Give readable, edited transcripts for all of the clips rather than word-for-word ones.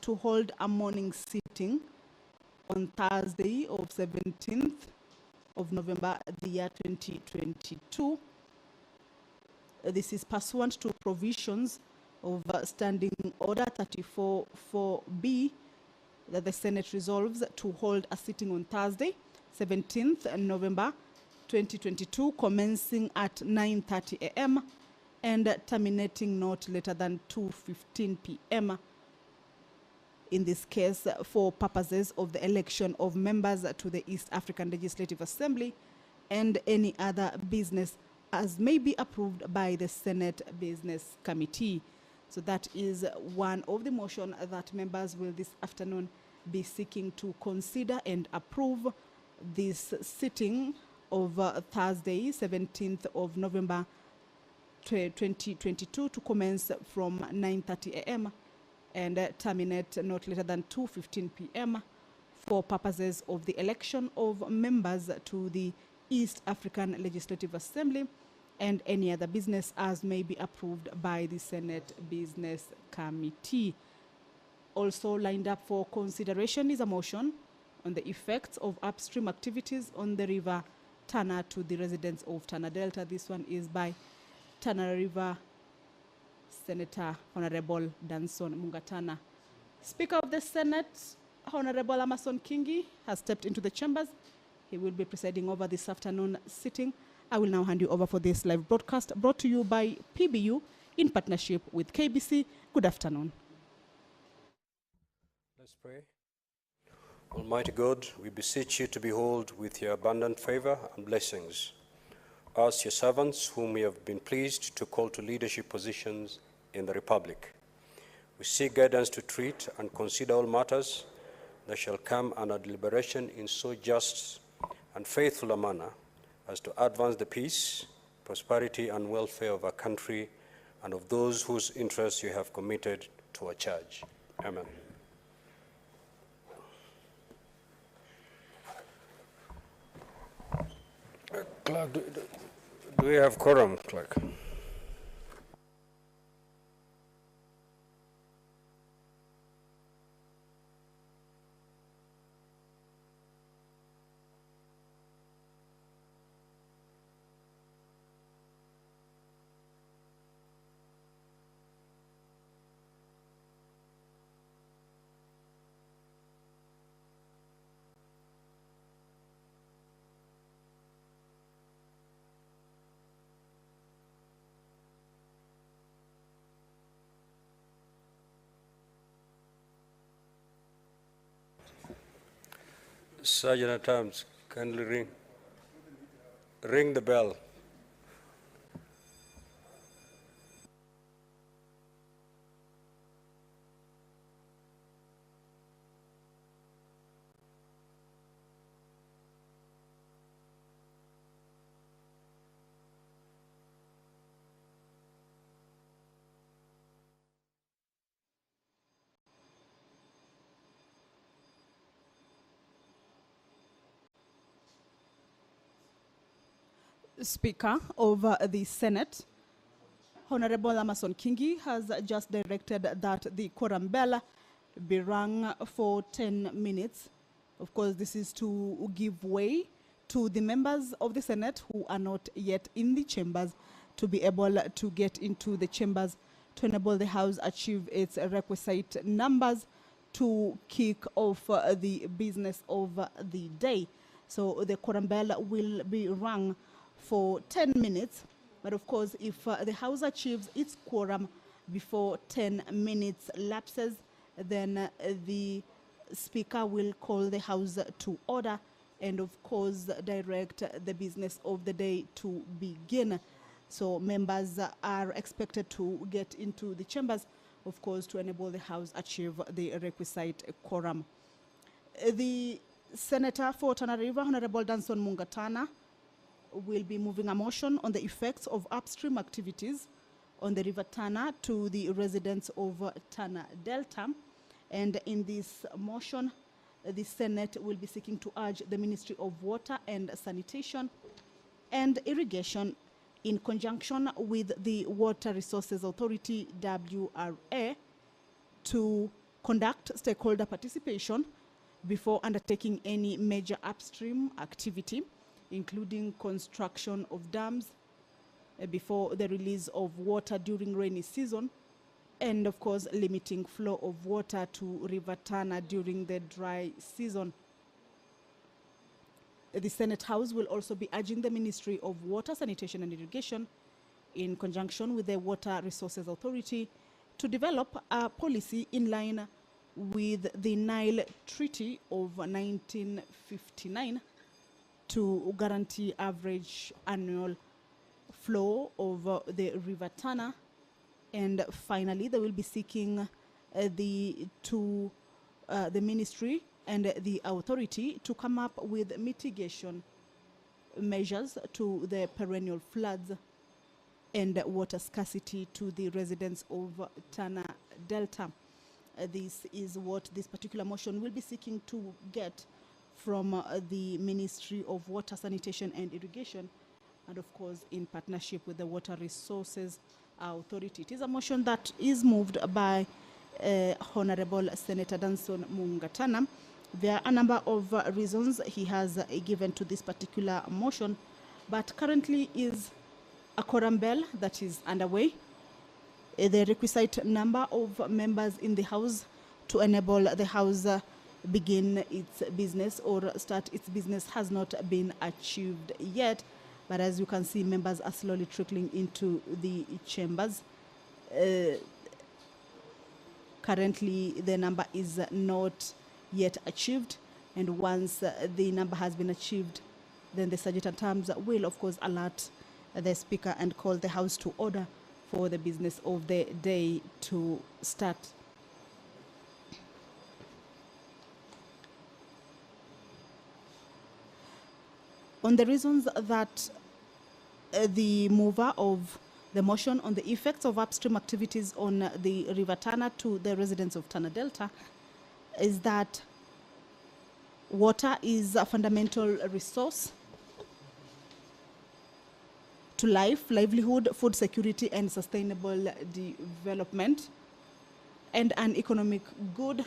to hold a morning sitting on Thursday of 17th of November, the year 2022. This is pursuant to provisions of Standing Order 34-4B that the Senate resolves to hold a sitting on Thursday, 17th November 2022, commencing at 9:30 a.m. and terminating not later than 2:15 p.m. In this case, for purposes of the election of members to the East African Legislative Assembly and any other business as may be approved by the Senate Business Committee. So that is one of the motions that members will this afternoon be seeking to consider and approve this sitting of Thursday, 17th of November 2022, to commence from 9:30 a.m. and terminate not later than 2:15 p.m. for purposes of the election of members to the East African Legislative Assembly and any other business as may be approved by the Senate Business Committee. Also lined up for consideration is a motion on the effects of upstream activities on the river Tana to the residents of Tana Delta. This one is by Tana River Senator Honorable Danson Mungatana. Speaker of the Senate, Honorable Amason Kingi, has stepped into the chambers. He will be presiding over this afternoon sitting. I will now hand you over for this live broadcast brought to you by PBU in partnership with KBC. Good afternoon. Let's pray. Almighty God, we beseech you to behold with your abundant favor and blessings us, your servants, whom we have been pleased to call to leadership positions in the Republic. We seek guidance to treat and consider all matters that shall come under deliberation in so just and faithful a manner as to advance the peace, prosperity, and welfare of our country and of those whose interests you have committed to our charge. Amen. Clerk, do we have quorum, Clerk? Sergeant at Arms, kindly ring the bell. Speaker of the Senate, Honorable Amason Kingi, has just directed that the quorum bell be rung for 10 minutes. Of course, this is to give way to the members of the Senate who are not yet in the chambers to be able to get into the chambers to enable the House achieve its requisite numbers to kick off the business of the day. So the quorum bell will be rung for 10 minutes, but of course, if the House achieves its quorum before 10 minutes lapses, then the Speaker will call the House to order and of course direct the business of the day to begin. So members are expected to get into the chambers, of course, to enable the House achieve the requisite quorum. The Senator for Tana River, Honorable Danson Mungatana, will be moving a motion on the effects of upstream activities on the River Tana to the residents of Tana Delta. And in this motion, the Senate will be seeking to urge the Ministry of Water and Sanitation and Irrigation in conjunction with the Water Resources Authority, WRA, to conduct stakeholder participation before undertaking any major upstream activity, including construction of dams before the release of water during rainy season, and of course limiting flow of water to River Tana during the dry season. The Senate House will also be urging the Ministry of Water, Sanitation and Irrigation, in conjunction with the Water Resources Authority, to develop a policy in line with the Nile Treaty of 1959 to guarantee average annual flow of the River Tana. And finally, they will be seeking the ministry and the authority to come up with mitigation measures to the perennial floods and water scarcity to the residents of Tana Delta. This is what this particular motion will be seeking to get from the Ministry of Water, Sanitation and Irrigation, and of course in partnership with the Water Resources Authority. It is a motion that is moved by Honorable Senator Danson Mungatana. There are a number of reasons he has given to this particular motion, but currently is a quorum bell that is underway. The requisite number of members in the House to enable the House begin its business or start its business has not been achieved yet. But as you can see, members are slowly trickling into the chambers. Currently, the number is not yet achieved. And once the number has been achieved, then the Sergeant at Arms will, of course, alert the Speaker and call the House to order for the business of the day to start. On the reasons that the mover of the motion on the effects of upstream activities on the River Tana to the residents of Tana Delta is that water is a fundamental resource to life, livelihood, food security, and sustainable development, and an economic good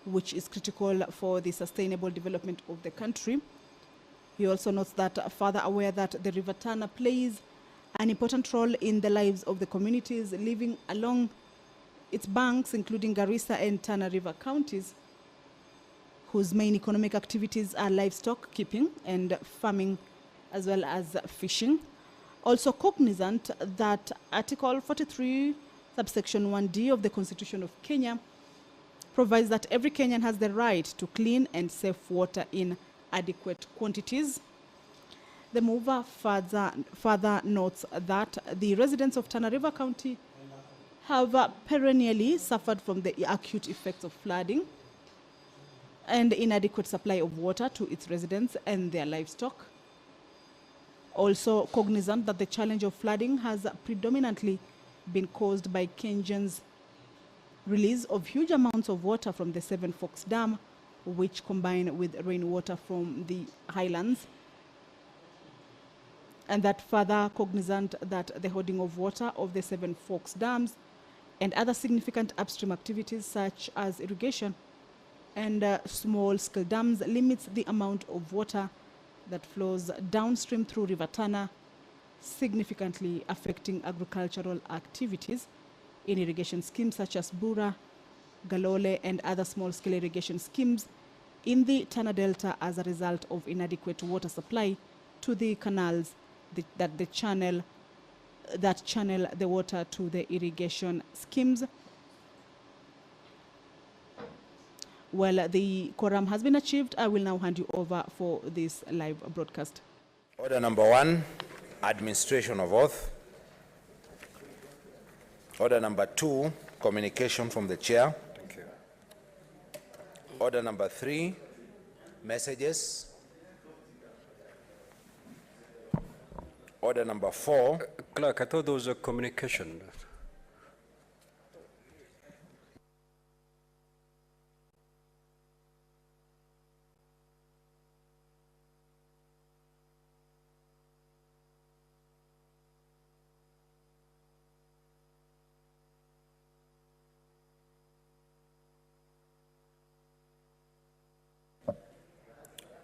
which is critical for the sustainable development of the country. He also notes that, further aware that the River Tana plays an important role in the lives of the communities living along its banks, including Garissa and Tana River counties, whose main economic activities are livestock keeping and farming, as well as fishing. Also cognizant that Article 43, subsection 1D of the Constitution of Kenya provides that every Kenyan has the right to clean and safe water in adequate quantities. The mover further notes that the residents of Tana River County have perennially suffered from the acute effects of flooding and inadequate supply of water to its residents and their livestock. Also cognizant that the challenge of flooding has predominantly been caused by Kenyans' release of huge amounts of water from the Seven Forks Dam, which combine with rainwater from the highlands. And that further cognizant that the hoarding of water of the Seven Forks dams and other significant upstream activities such as irrigation and small-scale dams limits the amount of water that flows downstream through River Tana, significantly affecting agricultural activities in irrigation schemes such as Bura, Galole, and other small-scale irrigation schemes in the Tana Delta as a result of inadequate water supply to the canals that channel the water to the irrigation schemes. Well, the quorum has been achieved. I will now hand you over for this live broadcast. Order number 1, administration of oath. Order number 2, communication from the chair. Thank you. Order number 3, messages. Order number 4. Clerk, I thought there was a communication.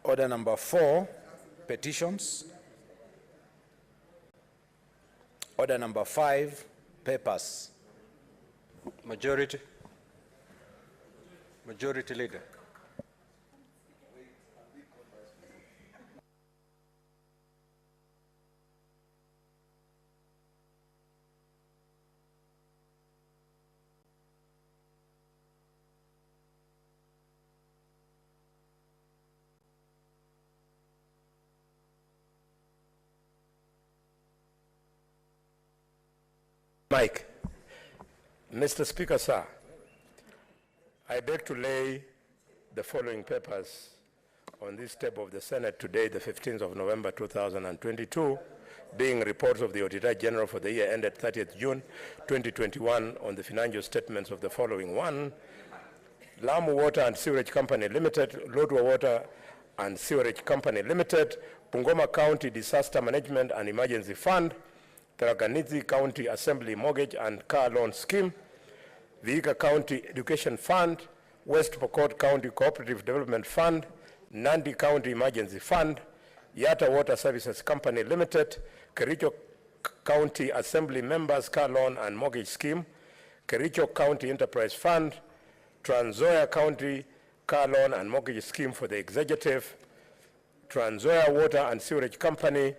Order number 4, petitions. Order number 5, papers. Majority Leader. Mike. Mr. Speaker, sir, I beg to lay the following papers on this table of the Senate today, the 15th of November 2022, being reports of the Auditor General for the year ended 30th June 2021 on the financial statements of the following. 1, Lamu Water and Sewerage Company Limited, Lodwar Water and Sewerage Company Limited, Bungoma County Disaster Management and Emergency Fund, Taraganithi County Assembly Mortgage and Car Loan Scheme, Vihiga County Education Fund, West Pokot County Cooperative Development Fund, Nandi County Emergency Fund, Yatta Water Services Company Limited, Kericho County Assembly Members Car Loan and Mortgage Scheme, Kericho County Enterprise Fund, Trans Nzoia County Car Loan and Mortgage Scheme for the Executive, Trans Nzoia Water and Sewerage Company,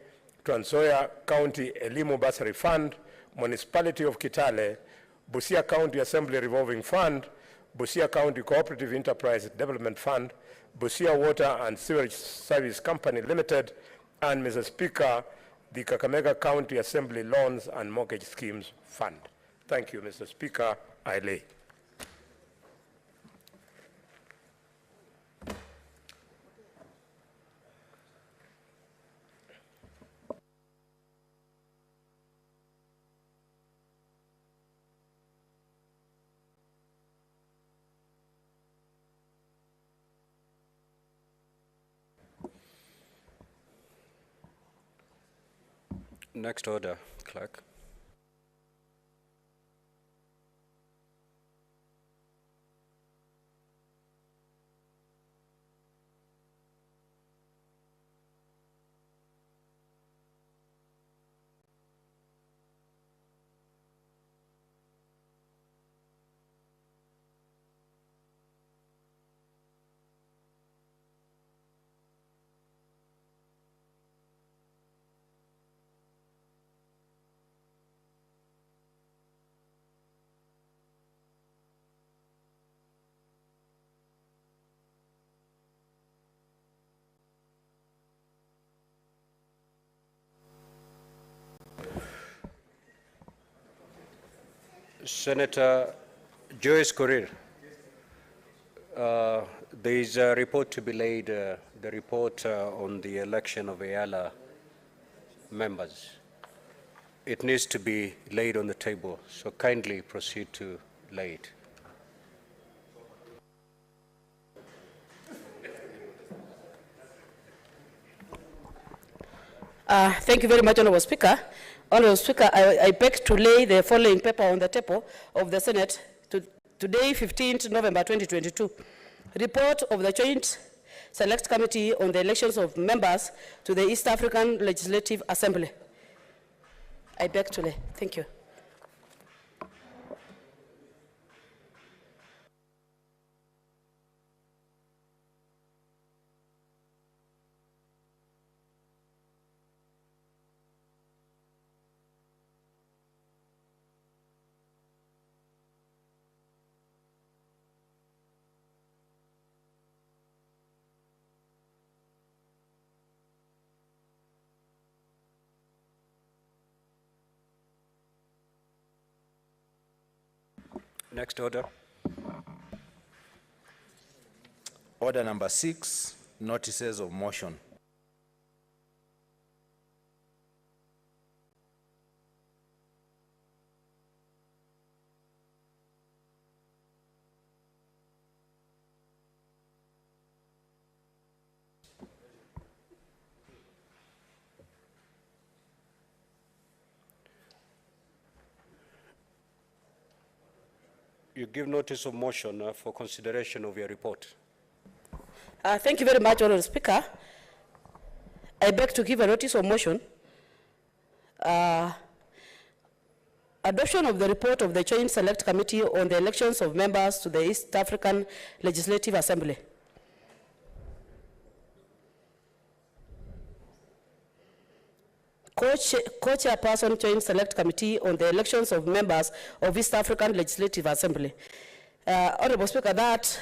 Trans Nzoia County Elimu Bursary Fund, Municipality of Kitale, Busia County Assembly Revolving Fund, Busia County Cooperative Enterprise Development Fund, Busia Water and Sewerage Service Company Limited, and, Mr. Speaker, the Kakamega County Assembly Loans and Mortgage Schemes Fund. Thank you, Mr. Speaker. I lay. Next order, Clerk. Senator Joyce Korir, there is a report to be laid, the report on the election of Ayala members. It needs to be laid on the table, so kindly proceed to lay it. Thank you very much, Honorable Speaker. Honorable Speaker, I beg to lay the following paper on the table of the Senate today, 15th November 2022. Report of the Joint Select Committee on the elections of members to the East African Legislative Assembly. I beg to lay. Thank you. Next order. Order number 6, notices of motion. You give notice of motion for consideration of your report. Thank you very much, Honourable Speaker. I beg to give a notice of motion. Adoption of the report of the Joint Select Committee on the elections of members to the East African Legislative Assembly. Co-chairperson, Joint Select Committee on the elections of members of East African Legislative Assembly. Honourable Speaker, that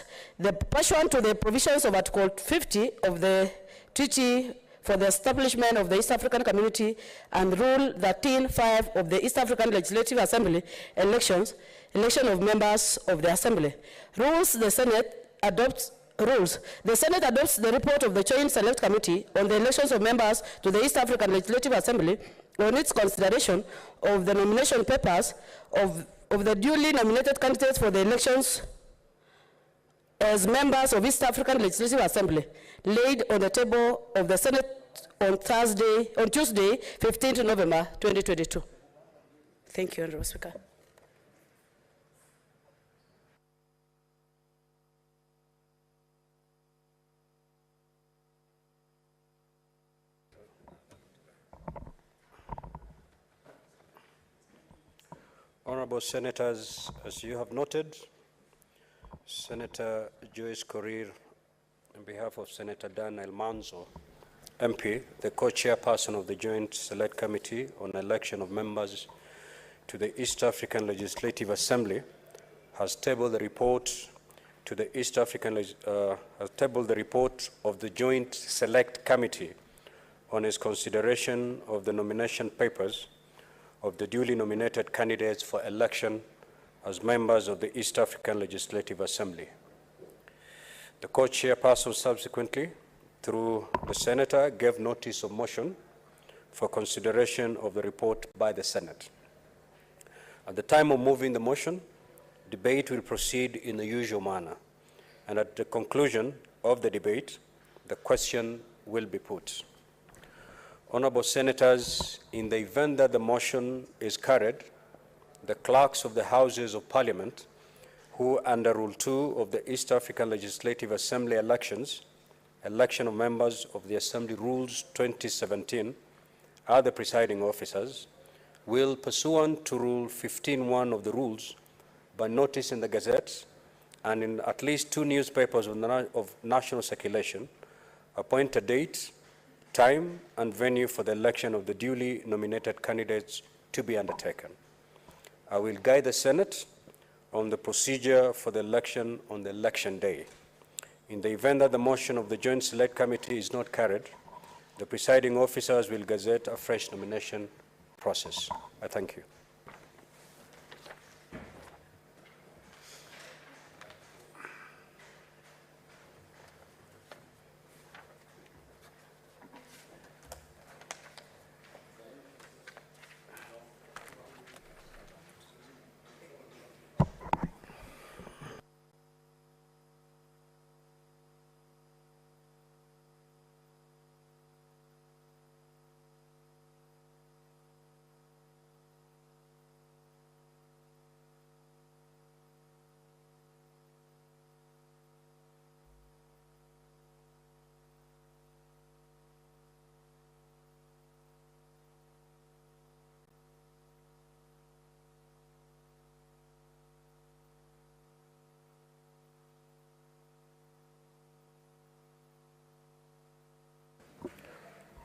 pursuant to the provisions of Article 50 of the Treaty for the Establishment of the East African Community and Rule 13(5) of the East African Legislative Assembly election of members of the Assembly. The Senate adopts the report of the Joint Select Committee on the elections of members to the East African Legislative Assembly on its consideration of the nomination papers of the duly nominated candidates for the elections as members of East African Legislative Assembly, laid on the table of the Senate on Tuesday, 15th November 2022. Thank you, Honourable Speaker. Honourable Senators, as you have noted, Senator Joyce Korir, on behalf of Senator Dan Elmanzo, MP, the co-chairperson of the Joint Select Committee on Election of Members to the East African Legislative Assembly, has tabled the report to the East African report of the Joint Select Committee on its consideration of the nomination papers of the duly nominated candidates for election as members of the East African Legislative Assembly. The co-chairperson subsequently, through the Senator, gave notice of motion for consideration of the report by the Senate. At the time of moving the motion, debate will proceed in the usual manner, and at the conclusion of the debate, the question will be put. Honourable Senators, in the event that the motion is carried, the clerks of the Houses of Parliament, who under Rule 2 of the East African Legislative Assembly elections, election of members of the Assembly Rules 2017, are the presiding officers, will, pursuant to Rule 15(1) of the rules, by notice in the Gazette and in at least 2 newspapers of national circulation, appoint a date, time, and venue for the election of the duly nominated candidates to be undertaken. I will guide the Senate on the procedure for the election on the election day. In the event that the motion of the Joint Select Committee is not carried, the presiding officers will gazette a fresh nomination process. I thank you.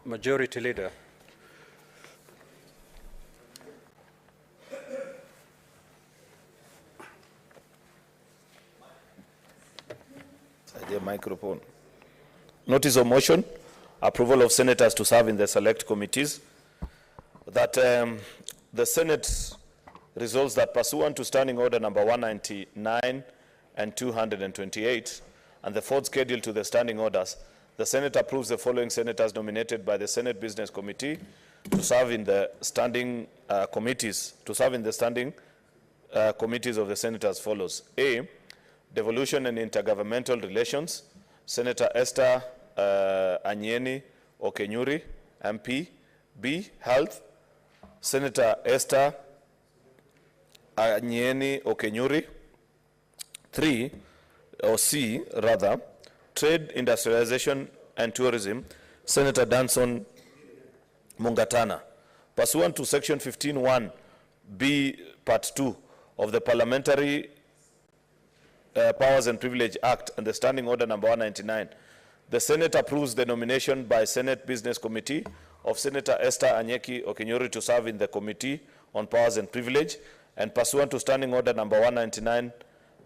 Majority Leader. The microphone. Notice of motion, approval of senators to serve in the select committees. That the Senate resolves that pursuant to Standing Order number 199 and 228 and the fourth schedule to the standing orders, the Senate approves the following senators nominated by the Senate Business Committee to serve in the standing committees of the Senate as follows. A, Devolution and Intergovernmental Relations, Senator Esther Anyeni Okenyuri, MP. B, Health, Senator Esther Anyeni Okenyuri. C, Trade, Industrialization and Tourism, Senator Danson Mungatana. Pursuant to Section 15(1)(b) Part 2 of the Parliamentary Powers and Privilege Act and the Standing Order number 199, the Senate approves the nomination by Senate Business Committee of Senator Esther Anyeki Okenyori to serve in the Committee on Powers and Privilege, and pursuant to Standing Order number 199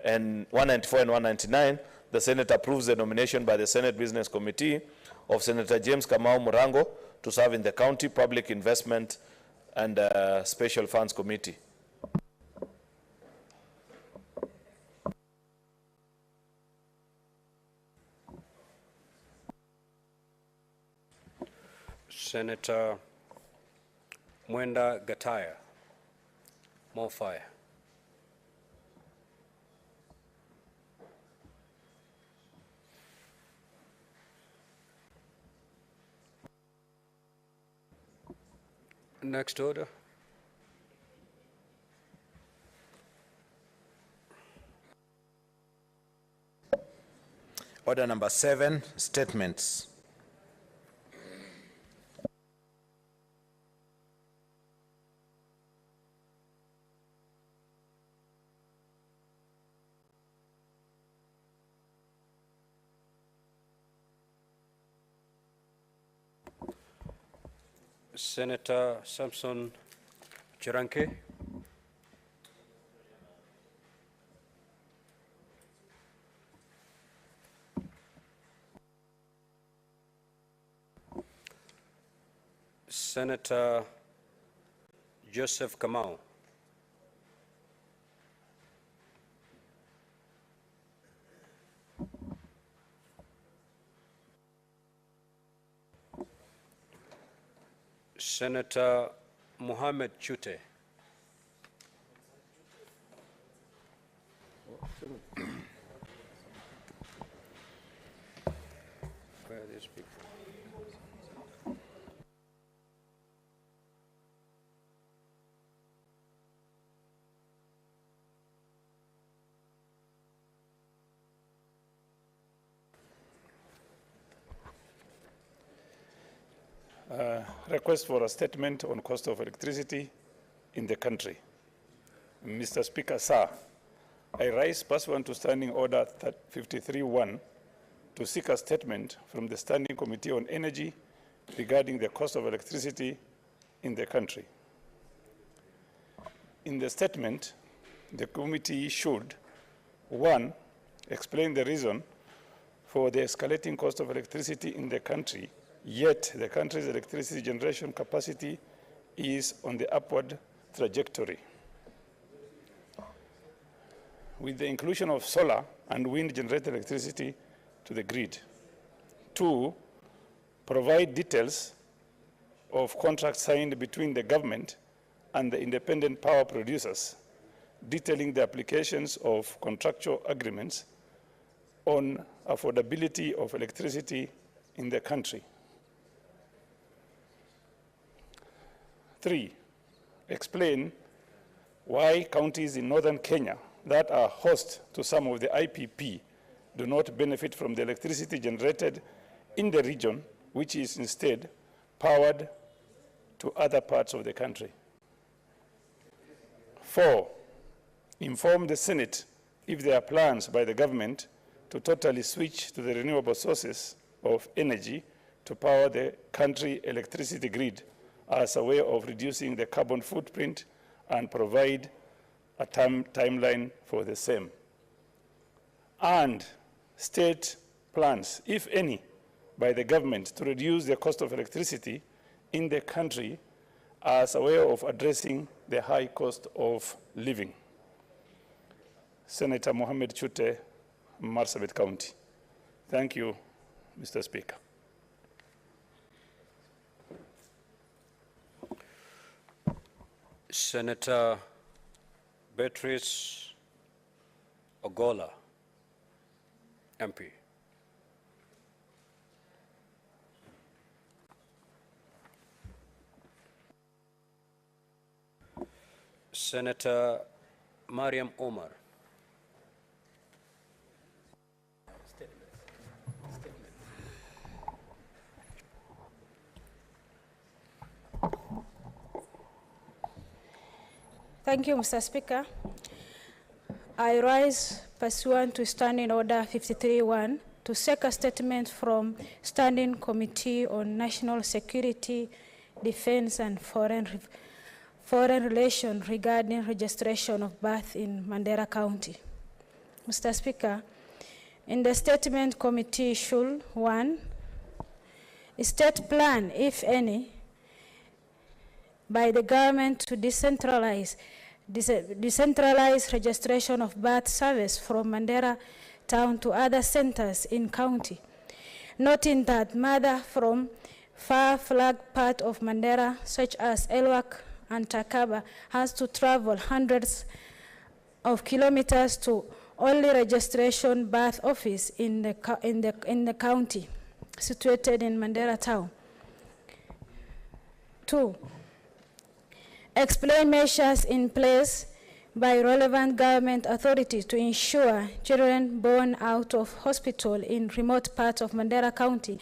and 194 and 199, the Senate approves the nomination by the Senate Business Committee of Senator James Kamau Murango to serve in the County Public Investment and Special Funds Committee. Senator Mwenda Gataya. More fire. Next order. Order number 7, statements. Senator Samson Chiranke. Senator Joseph Kamau. Senator Mohammed Chute. Where are these people? Request for a statement on cost of electricity in the country. Mr. Speaker, sir, I rise pursuant to Standing Order 53(1) to seek a statement from the Standing Committee on Energy regarding the cost of electricity in the country. In the statement, the committee should, 1, explain the reason for the escalating cost of electricity in the country, yet the country's electricity generation capacity is on the upward trajectory. With the inclusion of solar and wind-generated electricity to the grid. 2, provide details of contracts signed between the government and the independent power producers, detailing the applications of contractual agreements on affordability of electricity in the country. 3, explain why counties in northern Kenya that are host to some of the IPP do not benefit from the electricity generated in the region, which is instead powered to other parts of the country. 4, inform the Senate if there are plans by the government to totally switch to the renewable sources of energy to power the country electricity grid as a way of reducing the carbon footprint and provide a timeline for the same. And state plans, if any, by the government to reduce the cost of electricity in the country as a way of addressing the high cost of living. Senator Mohammed Chute, Marsabit County. Thank you, Mr. Speaker. Senator Beatrice Ogola, MP. Senator Mariam Omar. Thank you, Mr. Speaker. I rise pursuant to Standing Order 53-1 to seek a statement from Standing Committee on National Security, Defense and Foreign Relations regarding registration of birth in Mandera County. Mr. Speaker, in the statement, committee should, 1, state plan, if any, by the government to decentralize registration of birth service from Mandera town to other centers in county, noting that mother from far-flung part of Mandera, such as Elwak and Takaba, has to travel hundreds of kilometers to only registration birth office in the county situated in Mandera town. 2, explain measures in place by relevant government authorities to ensure children born out of hospital in remote parts of Mandera County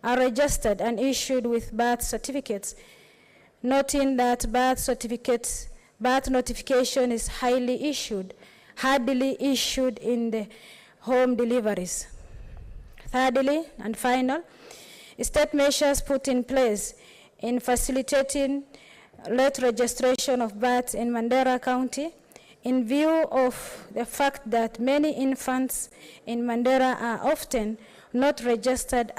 are registered and issued with birth certificates, noting that birth notification is hardly issued in the home deliveries. Thirdly, and final, state measures put in place in facilitating late registration of births in Mandera County in view of the fact that many infants in Mandera are often not registered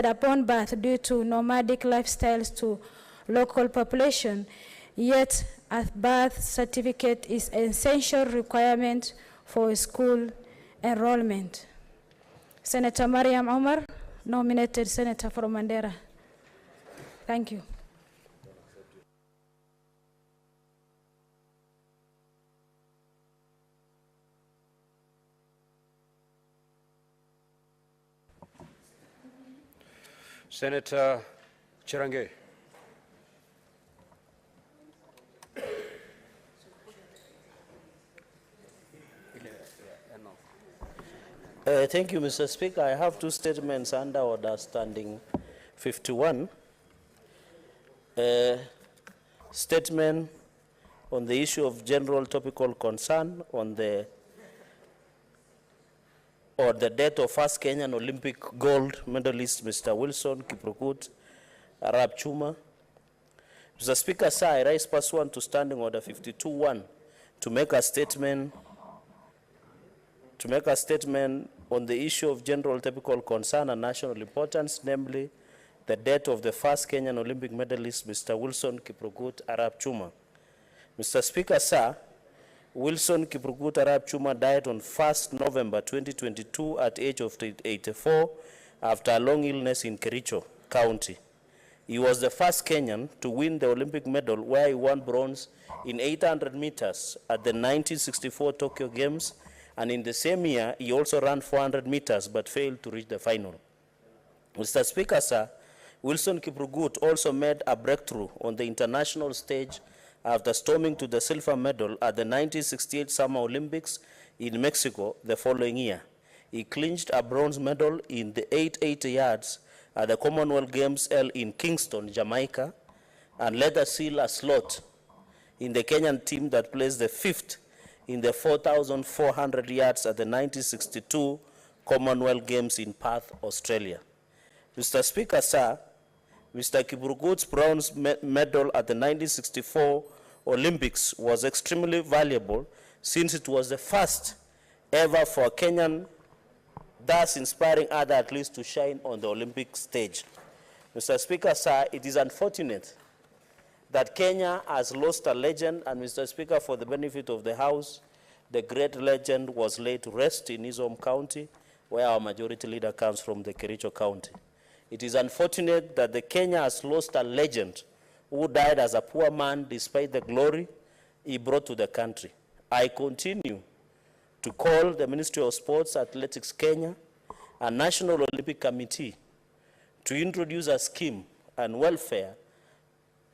upon birth due to nomadic lifestyles to local population, yet a birth certificate is an essential requirement for school enrollment. Senator Mariam Omar, nominated Senator from Mandera. Thank you. Senator Chirange. Thank you, Mr. Speaker. I have two statements under Order Standing 51. Statement on the issue of general topical concern on the death of first Kenyan Olympic gold medalist, Mr. Wilson Kiprukut Arap Chuma. Mr. Speaker, sir, I rise pursuant to Standing Order 52-1 to make a statement on the issue of general topical concern and national importance, namely the death of the first Kenyan Olympic medalist, Mr. Wilson Kiprukut Arap Chuma. Mr. Speaker, sir, Wilson Kiprukut Arap Chuma died on 1st November 2022 at the age of 84 after a long illness in Kericho County. He was the first Kenyan to win the Olympic medal, where he won bronze in 800 meters at the 1964 Tokyo Games, and in the same year, he also ran 400 meters but failed to reach the final. Mr. Speaker, sir, Wilson Kiprukut also made a breakthrough on the international stage after storming to the silver medal at the 1968 Summer Olympics in Mexico the following year. He clinched a bronze medal in the 880 yards at the Commonwealth Games held in Kingston, Jamaica, and later sealed a slot in the Kenyan team that placed the 5th in the 4,400 yards at the 1962 Commonwealth Games in Perth, Australia. Mr. Speaker, sir, Mr. Kiprukut's bronze medal at the 1964 Olympics was extremely valuable since it was the first ever for a Kenyan, thus inspiring other athletes to shine on the Olympic stage. Mr. Speaker, sir, it is unfortunate that Kenya has lost a legend, and Mr. Speaker, for the benefit of the House, the great legend was laid to rest in his home county, where our majority leader comes from, the Kericho County. It is unfortunate that the Kenya has lost a legend who died as a poor man despite the glory he brought to the country. I continue to call the Ministry of Sports, Athletics Kenya, and National Olympic Committee to introduce a scheme and welfare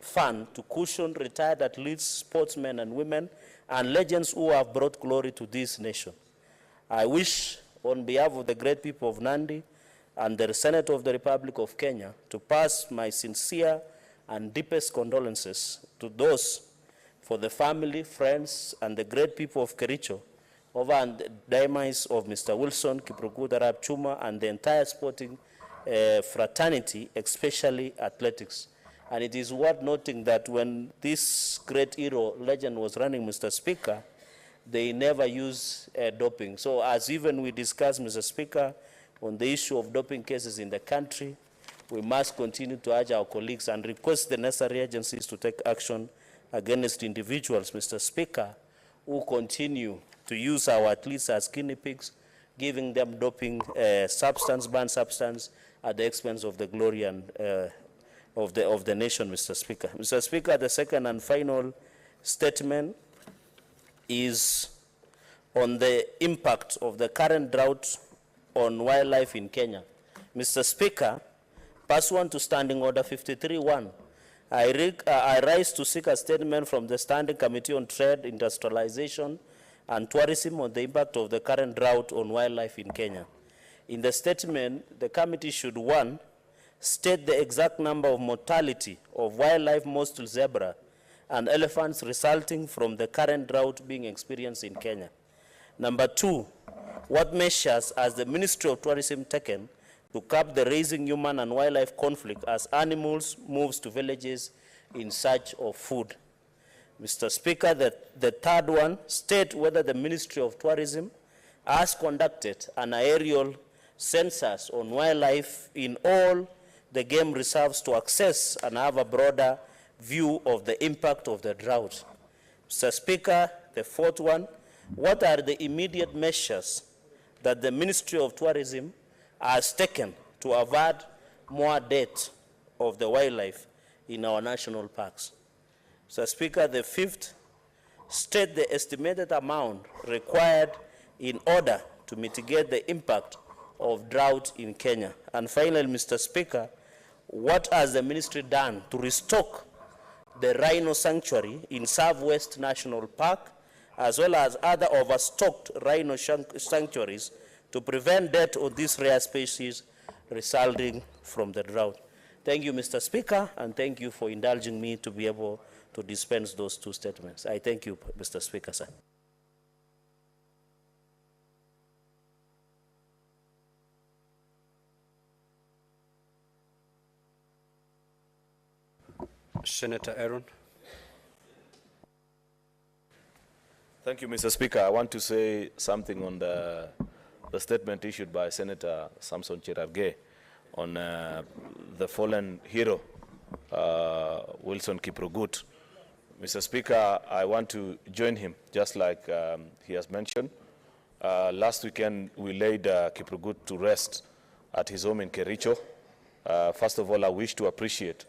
fund to cushion retired athletes, sportsmen and women, and legends who have brought glory to this nation. I wish, on behalf of the great people of Nandi and the Senate of the Republic of Kenya, to pass my sincere and deepest condolences to those, for the family, friends, and the great people of Kericho over the demise of Mr. Wilson Kiprugut Arap Chuma and the entire sporting fraternity, especially athletics. And it is worth noting that when this great hero legend was running, Mr. Speaker, they never used doping. So as even we discuss, Mr. Speaker, on the issue of doping cases in the country, we must continue to urge our colleagues and request the necessary agencies to take action against individuals, Mr. Speaker, who continue to use our athletes as guinea pigs, giving them doping substance, banned substance, at the expense of the glory and of the nation, Mr. Speaker. Mr. Speaker, the second and final statement is on the impact of the current drought on wildlife in Kenya. Mr. Speaker, pursuant to Standing Order 53.1, I rise to seek a statement from the Standing Committee on Trade, Industrialization, and Tourism on the impact of the current drought on wildlife in Kenya. In the statement, the committee should, 1, state the exact number of mortality of wildlife, mostly zebra, and elephants resulting from the current drought being experienced in Kenya. Number 2, what measures has the Ministry of Tourism taken to curb the rising human and wildlife conflict as animals move to villages in search of food? Mr. Speaker, the third one, state whether the Ministry of Tourism has conducted an aerial census on wildlife in all the game reserves to access and have a broader view of the impact of the drought. Mr. Speaker, the fourth one, what are the immediate measures that the Ministry of Tourism has taken to avert more death of the wildlife in our national parks? Mr. Speaker, the fifth, state the estimated amount required in order to mitigate the impact of drought in Kenya. And finally, Mr. Speaker, what has the ministry done to restock the rhino sanctuary in Southwest National Park, as well as other overstocked rhino sanctuaries to prevent death of these rare species resulting from the drought? Thank you, Mr. Speaker, and thank you for indulging me to be able to dispense those two statements. I thank you, Mr. Speaker, sir. Senator Aaron. Thank you, Mr. Speaker. I want to say something on the statement issued by Senator Samson Cherargei on the fallen hero, Wilson Kiprugut. Mr. Speaker, I want to join him, just like he has mentioned. Last weekend, we laid Kiprugut to rest at his home in Kericho. First of all, I wish to appreciate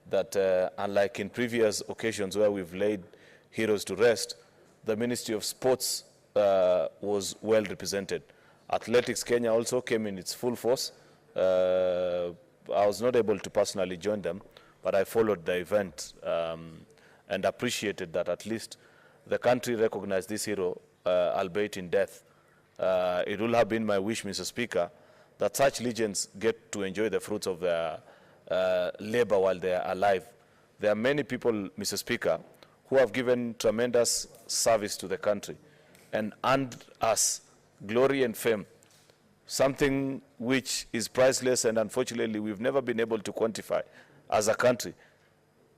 that unlike in previous occasions where we've laid heroes to rest, the Ministry of Sports was well represented. Athletics Kenya also came in its full force. I was not able to personally join them, but I followed the event and appreciated that at least the country recognized this hero, albeit in death. It will have been my wish, Mr. Speaker, that such legends get to enjoy the fruits of their labor while they are alive. There are many people, Mr. Speaker, who have given tremendous service to the country and earned us glory and fame, something which is priceless, and unfortunately we've never been able to quantify as a country.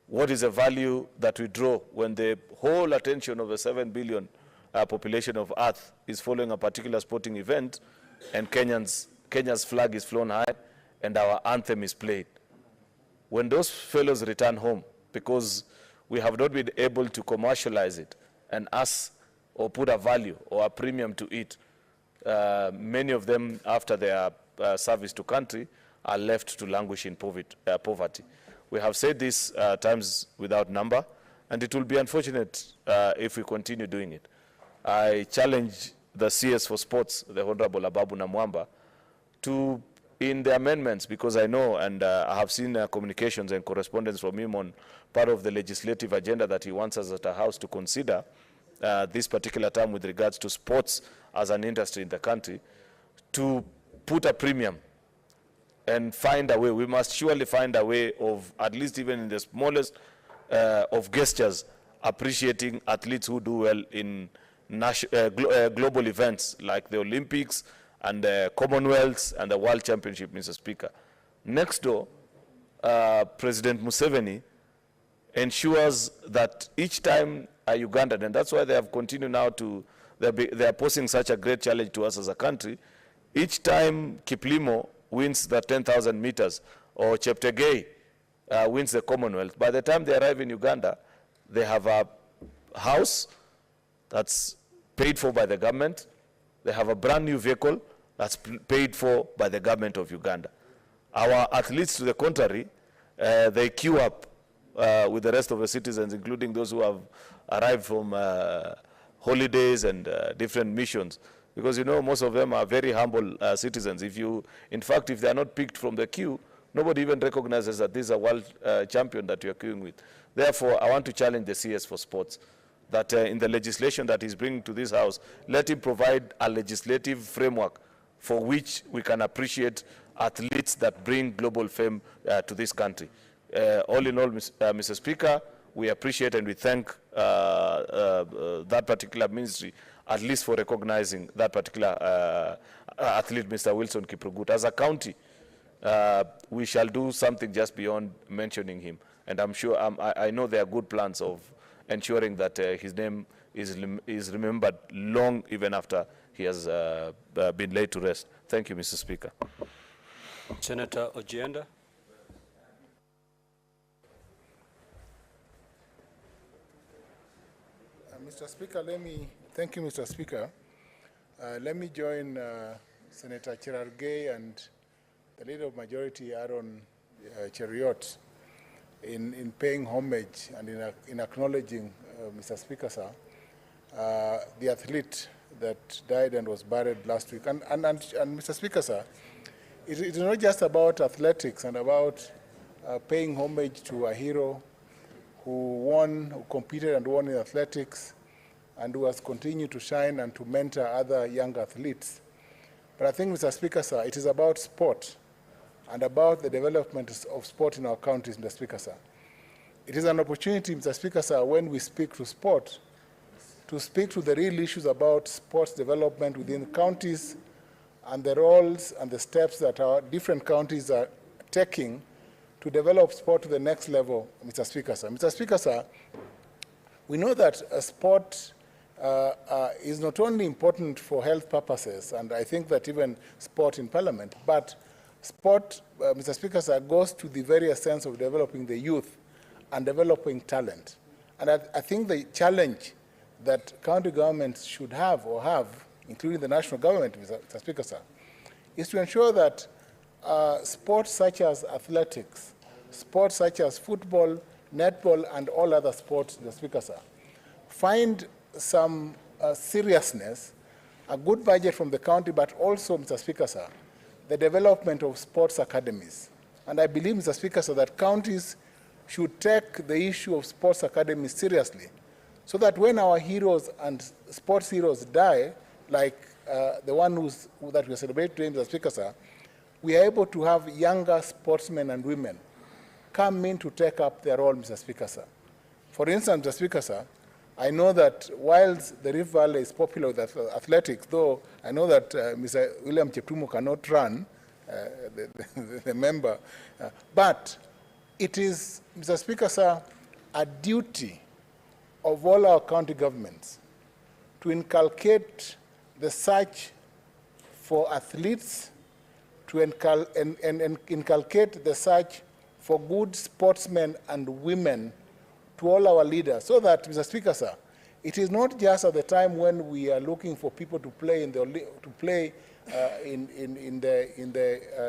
What is the value that we draw when the whole attention of the 7 billion population of Earth is following a particular sporting event, and Kenya's flag is flown high and our anthem is played? When those fellows return home, because we have not been able to commercialize it and ask or put a value or a premium to it, many of them, after their service to country, are left to languish in poverty. We have said this times without number, and it will be unfortunate if we continue doing it. I challenge the CS for Sports, the Honorable Ababu Namwamba, to, in the amendments, because I know and I have seen communications and correspondence from him on part of the legislative agenda that he wants us at a house to consider this particular time with regards to sports as an industry in the country, to put a premium and find a way. We must surely find a way of, at least even in the smallest of gestures, appreciating athletes who do well in global events like the Olympics and the Commonwealths and the World Championship, Mr. Speaker. Next door, President Museveni ensures that each time a Ugandan, and that's why they have continued now to, they are posing such a great challenge to us as a country. Each time Kiplimo wins the 10,000 meters or Cheptegei wins the Commonwealth, by the time they arrive in Uganda, they have a house that's paid for by the government. They have a brand new vehicle that's paid for by the government of Uganda. Our athletes, to the contrary, they queue up with the rest of the citizens, including those who have arrived from holidays and different missions. Because, you know, most of them are very humble citizens. In fact, if they are not picked from the queue, nobody even recognizes that this is a world champion that you are queuing with. Therefore, I want to challenge the CS for Sports that in the legislation that he's bringing to this House, let him provide a legislative framework for which we can appreciate athletes that bring global fame to this country. All in all, Mr. Speaker, we appreciate and we thank that particular ministry, at least for recognizing that particular athlete, Mr. Wilson Kiprugut. As a county, we shall do something just beyond mentioning him. And I'm sure, I know there are good plans of ensuring that his name is remembered long even after he has been laid to rest. Thank you, Mr. Speaker. Senator Ojienda. Mr. Speaker, thank you, Mr. Speaker. Let me join Senator Cherargei and the Leader of Majority, Aaron Cheriot, in paying homage and in acknowledging, Mr. Speaker, sir, the athlete that died and was buried last week. And Mr. Speaker, sir, it is not just about athletics and about paying homage to a hero who competed and won in athletics, and who has continued to shine and to mentor other young athletes. But I think, Mr. Speaker, sir, it is about sport and about the development of sport in our counties, Mr. Speaker, sir. It is an opportunity, Mr. Speaker, sir, when we speak to sport, to speak to the real issues about sports development within counties and the roles and the steps that our different counties are taking to develop sport to the next level, Mr. Speaker, sir. Mr. Speaker, sir, we know that sport is not only important for health purposes, and I think that even sport in Parliament, but sport, Mr. Speaker, sir, goes to the very essence of developing the youth and developing talent. And I think the challenge that county governments should have, including the national government, Mr. Speaker, sir, is to ensure that sports such as athletics, sports such as football, netball, and all other sports, Mr. Speaker, sir, find some seriousness, a good budget from the county, but also, Mr. Speaker, sir, the development of sports academies. And I believe, Mr. Speaker, sir, that counties should take the issue of sports academies seriously, so that when our heroes and sports heroes die, like the one that we celebrate today, Mr. Speaker, sir, we are able to have younger sportsmen and women come in to take up their role, Mr. Speaker, sir. For instance, Mr. Speaker, sir, I know that whilst the Rift Valley is popular with athletics, though I know that Mr. William Cheptumo cannot run, the member, but it is, Mr. Speaker, sir, a duty of all our county governments to inculcate the search for athletes, to inculcate the search for good sportsmen and women to all our leaders, so that, Mr. Speaker, sir, it is not just at the time when we are looking for people to play in the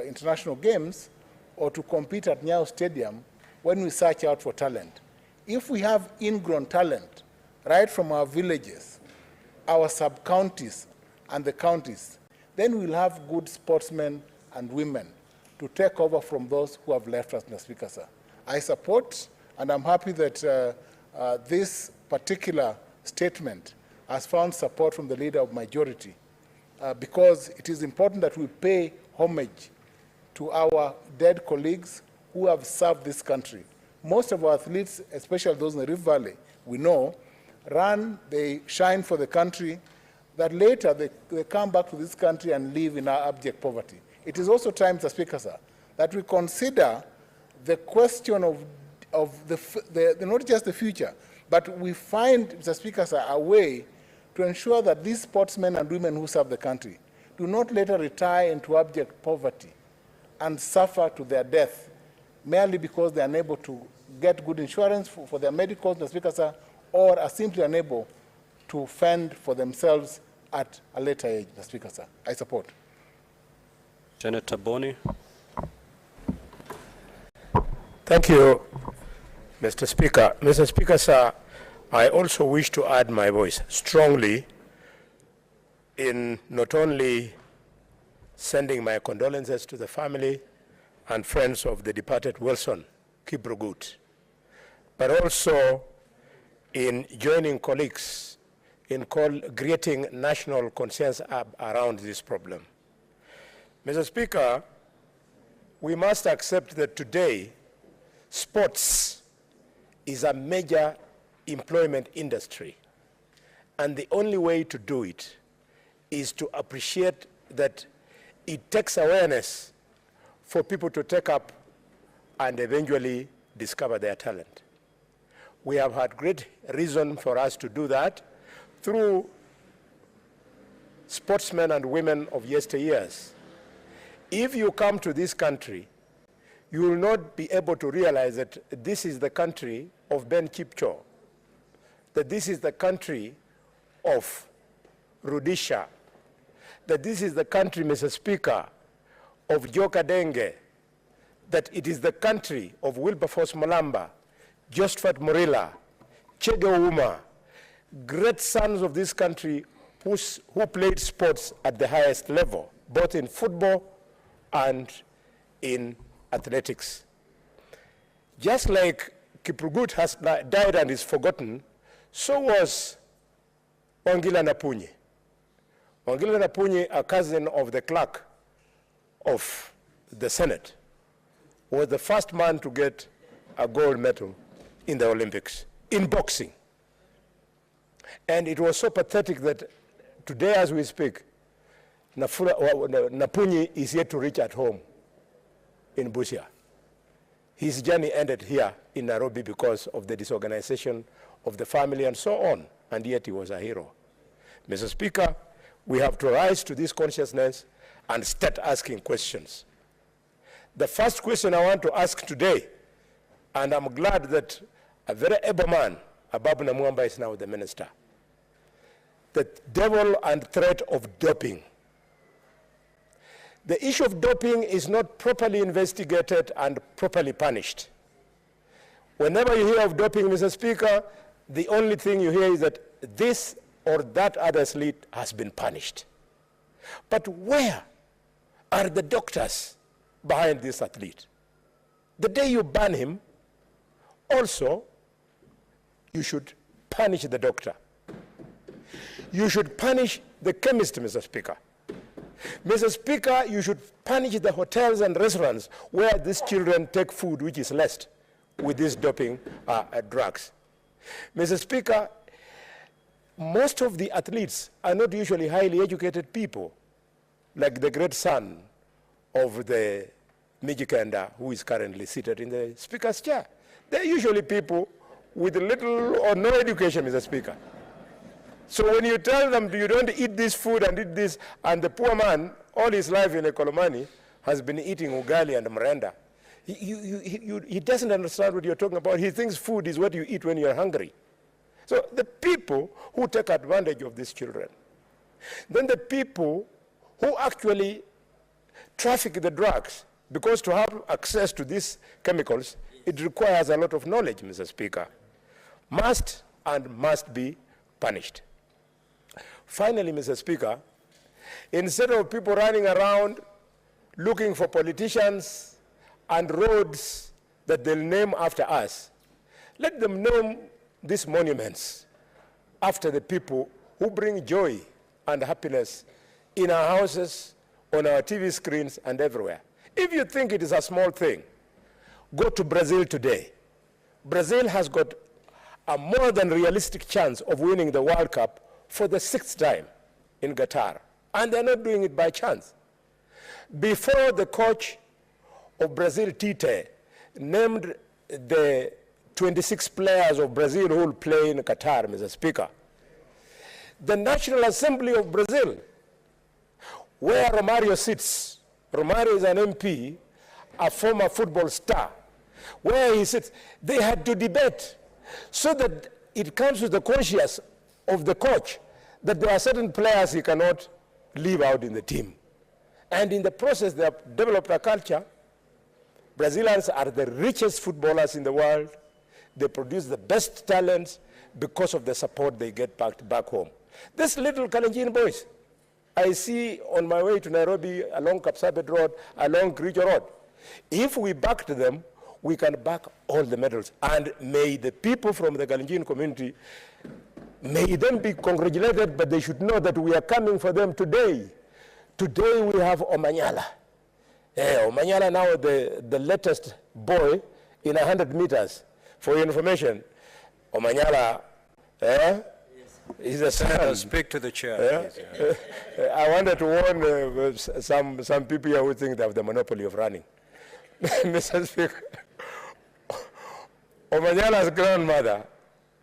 international games or to compete at Nyayo Stadium when we search out for talent. If we have ingrown talent right from our villages, our sub-counties, and the counties, then we'll have good sportsmen and women to take over from those who have left us, Mr. Speaker, sir. I support, and I'm happy that this particular statement has found support from the Leader of Majority, because it is important that we pay homage to our dead colleagues who have served this country. Most of our athletes, especially those in the Rift Valley, we know, they shine for the country, that later they come back to this country and live in our abject poverty. It is also time, Mr. Speaker, sir, that we consider the question of not just the future, but we find, Mr. Speaker, sir, a way to ensure that these sportsmen and women who serve the country do not later retire into abject poverty and suffer to their death merely because they are unable to get good insurance for their medicals, Mr. Speaker, sir, or are simply unable to fend for themselves at a later age, Mr. Speaker, sir. I support. Senator Boni. Thank you, Mr. Speaker. Mr. Speaker, sir, I also wish to add my voice strongly in not only sending my condolences to the family and friends of the departed Wilson Kiprugut, but also in joining colleagues in creating national consensus around this problem. Mr. Speaker, we must accept that today sports is a major employment industry, and the only way to do it is to appreciate that it takes awareness for people to take up and eventually discover their talent. We have had great reason for us to do that through sportsmen and women of yesteryears. If you come to this country, you will not be able to realize that this is the country of Ben Kipcho, that this is the country of Rudisha, that this is the country, Mr. Speaker, of Joka Denge, that it is the country of Wilberforce Malamba, Josephat Morila, Chege Ouma, great sons of this country who played sports at the highest level, both in football and in athletics. Just like Kiprugut has died and is forgotten, so was Wangila Napunyi. Wangila Napunyi, a cousin of the clerk of the Senate, was the first man to get a gold medal in the Olympics, in boxing. And it was so pathetic that today as we speak, Napunyi is yet to reach at home in Busia. His journey ended here in Nairobi because of the disorganization of the family and so on, and yet he was a hero. Mr. Speaker, we have to rise to this consciousness and start asking questions. The first question I want to ask today, and I'm glad that a very able man, Ababu Namwamba, is now the minister. The devil and threat of doping. The issue of doping is not properly investigated and properly punished. Whenever you hear of doping, Mr. Speaker, the only thing you hear is that this or that other athlete has been punished. But where are the doctors behind this athlete? The day you ban him, also, you should punish the doctor. You should punish the chemist, Mr. Speaker. Mr. Speaker, you should punish the hotels and restaurants where these children take food which is laced with these doping drugs. Mr. Speaker, most of the athletes are not usually highly educated people, like the great son of the Mijikenda, who is currently seated in the Speaker's chair. They're usually people with little or no education, Mr. Speaker. So when you tell them you don't eat this food and eat this, and the poor man, all his life in Ekolomani, has been eating ugali and mrenda, he doesn't understand what you're talking about. He thinks food is what you eat when you're hungry. So the people who take advantage of these children, then the people who actually traffic the drugs, because to have access to these chemicals, it requires a lot of knowledge, Mr. Speaker, must be punished. Finally, Mr. Speaker, instead of people running around looking for politicians and roads that they'll name after us, let them name these monuments after the people who bring joy and happiness in our houses, on our TV screens, and everywhere. If you think it is a small thing, go to Brazil today. Brazil has got a more than realistic chance of winning the World Cup for the 6th time in Qatar. And they're not doing it by chance. Before the coach of Brazil, Tite, named the 26 players of Brazil who will play in Qatar, Mr. Speaker, the National Assembly of Brazil, where Romário sits, Romário is an MP, a former football star, where he sits, they had to debate so that it comes with the conscience of the coach that there are certain players he cannot leave out in the team. And in the process, they have developed a culture. Brazilians are the richest footballers in the world. They produce the best talents because of the support they get back home. These little Kalenjin boys, I see on my way to Nairobi, along Kapsabet Road, along Kericho Road. If we backed them, we can back all the medals. And may the people from the Kalenjin community, may them be congratulated, but they should know that we are coming for them today. Today we have Omanyala. Omanyala now the latest boy in 100 meters. For your information, Omanyala is a son. Speak to the chair. I wanted to warn some people here who think they have the monopoly of running. Mr. Speaker, Omanyala's grandmother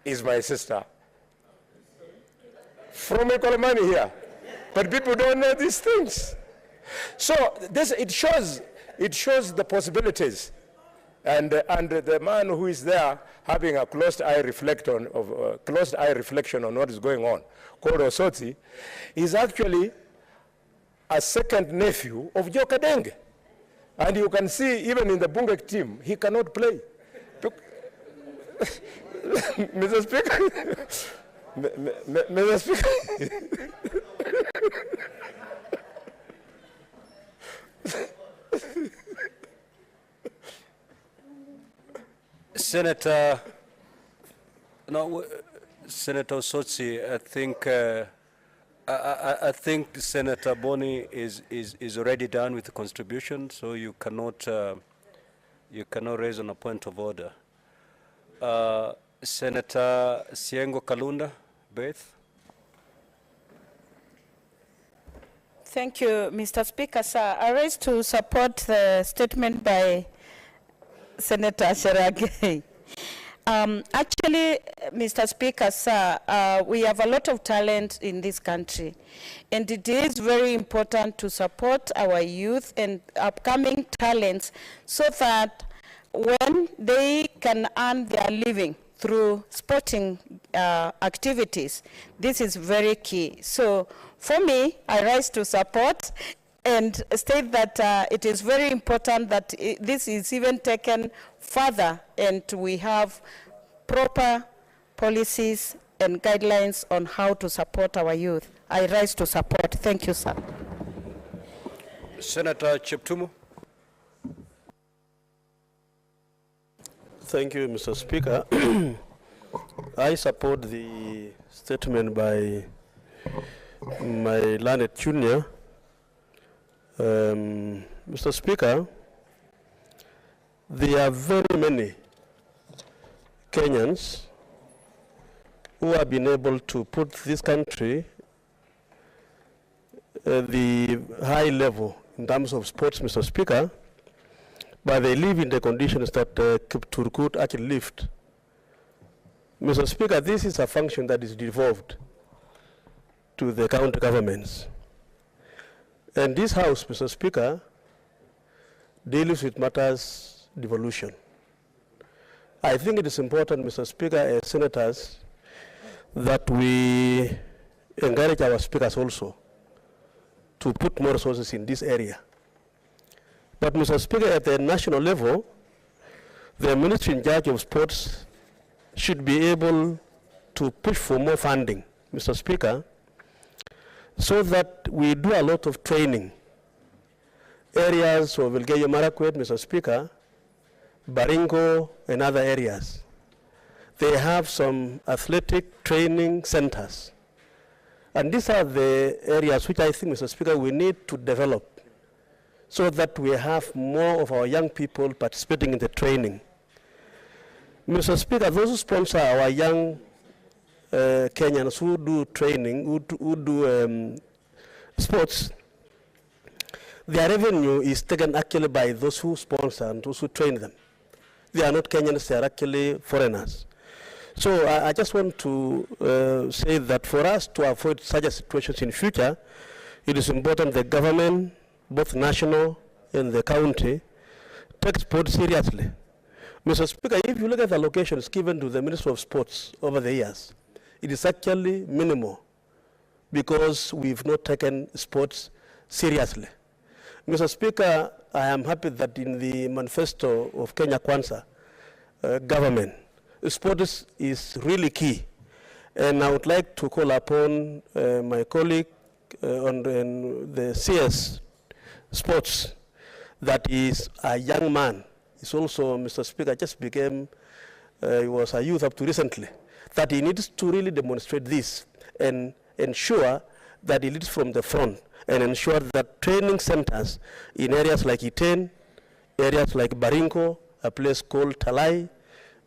is my sister. From Ekolomani here. But people don't know these things. So it shows the possibilities. And the man who is there having a closed eye reflection on what is going on, called Osotsi, is actually a second nephew of Joe Kadenge. And you can see even in the Bungek team, he cannot play. Mr. Speaker, Mr. Speaker. Senator Osotsi, I think Senator Boni is already done with the contribution, so you cannot raise on a point of order. Senator Siengo Kalunda, Beth. Thank you, Mr. Speaker. Sir, I rise to support the statement by Senator Cherargei. Actually, Mr. Speaker, sir, we have a lot of talent in this country, and it is very important to support our youth and upcoming talents so that when they can earn their living through sporting activities, this is very key. So for me, I rise to support and state that it is very important that this is even taken further and we have proper policies and guidelines on how to support our youth. I rise to support. Thank you, sir. Senator Cheptumo. Thank you, Mr. Speaker. I support the statement by my learned junior. Mr. Speaker, there are very many Kenyans who have been able to put this country at the high level in terms of sports, Mr. Speaker, but they live in the conditions that Kipturkut actually lived. Mr. Speaker, this is a function that is devolved to the county governments. And this House, Mr. Speaker, deals with matters devolution. I think it is important, Mr. Speaker, as senators, that we encourage our speakers also to put more resources in this area. But, Mr. Speaker, at the national level, the ministry in charge of sports should be able to push for more funding, Mr. Speaker, so that we do a lot of training. Areas of Elgeyo Marakwet, Mr. Speaker, Baringo, and other areas. They have some athletic training centers. And these are the areas which I think, Mr. Speaker, we need to develop so that we have more of our young people participating in the training. Mr. Speaker, those who sponsor our young Kenyans who do training, who do sports, their revenue is taken actually by those who sponsor and those who train them. They are not Kenyans, they are actually foreigners. So I just want to say that for us to avoid such a situations in future, it is important the government, both national and the county, take sport seriously. Mr. Speaker, if you look at the allocations given to the Ministry of Sports over the years, it is actually minimal because we've not taken sports seriously. Mr. Speaker, I am happy that in the manifesto of Kenya Kwanza government, sports is really key. And I would like to call upon my colleague on the CS Sports, that is a young man. He's also, Mr. Speaker, just became, he was a youth up to recently, that he needs to really demonstrate this and ensure that he leads from the front and ensure that training centers in areas like Iten, areas like Baringo, a place called Talai,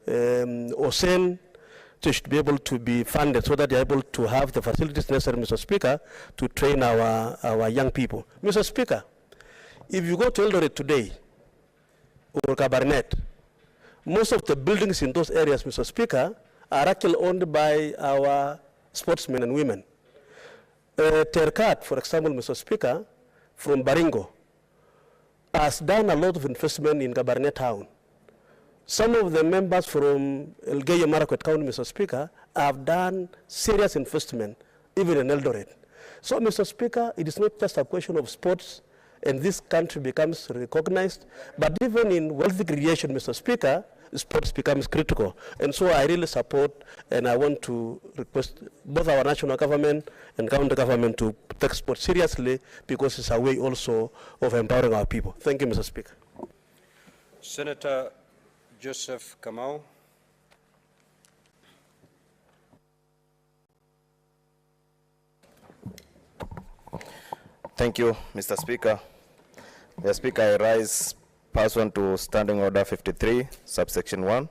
Osen, they should be able to be funded so that they're able to have the facilities necessary, Mr. Speaker, to train our young people. Mr. Speaker, if you go to Eldoret today, or Cabernet, most of the buildings in those areas, Mr. Speaker, are actually owned by our sportsmen and women. Terkat, for example, Mr. Speaker, from Baringo, has done a lot of investment in Cabernet town. Some of the members from Elgeyo Marakwet County, Mr. Speaker, have done serious investment, even in Eldoret. So, Mr. Speaker, it is not just a question of sports, and this country becomes recognized, but even in wealthy creation, Mr. Speaker, sports becomes critical. And so I really support, and I want to request both our national government and county government to take sports seriously, because it's a way also of empowering our people. Thank you, Mr. Speaker. Senator Joseph Kamau. Thank you, Mr. Speaker. Mr. Speaker, I rise pursuant to Standing Order 53, subsection 1.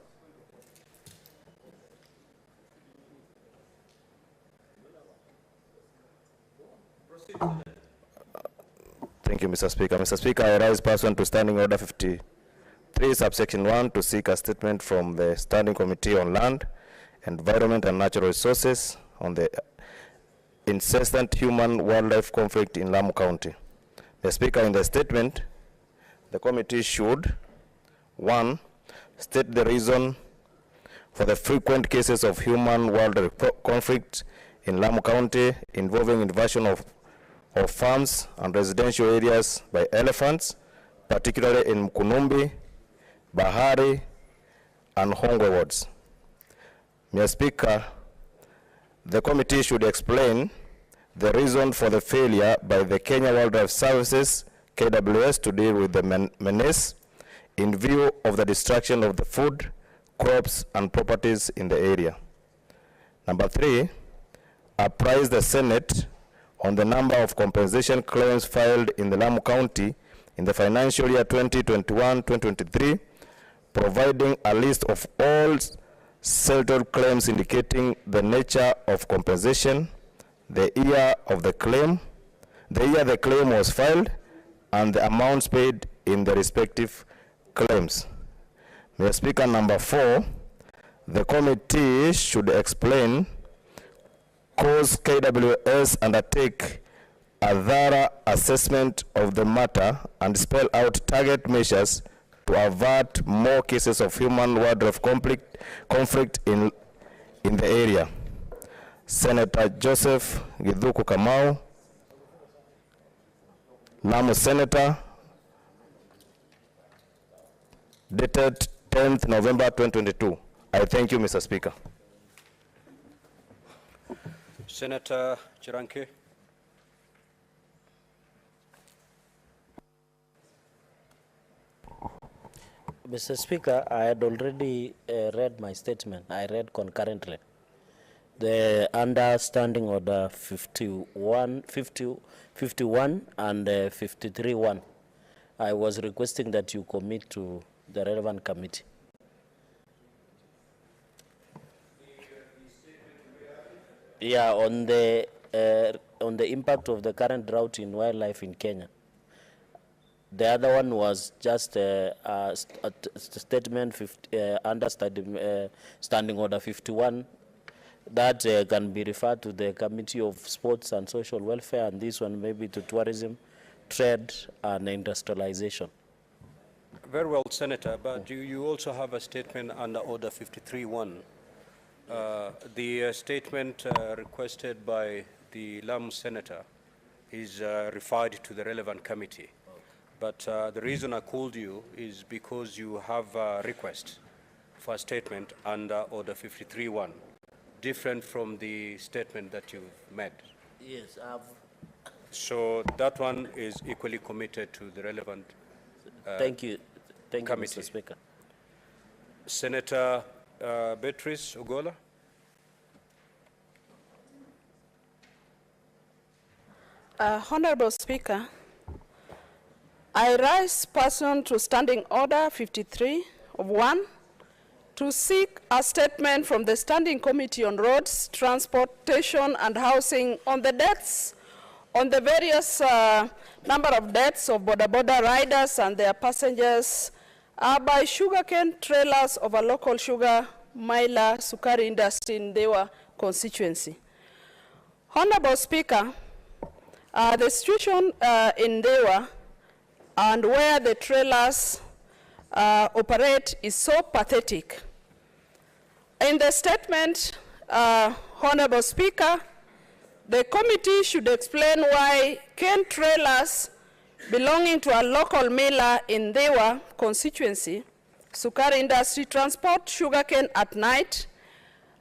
Thank you, Mr. Speaker. Mr. Speaker, I rise pursuant to Standing Order 53, subsection 1, to seek a statement from the Standing Committee on Land, Environment and Natural Resources on the incessant human-wildlife conflict in Lamu County. The Speaker, in the statement, the committee should, 1, state the reason for the frequent cases of human-wildlife conflict in Lamu County involving invasion of farms and residential areas by elephants, particularly in Mkunumbi, Bahari, and Hongwe wards. Mr. Speaker, the committee should explain the reason for the failure by the Kenya Wildlife Services, KWS, to deal with the menace in view of the destruction of the food, crops, and properties in the area. Number 3, apprise the Senate on the number of compensation claims filed in the Lamu County in the financial year 2021-2023, providing a list of all settled claims indicating the nature of compensation, the year of the claim, the year the claim was filed, and the amounts paid in the respective claims. Mr. Speaker, number 4, the committee should explain cause KWS undertake a thorough assessment of the matter and spell out target measures to avert more cases of human-wildlife conflict in the area. Senator Joseph Githuku Kamau, Lamu Senator, dated 10th November 2022. I thank you, Mr. Speaker. Senator Chiranke. Mr. Speaker, I had already read my statement. I read concurrently. The understanding order 51 and 53.1. I was requesting that you commit to the relevant committee. Yeah, on the impact of the current drought in wildlife in Kenya. The other one was just a statement under Standing Order 51 that can be referred to the Committee of Sports and Social Welfare, and this one maybe to tourism, trade, and industrialization. Very well, Senator, but you also have a statement under Order 53.1. The statement requested by the Lamu Senator is referred to the relevant committee. But the reason I called you is because you have a request for a statement under Order 53.1, different from the statement that you've made. Yes, So that one is equally committed to the relevant Thank you, committee. Mr. Speaker. Senator Beatrice Ogola. Honorable Speaker, I rise pursuant to Standing Order 53 of 1 to seek a statement from the Standing Committee on Roads, Transportation and Housing on the deaths, on the various number of deaths of boda riders and their passengers by sugarcane trailers of a local sugar miler sukari industry in Dewa constituency. Honorable Speaker, the situation in Dewa and where the trailers operate is so pathetic. In the statement, Honorable Speaker, the committee should explain why cane trailers belonging to a local miller in Dewa constituency, sukari industry, transport sugarcane at night.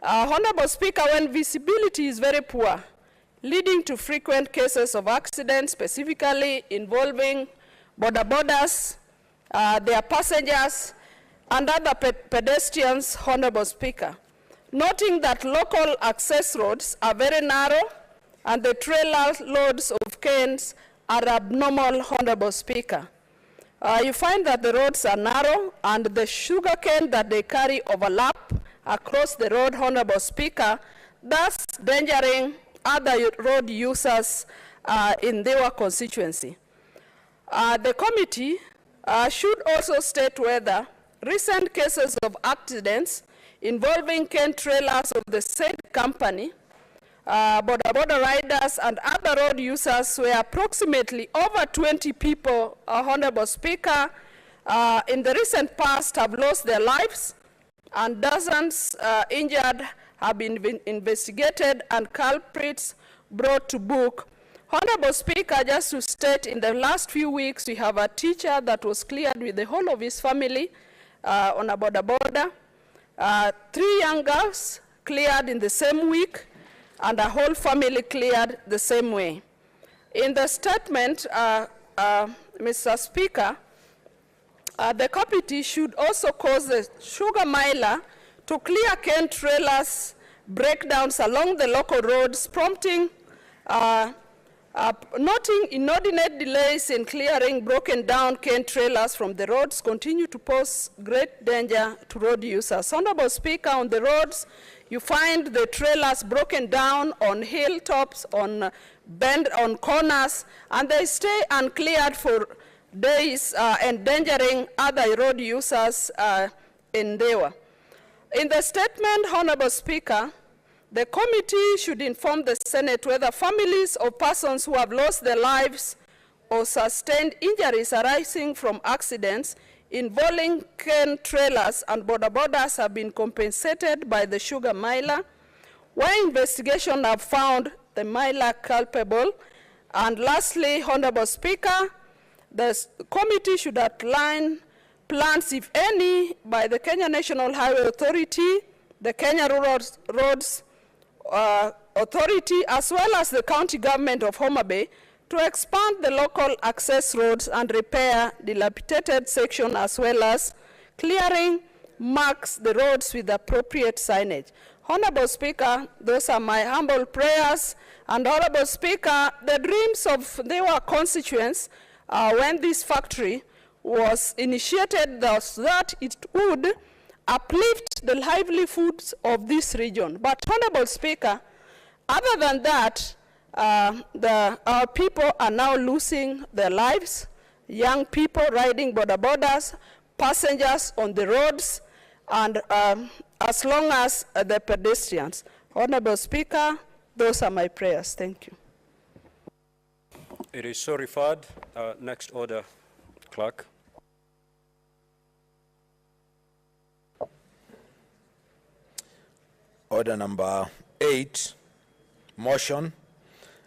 Honorable Speaker, when visibility is very poor, leading to frequent cases of accidents, specifically involving bodas, their passengers, and other pedestrians, Honorable Speaker. Noting that local access roads are very narrow and the trailer loads of canes are abnormal, Honorable Speaker. You find that the roads are narrow and the sugar cane that they carry overlap across the road, Honorable Speaker, thus endangering other road users in their constituency. The committee should also state whether recent cases of accidents involving cane trailers of the same company, boda riders and other road users were approximately over 20 people, Honorable Speaker, in the recent past have lost their lives and dozens injured have been investigated and culprits brought to book. Honorable Speaker, just to state, in the last few weeks, we have a teacher that was cleared with the whole of his family on a boda. 3 young girls cleared in the same week, and a whole family cleared the same way. In the statement, Mr. Speaker, the committee should also cause the sugar miler to clear cane trailers breakdowns along the local roads, prompting noting inordinate delays in clearing broken down cane trailers from the roads continue to pose great danger to road users. Honorable Speaker, on the roads, you find the trailers broken down on hilltops, on corners, and they stay uncleared for days, endangering other road users in Dewa. In the statement, Honorable Speaker, the committee should inform the Senate whether families of persons who have lost their lives or sustained injuries arising from accidents involving cane trailers and bodas have been compensated by the sugar miler, where investigations have found the miler culpable. And lastly, Honorable Speaker, the committee should outline plans, if any, by the Kenya National Highway Authority, the Kenya Rural Roads Authority, as well as the county government of Homa Bay, to expand the local access roads and repair dilapidated sections, as well as clearing marks the roads with appropriate signage. Honorable Speaker, those are my humble prayers. And Honorable Speaker, the dreams of their constituents when this factory was initiated thus that it would uplift the livelihoods of this region. But, Honorable Speaker, other than that, our people are now losing their lives, young people riding border borders, passengers on the roads, and as long as the pedestrians. Honorable Speaker, those are my prayers. Thank you. It is so referred. Next order, Clerk. Order number 8, motion,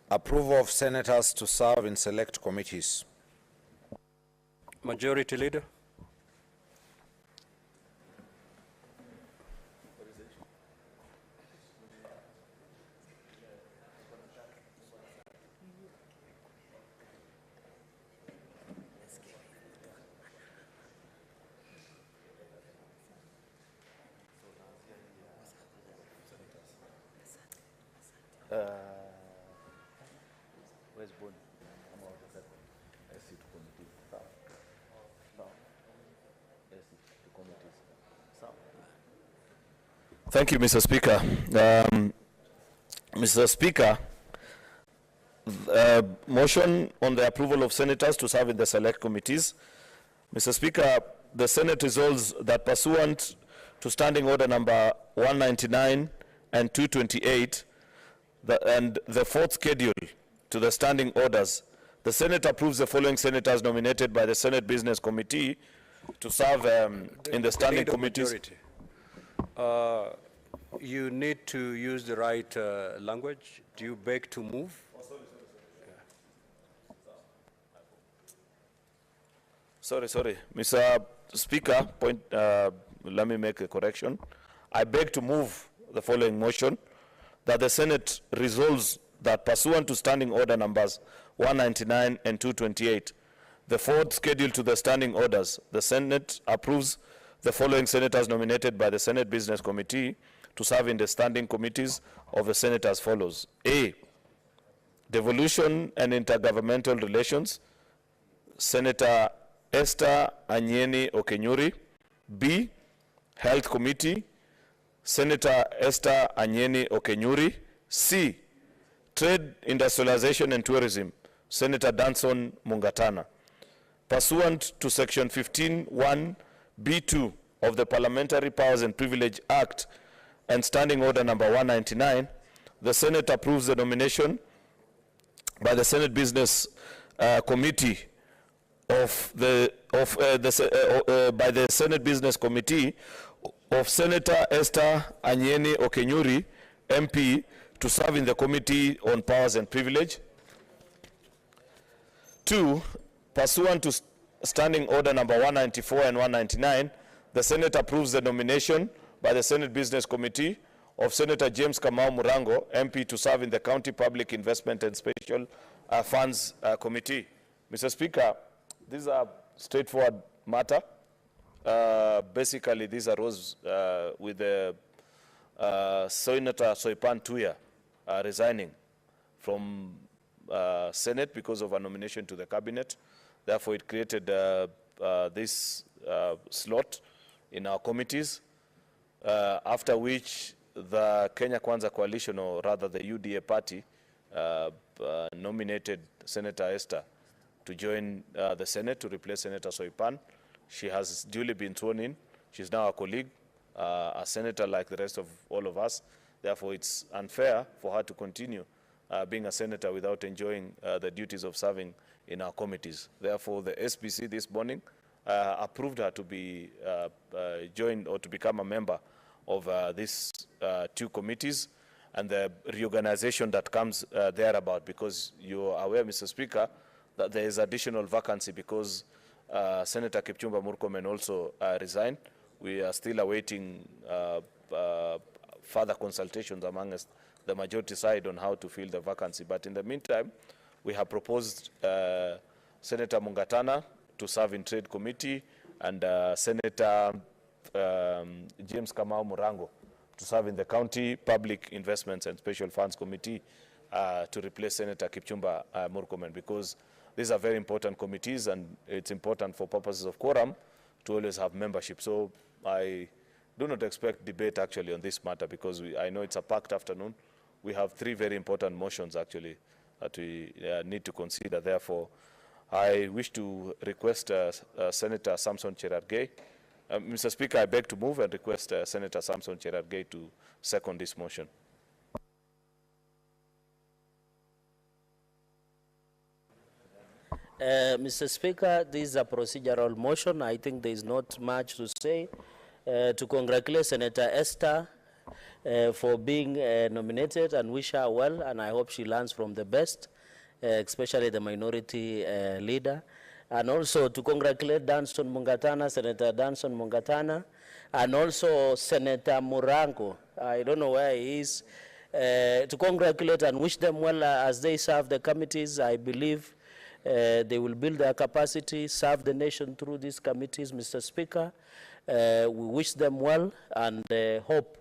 approval of senators to serve in select committees. Majority Leader. Thank you, Mr. Speaker. Mr. Speaker, motion on the approval of senators to serve in the select committees. Mr. Speaker, the Senate resolves that pursuant to Standing Order number 199 and 228, and the fourth schedule to the standing orders, the Senate approves the following senators nominated by the Senate Business Committee to serve in the standing committees. You need to use the right language. Do you beg to move? Sorry. Mr. Speaker, let me make a correction. I beg to move the following motion, that the Senate resolves that pursuant to Standing Order numbers 199 and 228, the fourth schedule to the standing orders, the Senate approves the following senators nominated by the Senate Business Committee to serve in the standing committees of the Senate as follows. A, Devolution and Intergovernmental Relations, Senator Esther Anyeni Okenyuri. B, Health Committee, Senator Esther Anyeni Okenyuri. C, Trade, Industrialization and Tourism, Senator Danson Mungatana. Pursuant to Section 15(1)(b)(2) of the Parliamentary Powers and Privilege Act and Standing Order number 199, the Senate approves the nomination by the Senate Business Committee of the Senate Business Committee of Senator Esther Anyeni Okenyuri, MP, to serve in the Committee on Powers and Privilege. 2, pursuant to Standing Order number 194 and 199, the Senate approves the nomination by the Senate Business Committee of Senator James Kamau Murango, MP, to serve in the County Public Investment and Special Funds Committee. Mr. Speaker, these are straightforward matter. Basically, these arose with the Senator Soipan Tuya resigning from Senate because of a nomination to the cabinet. Therefore, it created this slot in our committees, after which the Kenya Kwanza coalition, or rather the UDA party, nominated Senator Esther to join the Senate to replace Senator Soipan. She has duly been sworn in. She's now a colleague, a senator like the rest of all of us. Therefore, it's unfair for her to continue being a senator without enjoying the duties of serving in our committees. Therefore, the SBC this morning approved her to be joined or to become a member of these two committees, and the reorganization that comes thereabout, because you are aware, Mr. Speaker, that there is additional vacancy because Senator Kipchumba Murkomen also resigned. We are still awaiting further consultations amongst the majority side on how to fill the vacancy. But in the meantime, we have proposed Senator Mungatana to serve in Trade Committee and Senator James Kamau Murango to serve in the County Public Investments and Special Funds Committee to replace Senator Kipchumba Murkomen, because these are very important committees, and it's important for purposes of quorum to always have membership. So I do not expect debate actually on this matter, because I know it's a packed afternoon. We have 3 very important motions actually that we need to consider. Therefore, I wish to request Senator Samson Cherargei. Mr. Speaker, I beg to move and request Senator Samson Cherargei to second this motion. Mr. Speaker, this is a procedural motion. I think there is not much to say. To congratulate Senator Esther for being nominated and wish her well, and I hope she learns from the best, especially the minority leader. And also to congratulate Danson Mungatana, Senator Danson Mungatana, and also Senator Murango. I don't know where he is. To congratulate and wish them well as they serve the committees. I believe they will build their capacity, serve the nation through these committees, Mr. Speaker. We wish them well and hope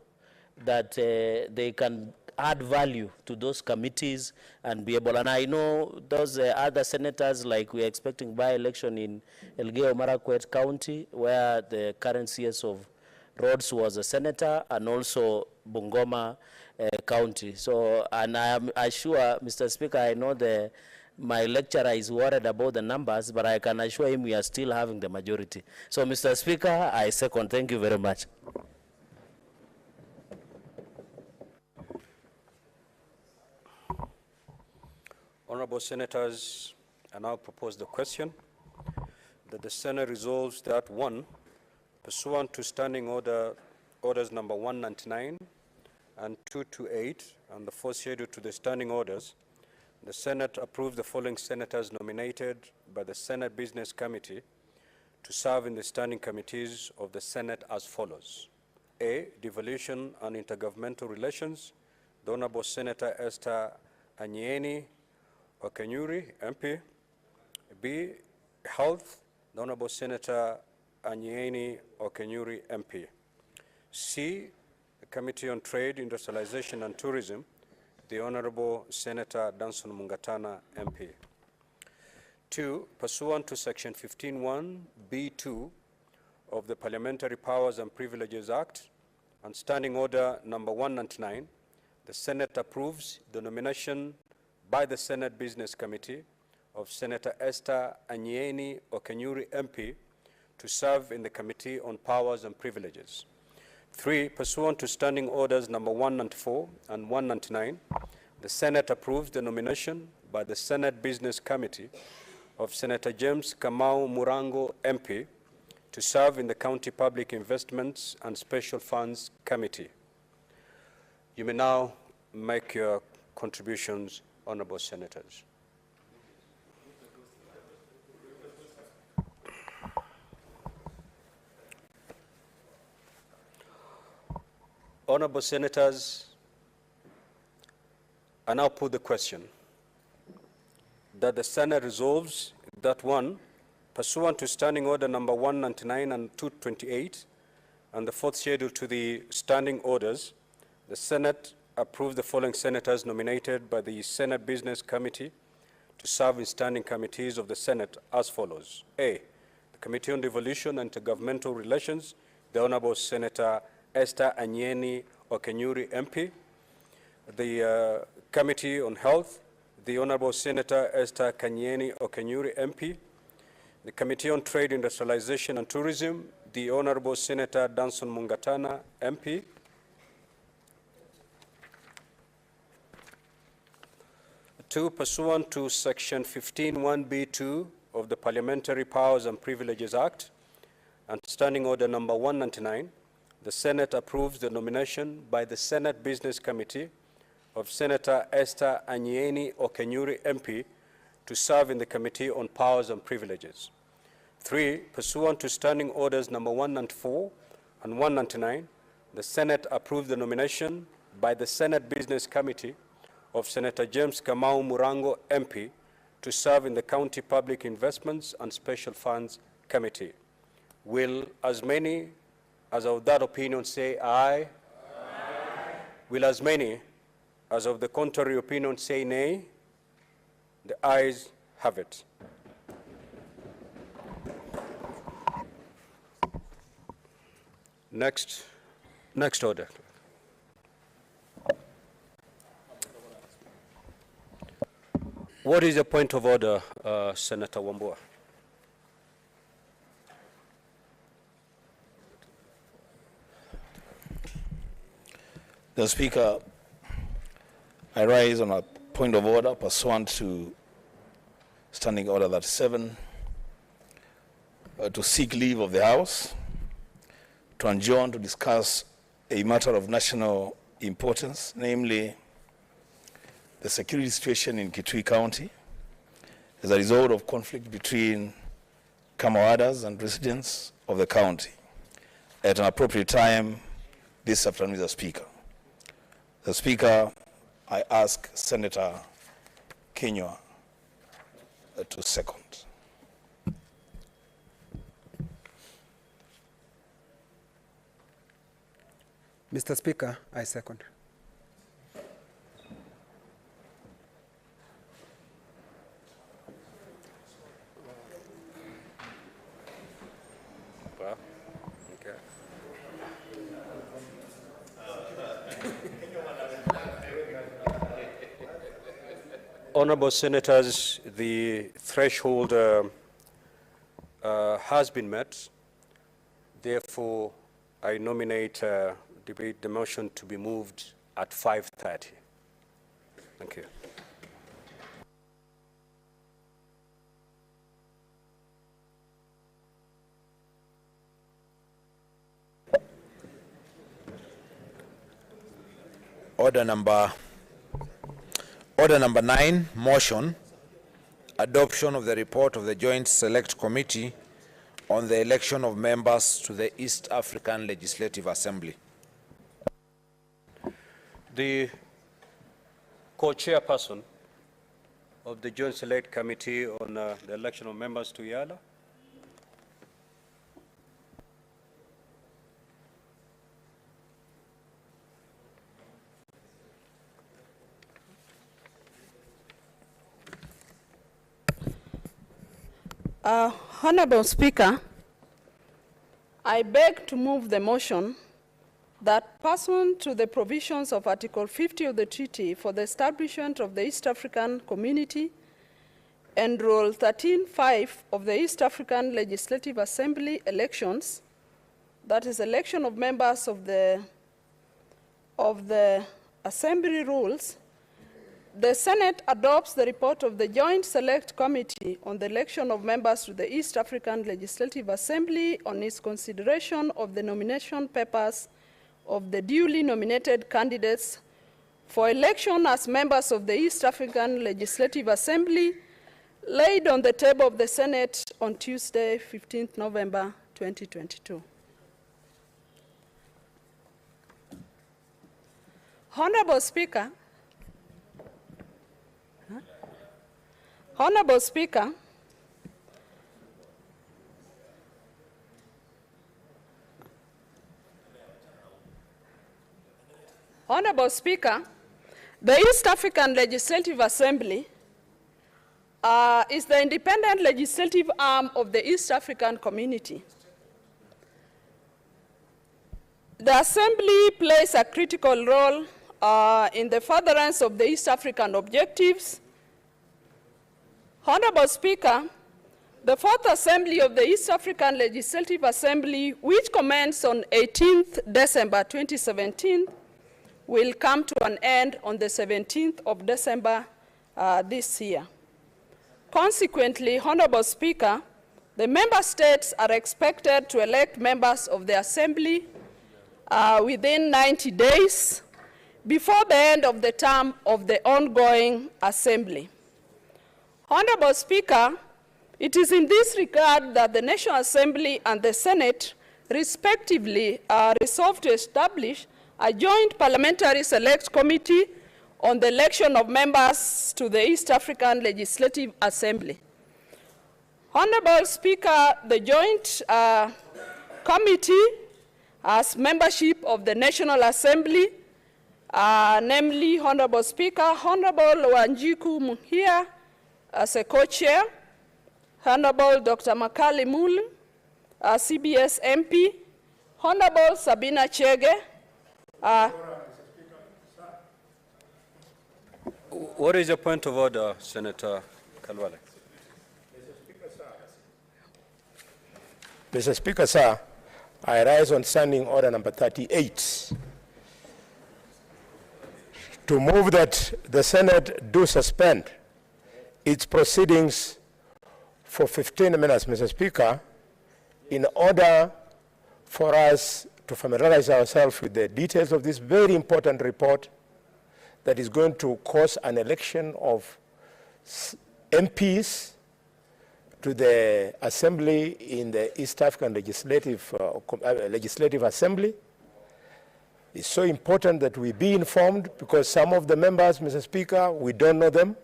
that they can add value to those committees and be able, and I know those other senators, like we're expecting by-election in Elgeyo Marakwet County, where the current CS of Roads was a senator, and also Bungoma County. So, and I am sure, Mr. Speaker, I know my lecturer is worried about the numbers, but I can assure him we are still having the majority. So, Mr. Speaker, I second. Thank you very much. Honorable Senators, I now propose the question that the Senate resolves that 1, pursuant to Standing Orders number 199 and 228 and the 4th schedule to the Standing Orders, the Senate approves the following senators nominated by the Senate Business Committee to serve in the standing committees of the Senate as follows. A, Devolution and Intergovernmental Relations, the Honorable Senator Esther Anyeni Okenyuri, MP. B, Health, the Honorable Senator Anyeni Okenyuri, MP. C, the Committee on Trade, Industrialization and Tourism, the Honorable Senator Danson Mungatana, MP. 2, pursuant to Section 15(1)(b)(2) of the Parliamentary Powers and Privileges Act and Standing Order number 199, the Senate approves the nomination by the Senate Business Committee of Senator Esther Anyeni Okenyuri, MP, to serve in the Committee on Powers and Privileges. 3, pursuant to Standing Orders number 194 and 199, the Senate approves the nomination by the Senate Business Committee of Senator James Kamau Murango, MP, to serve in the County Public Investments and Special Funds Committee. You may now make your contributions, Honorable Senators. Honorable Senators, I now put the question that the Senate resolves that 1, pursuant to Standing Order number 199 and 228 and the 4th schedule to the Standing Orders, the Senate approves the following senators nominated by the Senate Business Committee to serve in standing committees of the Senate as follows. A, the Committee on Devolution and Intergovernmental Relations, the Honorable Senator Esther Anyeni Okenyuri, MP. The Committee on Health, the Honorable Senator Esther Anyeni Okenyuri, MP. The Committee on Trade, Industrialization and Tourism, the Honorable Senator Danson Mungatana, MP. Two, pursuant to Section 15(1)(b)(2) of the Parliamentary Powers and Privileges Act and Standing Order number 199, the Senate approves the nomination by the Senate Business Committee of Senator Esther Anyeni Okenyuri, MP, to serve in the Committee on Powers and Privileges. 3, pursuant to Standing Orders number 194 and 199, the Senate approved the nomination by the Senate Business Committee of Senator James Kamau Murango, MP, to serve in the County Public Investments and Special Funds Committee. Will as many as of that opinion say aye? Aye. Will as many as of the contrary opinion say nay? The ayes have it. Next order. What is the point of order, Senator Wambua? The Speaker, I rise on a point of order pursuant to Standing Order 37 to seek leave of the House to adjourn to discuss a matter of national importance, namely the security situation in Kitui County as a result of conflict between Kamawadas and residents of the county at an appropriate time this afternoon, Mr. Speaker. The Speaker, I ask Senator Kenywa to second. Mr. Speaker, I second. Okay. Honorable Senators, the threshold has been met. Therefore, I nominate the motion to be moved at 5:30. Thank you. Order number 9, motion, adoption of the report of the Joint Select Committee on the election of members to the East African Legislative Assembly. The co-chairperson of the Joint Select Committee on the election of members to IALA. Honorable Speaker, I beg to move the motion that pursuant to the provisions of Article 50 of the Treaty for the Establishment of the East African Community and Rule 13.5 of the East African Legislative Assembly elections, that is election of members of the Assembly rules, the Senate adopts the report of the Joint Select Committee on the election of members to the East African Legislative Assembly on its consideration of the nomination papers of the duly nominated candidates for election as members of the East African Legislative Assembly laid on the table of the Senate on Tuesday, 15th November, 2022. Honorable Speaker, Honorable Speaker, Honorable Speaker, the East African Legislative Assembly is the independent legislative arm of the East African community. The Assembly plays a critical role in the furtherance of the East African objectives. Honorable Speaker, the Fourth Assembly of the East African Legislative Assembly, which commenced on 18th December 2017, will come to an end on the 17th of December this year. Consequently, Honorable Speaker, the member states are expected to elect members of the Assembly within 90 days before the end of the term of the ongoing Assembly. Honorable Speaker, it is in this regard that the National Assembly and the Senate respectively resolved to establish a joint parliamentary select committee on the election of members to the East African Legislative Assembly. Honorable Speaker, the joint committee has membership of the National Assembly, namely Honorable Speaker, Honorable Wanjiku Muhia as a co-chair, Honorable Dr. Makali Mulu, CBS MP, Honorable Sabina Chege. What is your point of order, Senator Kalwale? Mr. Speaker, sir, I rise on standing order number 38 to move that the Senate do suspend its proceedings for 15 minutes, Mr. Speaker, in order for us to familiarize ourselves with the details of this very important report that is going to cause an election of MPs to the Assembly in the East African Legislative Assembly. It's so important that we be informed because some of the members, Mr. Speaker, we don't know them.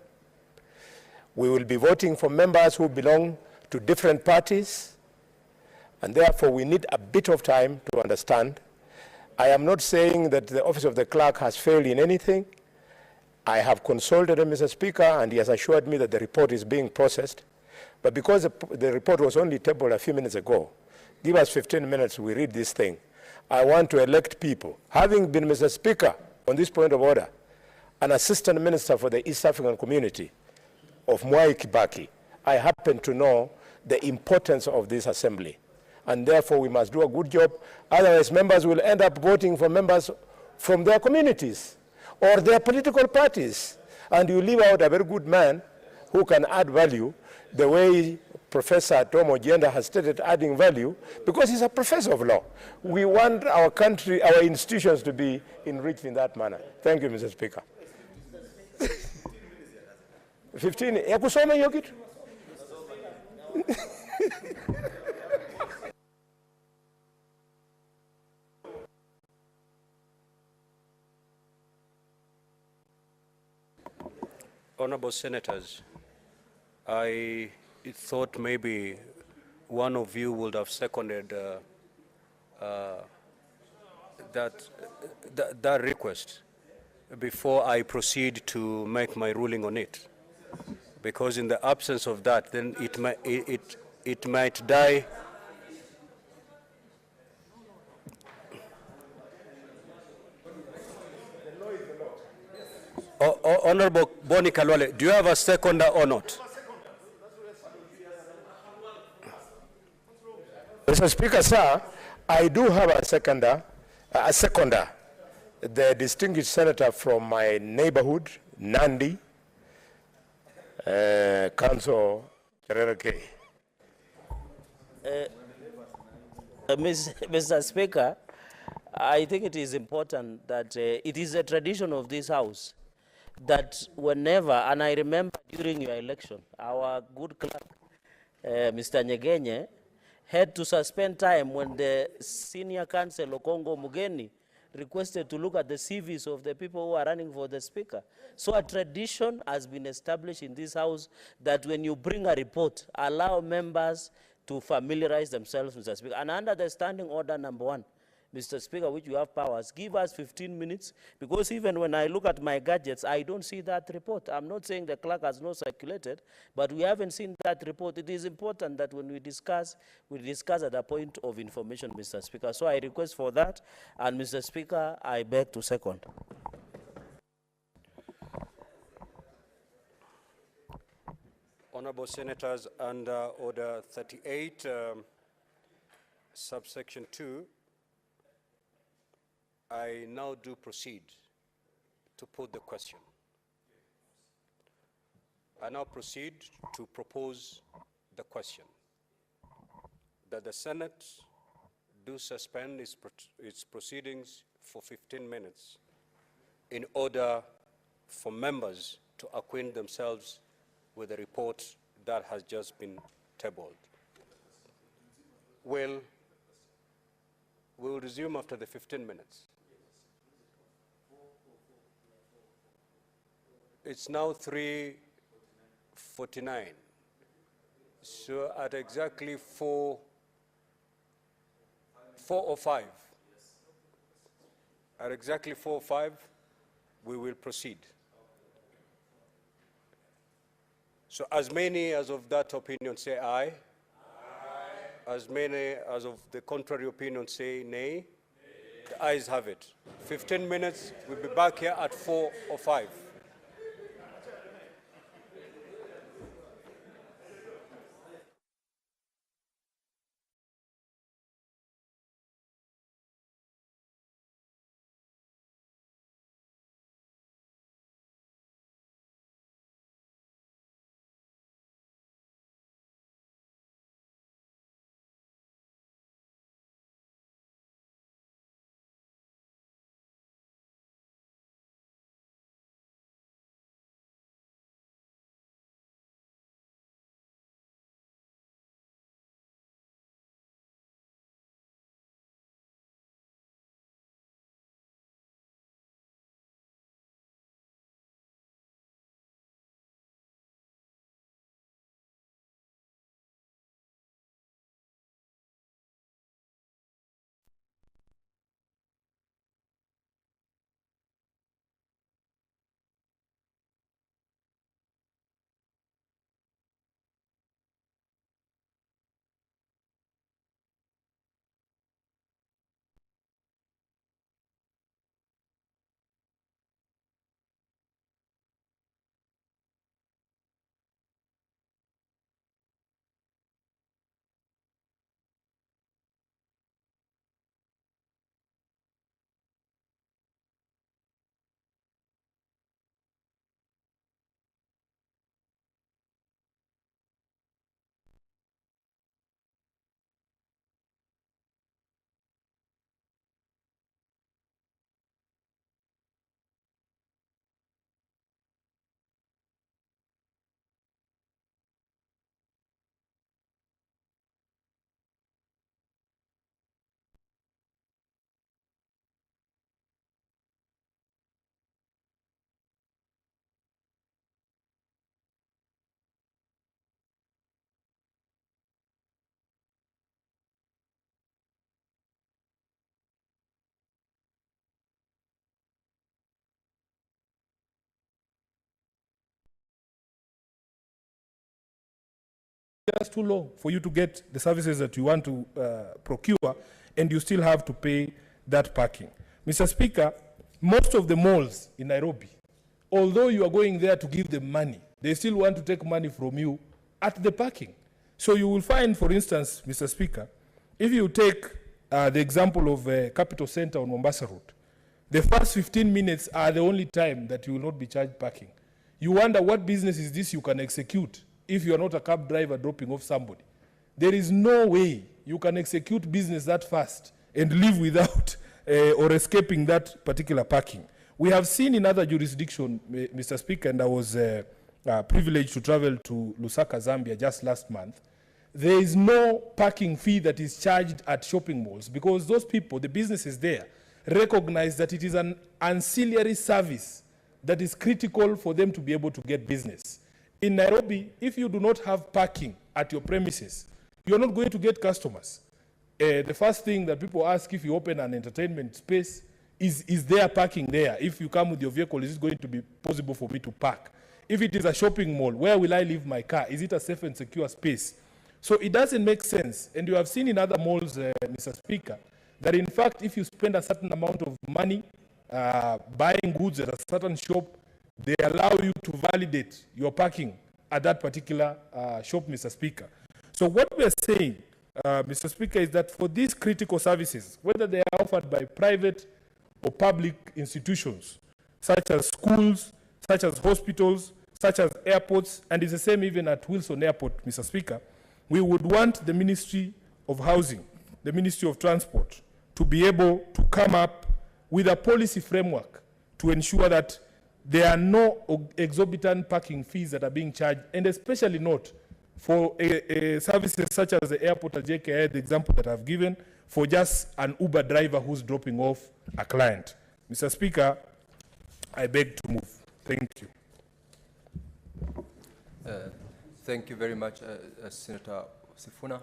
We will be voting for members who belong to different parties, and therefore we need a bit of time to understand. I am not saying that the office of the clerk has failed in anything. I have consulted him, Mr. Speaker, and he has assured me that the report is being processed. But because the report was only tabled a few minutes ago, give us 15 minutes, we read this thing. I want to elect people. Having been, Mr. Speaker, on this point of order, an assistant minister for the East African community of Mwai Kibaki, I happen to know the importance of this assembly. And therefore, we must do a good job. Otherwise, members will end up voting for members from their communities or their political parties. And you leave out a very good man who can add value the way Professor Tom Ojienda has stated adding value, because he's a professor of law. We want our country, our institutions to be enriched in that manner. Thank you, Mr. Speaker. 15, ya kusoma hiyo kitu? Honorable Senators, I thought maybe one of you would have seconded that request before I proceed to make my ruling on it. Because in the absence of that, then it might die. Honorable Boni Kalwale, do you have a seconder or not? Mr. Speaker, sir, I do have a seconder, the distinguished senator from my neighborhood, Nandi, Council Cherere. Mr. Speaker, I think it is important that it is a tradition of this House that whenever, and I remember during your election, our good clerk, Mr. Nyegenye, had to suspend time when the senior counsel, Okongo Mugeni, requested to look at the CVs of the people who are running for the Speaker. So a tradition has been established in this House that when you bring a report, allow members to familiarize themselves, Mr. Speaker. And under the standing order number 1, Mr. Speaker, which you have powers, give us 15 minutes, because even when I look at my gadgets, I don't see that report. I'm not saying the clerk has not circulated, but we haven't seen that report. It is important that when we discuss at a point of information, Mr. Speaker. So I request for that, and Mr. Speaker, I beg to second. Honorable Senators, under Order 38, subsection 2, I now do proceed to put the question. I now proceed to propose the question that the Senate do suspend its proceedings for 15 minutes in order for members to acquaint themselves with the report that has just been tabled. We will resume after the 15 minutes. It's now 3:49. So at exactly 4:05, at exactly 4:05, we will proceed. So as many as of that opinion say aye. Aye. As many as of the contrary opinion say nay. The ayes have it. 15 minutes. We'll be back here at 4 or 5. Just too long for you to get the services that you want to procure, and you still have to pay that parking. Mr. Speaker, most of the malls in Nairobi, although you are going there to give them money, they still want to take money from you at the parking. So you will find, for instance, Mr. Speaker, if you take the example of Capital Center on Mombasa Road, the first 15 minutes are the only time that you will not be charged parking. You wonder what business is this you can execute if you are not a cab driver dropping off somebody. There is no way you can execute business that fast and live without or escaping that particular parking. We have seen in other jurisdictions, Mr. Speaker, and I was privileged to travel to Lusaka, Zambia just last month. There is no parking fee that is charged at shopping malls because those people, the businesses there, recognize that it is an ancillary service that is critical for them to be able to get business. In Nairobi, if you do not have parking at your premises, you're not going to get customers. The first thing that people ask if you open an entertainment space is there parking there? If you come with your vehicle, is it going to be possible for me to park? If it is a shopping mall, where will I leave my car? Is it a safe and secure space? So it doesn't make sense. And you have seen in other malls, Mr. Speaker, that in fact, if you spend a certain amount of money buying goods at a certain shop, they allow you to validate your parking at that particular shop, Mr. Speaker. So what we are saying, Mr. Speaker, is that for these critical services, whether they are offered by private or public institutions, such as schools, such as hospitals, such as airports, and it's the same even at Wilson Airport, Mr. Speaker, we would want the Ministry of Housing, the Ministry of Transport, to be able to come up with a policy framework to ensure that there are no exorbitant parking fees that are being charged, and especially not for services such as the airport at JKI, the example that I've given, for just an Uber driver who's dropping off a client. Mr. Speaker, I beg to move. Thank you. Thank you very much, Senator Sifuna.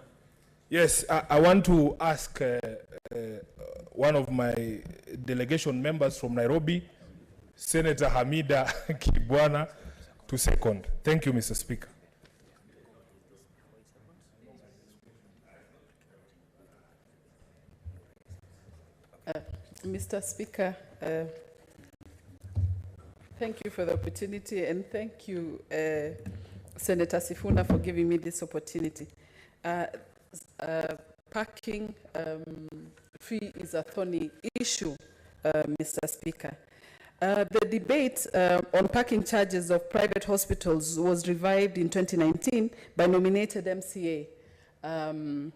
Yes, I want to ask one of my delegation members from Nairobi, Senator Hamida Kibwana, to second. Thank you, Mr. Speaker. Mr. Speaker, thank you for the opportunity, and thank you, Senator Sifuna, for giving me this opportunity. Parking fee is a thorny issue, Mr. Speaker. The debate on parking charges of private hospitals was revived in 2019 by nominated MCA Ann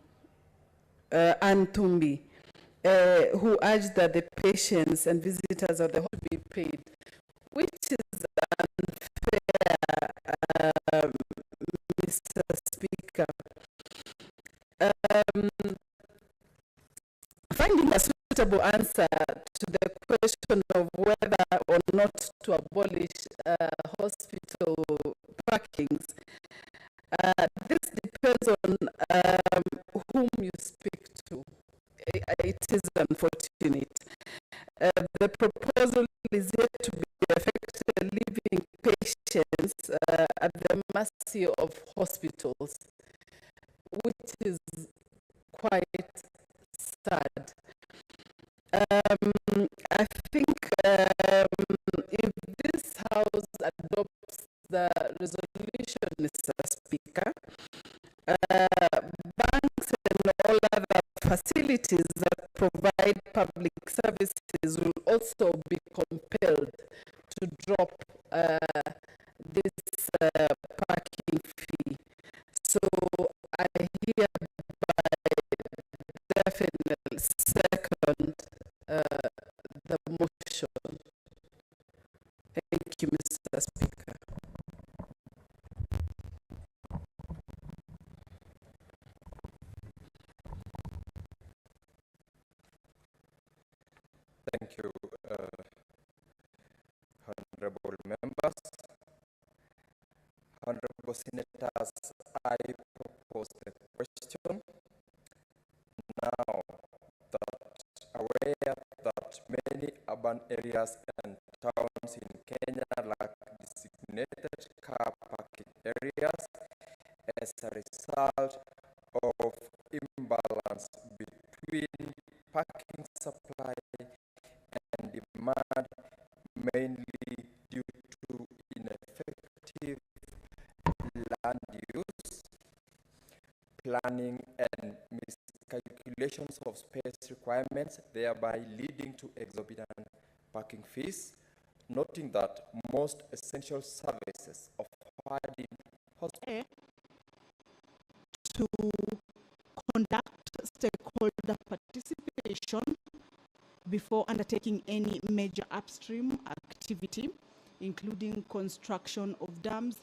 Tumbi, who urged that the patients and visitors of the hospital be paid, which is unfair, Mr. Speaker. Finding a suitable answer to the question of whether or not to abolish hospital parkings, this depends on whom you speak to. It is unfortunate. The proposal is yet to be effective, leaving patients at the mercy of hospitals, which is quite sad. I think if this House adopts the resolution, Mr. Speaker, banks and all other facilities that provide public services will also be compelled to drop this parking fee. So I hereby definitely second the motion. Thank you, Mr. Speaker. Thank you, honorable members. Honorable senators, I propose the question. Now that aware that many urban areas and towns in Kenya lack designated car parking areas as a result of imbalance between parking supply and demand, mainly due to ineffective land use, planning, and miscalculations of space requirements, thereby leading to exorbitant parking fees, noting that most essential services offered in hospitals to conduct stakeholder participation before undertaking any major upstream activity, including construction of dams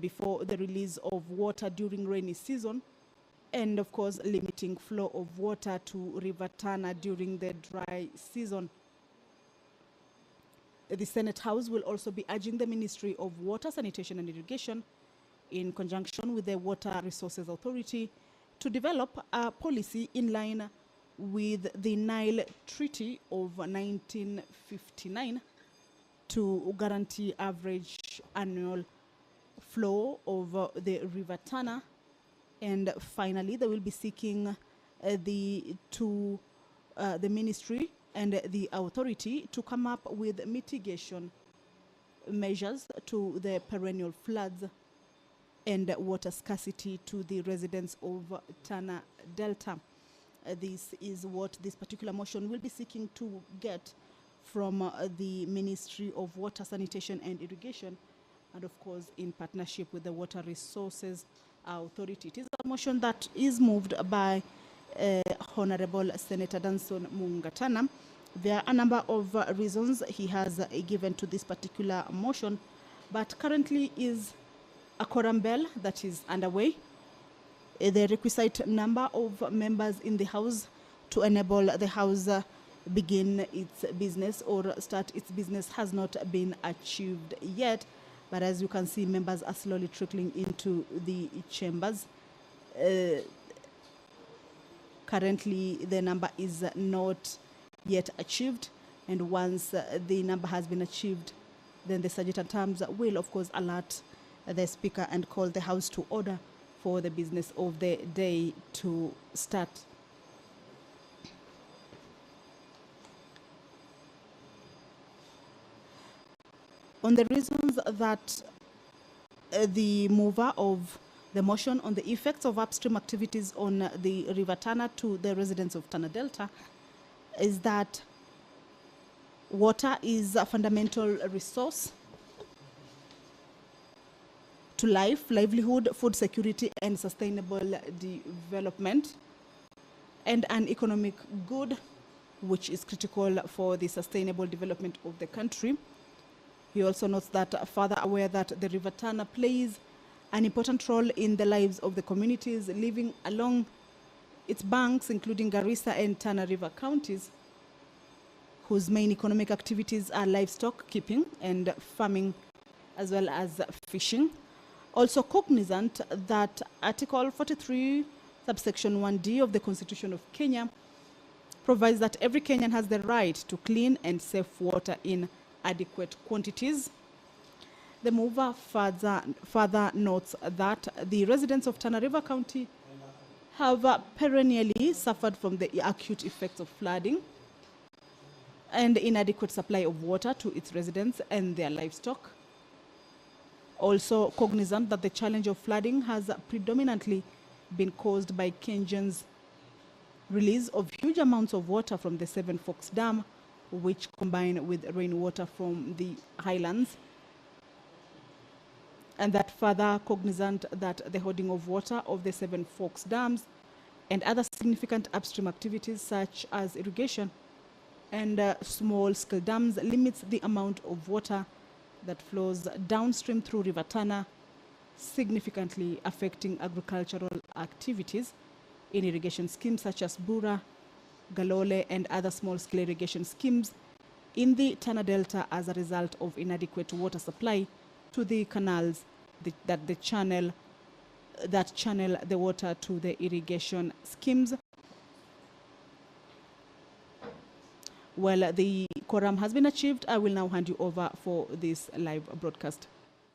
before the release of water during rainy season, and of course limiting flow of water to River Tana during the dry season. The Senate House will also be urging the Ministry of Water, Sanitation and Irrigation, in conjunction with the Water Resources Authority, to develop a policy in line with the Nile Treaty of 1959 to guarantee average annual flow of the River Tana. And finally, they will be seeking the ministry and the authority to come up with mitigation measures to the perennial floods and water scarcity to the residents of Tana Delta. This is what this particular motion will be seeking to get from the Ministry of Water, Sanitation and Irrigation, and of course in partnership with the Water Resources Authority. It is a motion that is moved by Honorable Senator Danson Mungatana. There are a number of reasons he has given to this particular motion, but currently is a quorum bell that is underway. The requisite number of members in the House to enable the House begin its business or start its business has not been achieved yet. But as you can see, members are slowly trickling into the chambers. Currently, the number is not yet achieved. And once the number has been achieved, then the Sergeant at Arms will, of course, alert the Speaker and call the House to order for the business of the day to start. On the reasons that the mover of the motion on the effects of upstream activities on the River Tana to the residents of Tana Delta is that water is a fundamental resource to life, livelihood, food security, and sustainable development, and an economic good which is critical for the sustainable development of the country. He also notes that, further aware that the River Tana plays an important role in the lives of the communities living along its banks, including Garissa and Tana River counties, whose main economic activities are livestock keeping and farming, as well as fishing. Also cognizant that Article 43, subsection 1D of the Constitution of Kenya provides that every Kenyan has the right to clean and safe water in adequate quantities. The mover further notes that the residents of Tana River County have perennially suffered from the acute effects of flooding and inadequate supply of water to its residents and their livestock. Also cognizant that the challenge of flooding has predominantly been caused by Kenyans' release of huge amounts of water from the Seven Forks Dam, which combine with rainwater from the highlands. And that further cognizant that the hoarding of water of the Seven Forks dams and other significant upstream activities such as irrigation and small-scale dams limits the amount of water that flows downstream through River Tana, significantly affecting agricultural activities in irrigation schemes such as Bura, Galole, and other small-scale irrigation schemes in the Tana Delta as a result of inadequate water supply to the canals that channel the water to the irrigation schemes. Well, the quorum has been achieved. I will now hand you over for this live broadcast.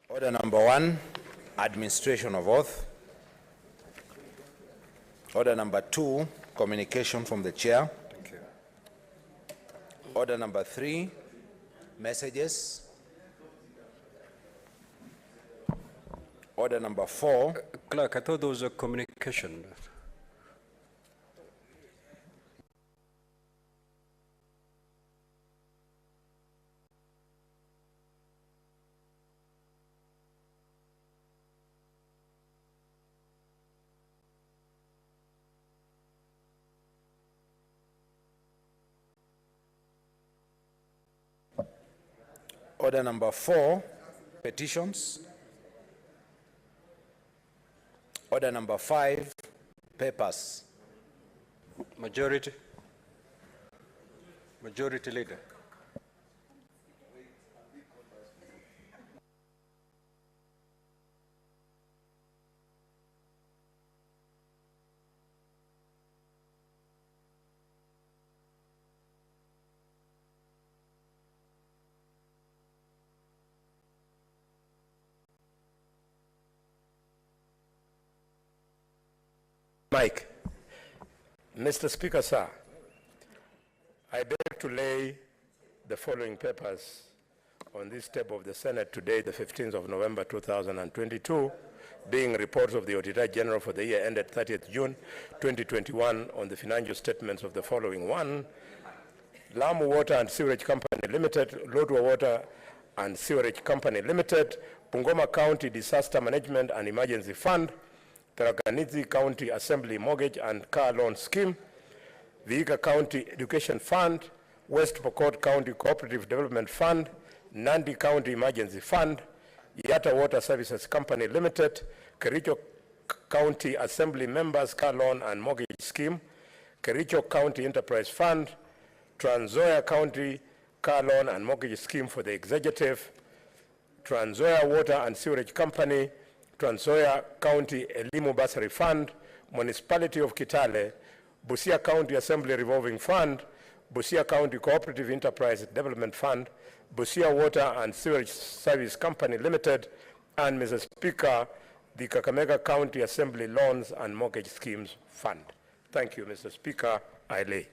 Order number 1, administration of oath. Order number 2, communication from the chair. Thank you. Order number 3, messages. Order number 4. Clerk, I thought there was a communication. Order number 4, petitions. Order number 5, papers. Majority Leader. Mike. Mr. Speaker, sir, I beg to lay the following papers on this table of the Senate today, the 15th of November 2022, being reports of the Auditor General for the year ended 30th June 2021 on the financial statements of the following: 1, Lamu Water and Sewerage Company Limited, Lodwar Water and Sewerage Company Limited, Bungoma County Disaster Management and Emergency Fund, Taraganithi County Assembly Mortgage and Car Loan Scheme, Vihiga County Education Fund, West Pokot County Cooperative Development Fund, Nandi County Emergency Fund, Yatta Water Services Company Limited, Kericho County Assembly Members Car Loan and Mortgage Scheme, Kericho County Enterprise Fund, Trans Nzoia County Car Loan and Mortgage Scheme for the Executive, Trans Nzoia Water and Sewerage Company, Trans Nzoia County Elimu Bursary Fund, Municipality of Kitale, Busia County Assembly Revolving Fund, Busia County Cooperative Enterprise Development Fund, Busia Water and Sewerage Service Company Limited, and, Mr. Speaker, the Kakamega County Assembly Loans and Mortgage Schemes Fund. Thank you, Mr. Speaker. I lay.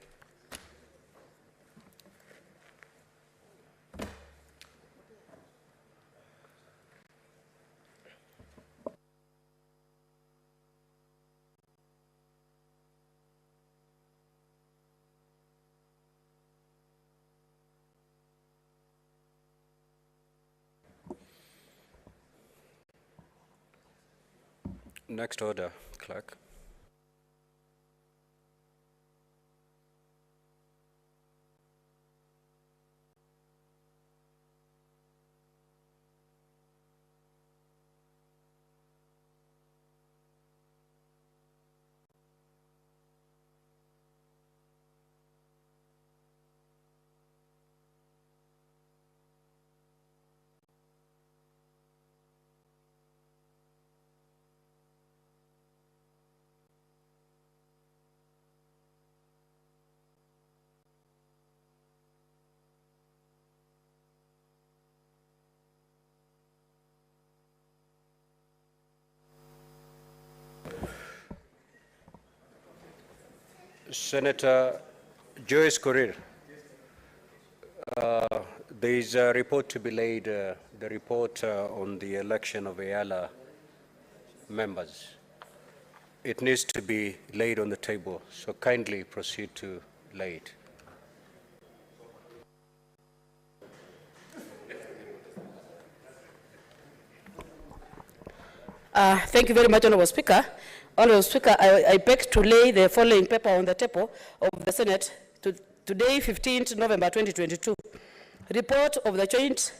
Next order, clerk. Senator Joyce Korir, there is a report to be laid, the report on the election of Ayala members. It needs to be laid on the table, so kindly proceed to lay it. Thank you very much, Honorable Speaker. Honorable Speaker, I beg to lay the following paper on the table of the Senate today, 15th November 2022. Report of the Joint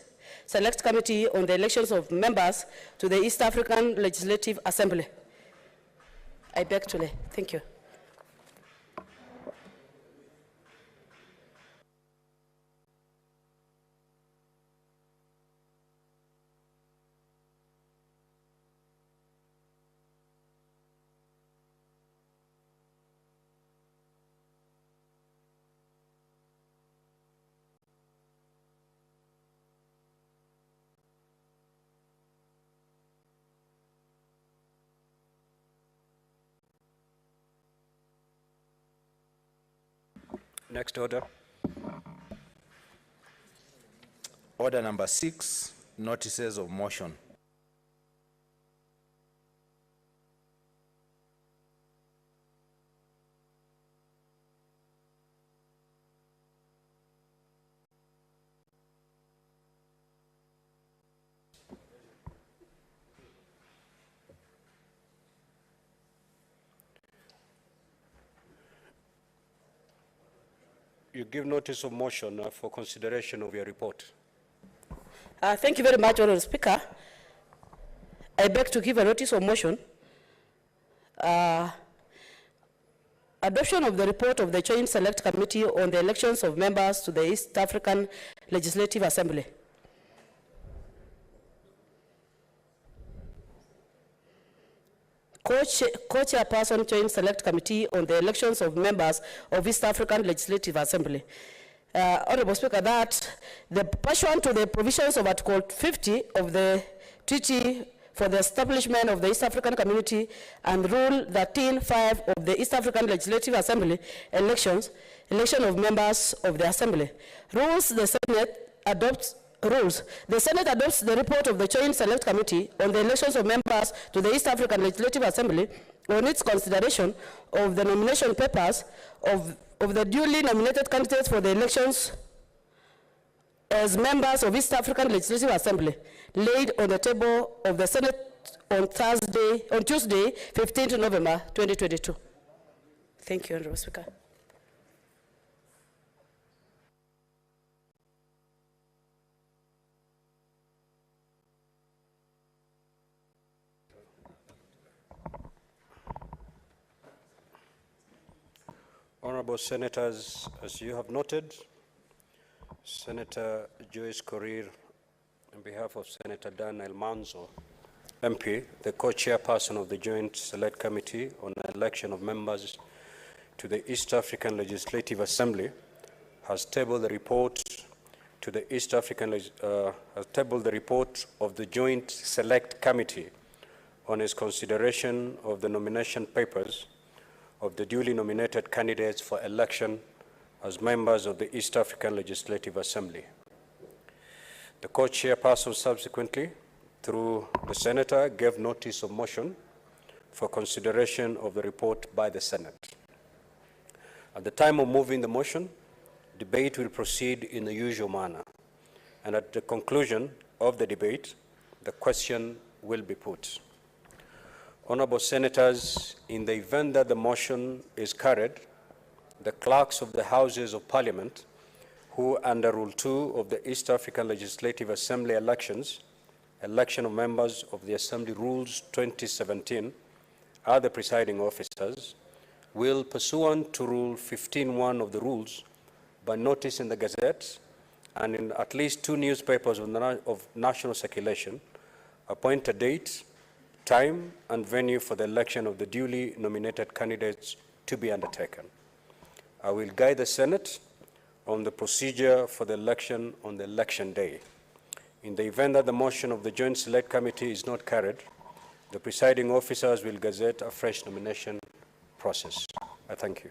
Select Committee on the elections of members to the East African Legislative Assembly. I beg to lay. Thank you. Next order. Order number 6, notices of motion. You give notice of motion for consideration of your report. Thank you very much, Honorable Speaker. I beg to give a notice of motion. Adoption of the report of the Joint Select Committee on the elections of members to the East African Legislative Assembly. Co-chairperson, Joint Select Committee on the elections of members of East African Legislative Assembly. Honorable Speaker, that pursuant to the provisions of Article 50 of the Treaty for the Establishment of the East African Community and Rule 13(5) of the East African Legislative Assembly election of members of the Assembly. The Senate adopts the report of the Joint Select Committee on the elections of members to the East African Legislative Assembly on its consideration of the nomination papers of the duly nominated candidates for the elections as members of East African Legislative Assembly, laid on the table of the Senate on Tuesday, 15th November 2022. Thank you, Honorable Speaker. Honorable Senators, as you have noted, Senator Joyce Korir, on behalf of Senator Dan Elmanzo, MP, the co-chairperson of the Joint Select Committee on the election of members to the East African Legislative Assembly, has tabled the report to the East African report of the Joint Select Committee on its consideration of the nomination papers of the duly nominated candidates for election as members of the East African Legislative Assembly. The co-chairperson subsequently, through the Senator, gave notice of motion for consideration of the report by the Senate. At the time of moving the motion, debate will proceed in the usual manner, and at the conclusion of the debate, the question will be put. Honorable Senators, in the event that the motion is carried, the clerks of the Houses of Parliament, who under Rule 2 of the East African Legislative Assembly elections, election of members of the Assembly Rules 2017, are the presiding officers, will, pursuant to Rule 15.1 of the rules, by notice in the Gazette and in at least 2 newspapers of national circulation, appoint a date, time, and venue for the election of the duly nominated candidates to be undertaken. I will guide the Senate on the procedure for the election on the election day. In the event that the motion of the Joint Select Committee is not carried, the presiding officers will gazette a fresh nomination process. I thank you.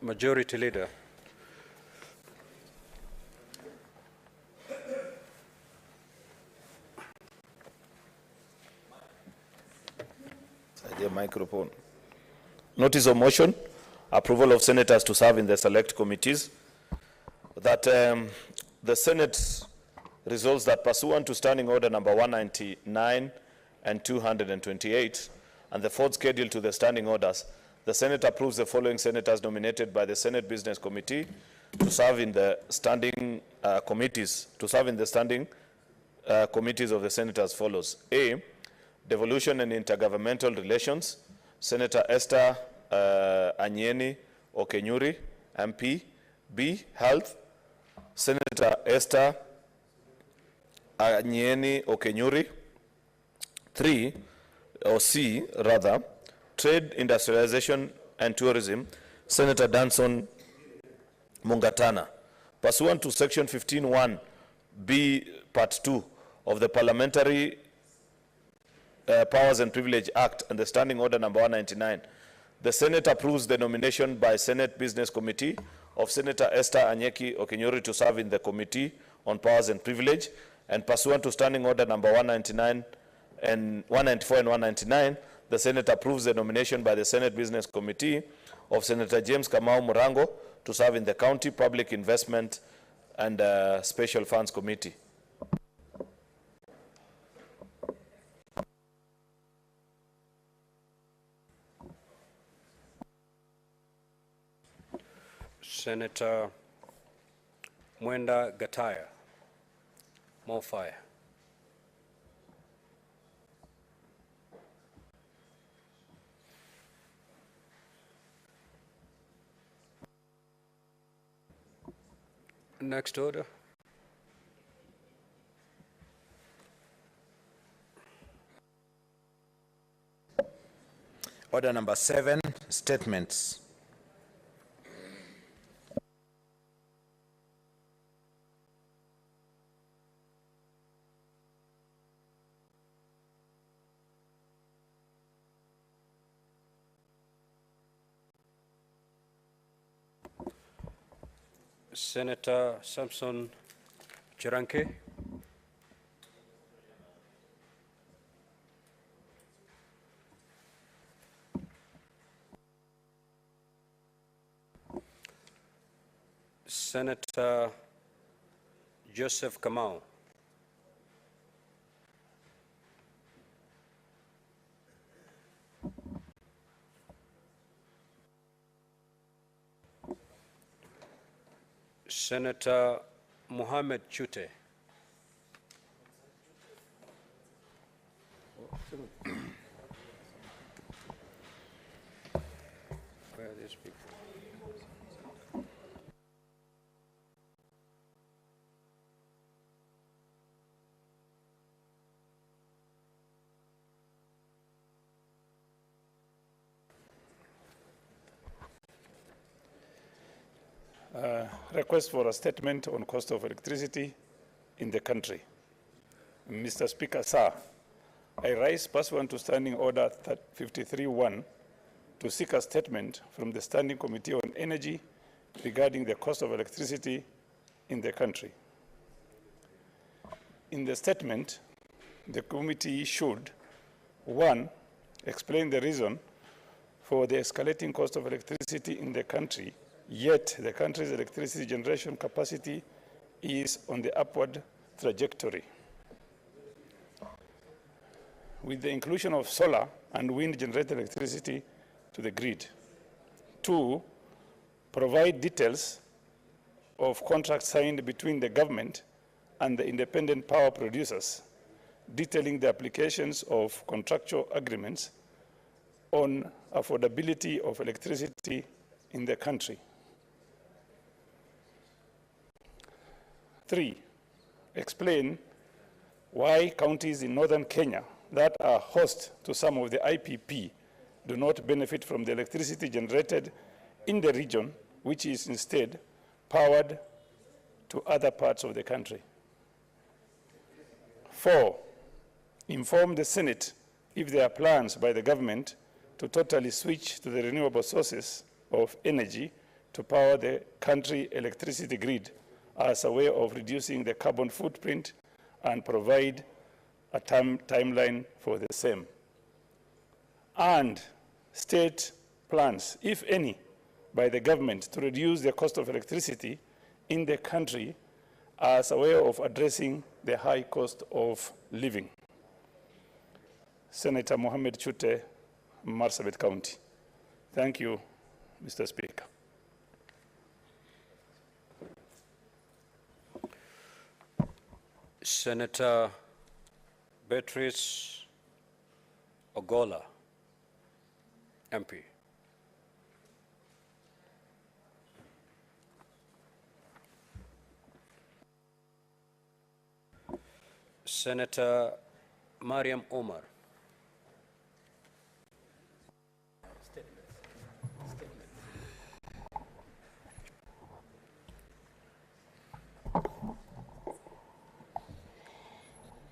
Majority Leader. Microphone. Notice of motion, approval of senators to serve in the select committees. That the Senate resolves that pursuant to Standing Order number 199 and 228, and the fourth schedule to the standing orders, the Senate approves the following senators nominated by the Senate Business Committee to serve in the standing committees, committees of the Senate as follows. A, Devolution and Intergovernmental Relations, Senator Esther Anyeni Okenyuri, MP. B, Health, Senator Esther Anyeni Okenyuri. 3, or C, rather, Trade, Industrialization and Tourism, Senator Danson Mungatana. Pursuant to Section 15(1)(b) Part 2 of the Parliamentary Powers and Privilege Act and the Standing Order number 199, the Senate approves the nomination by Senate Business Committee of Senator Esther Anyeki Okenyuri to serve in the Committee on Powers and Privilege, and pursuant to Standing Order number 199 and 194 and 199, the Senate approves the nomination by the Senate Business Committee of Senator James Kamau Murango to serve in the County Public Investment and Special Funds Committee. Senator Mwenda Gataya. More fire. Next order. Order number 7, statements. Senator Samson Chiranke. Senator Joseph Kamau. Senator Mohammed Chute. Where are these people? Request for a statement on cost of electricity in the country. Mr. Speaker, sir, I rise pursuant to Standing Order 53-1 to seek a statement from the Standing Committee on Energy regarding the cost of electricity in the country. In the statement, the committee should, 1, explain the reason for the escalating cost of electricity in the country, yet the country's electricity generation capacity is on the upward trajectory. With the inclusion of solar and wind-generated electricity to the grid. 2, provide details of contracts signed between the government and the independent power producers, detailing the applications of contractual agreements on affordability of electricity in the country. 3, explain why counties in northern Kenya that are host to some of the IPP do not benefit from the electricity generated in the region, which is instead powered to other parts of the country. 4, inform the Senate if there are plans by the government to totally switch to the renewable sources of energy to power the country electricity grid as a way of reducing the carbon footprint and provide a timeline for the same. And state plans, if any, by the government to reduce the cost of electricity in the country as a way of addressing the high cost of living. Senator Mohammed Chute, Marsabit County. Thank you, Mr. Speaker. Senator Beatrice Ogola, MP. Senator Mariam Omar.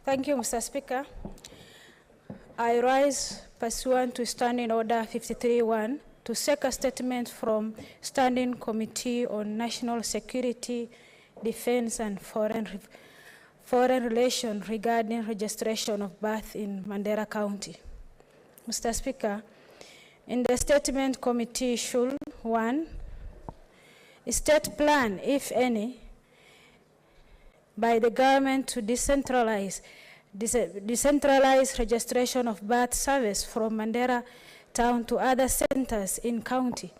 Thank you, Mr. Speaker. I rise pursuant to Standing Order 53-1 to seek a statement from Standing Committee on National Security, Defense and Foreign Relations regarding registration of birth in Mandera County. Mr. Speaker, in the statement, committee should, 1, state plan, if any, by the government to decentralize registration of birth service from Mandera town to other centers in county,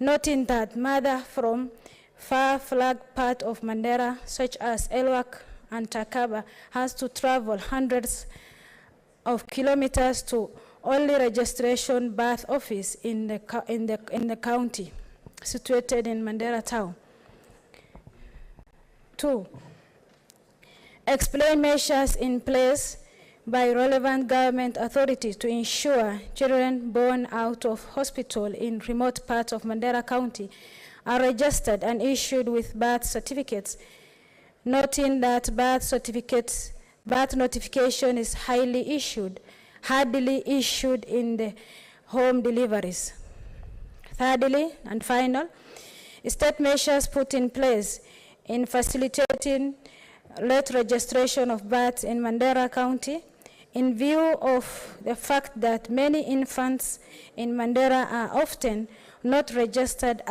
noting that mother from far-flung part of Mandera, such as Elwak and Takaba, has to travel hundreds of kilometers to only registration birth office in the county situated in Mandera town. 2, explain measures in place by relevant government authorities to ensure children born out of hospital in remote parts of Mandera County are registered and issued with birth certificates, noting that birth notification is hardly issued in the home deliveries. Thirdly, and final, state measures put in place in facilitating late registration of births in Mandera County in view of the fact that many infants in Mandera are often not registered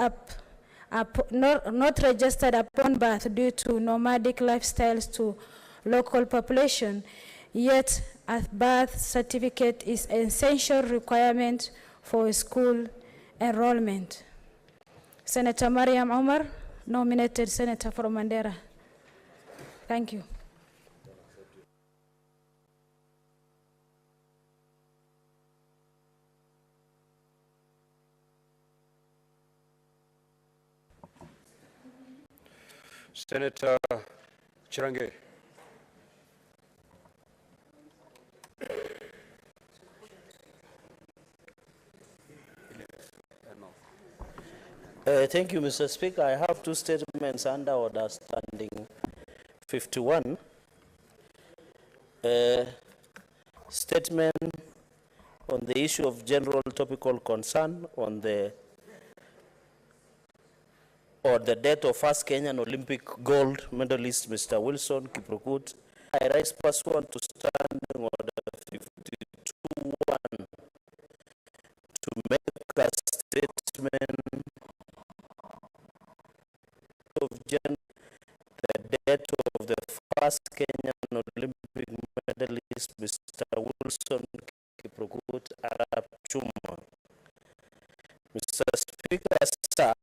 upon birth due to nomadic lifestyles to local population, yet a birth certificate is an essential requirement for school enrollment. Senator Mariam Omar, nominated Senator from Mandera. Thank you. Senator Chirange. Thank you, Mr. Speaker. I have two statements under order standing 51. Statement on the issue of general topical concern on the death of first Kenyan Olympic gold medalist Mr. Wilson Kiprokut. I rise pursuant to standing order 52-1 to make a statement of the death of the first Kenyan Olympic medalist Mr. Wilson Kiprokut Arap Chuma. Mr. Speaker, sir,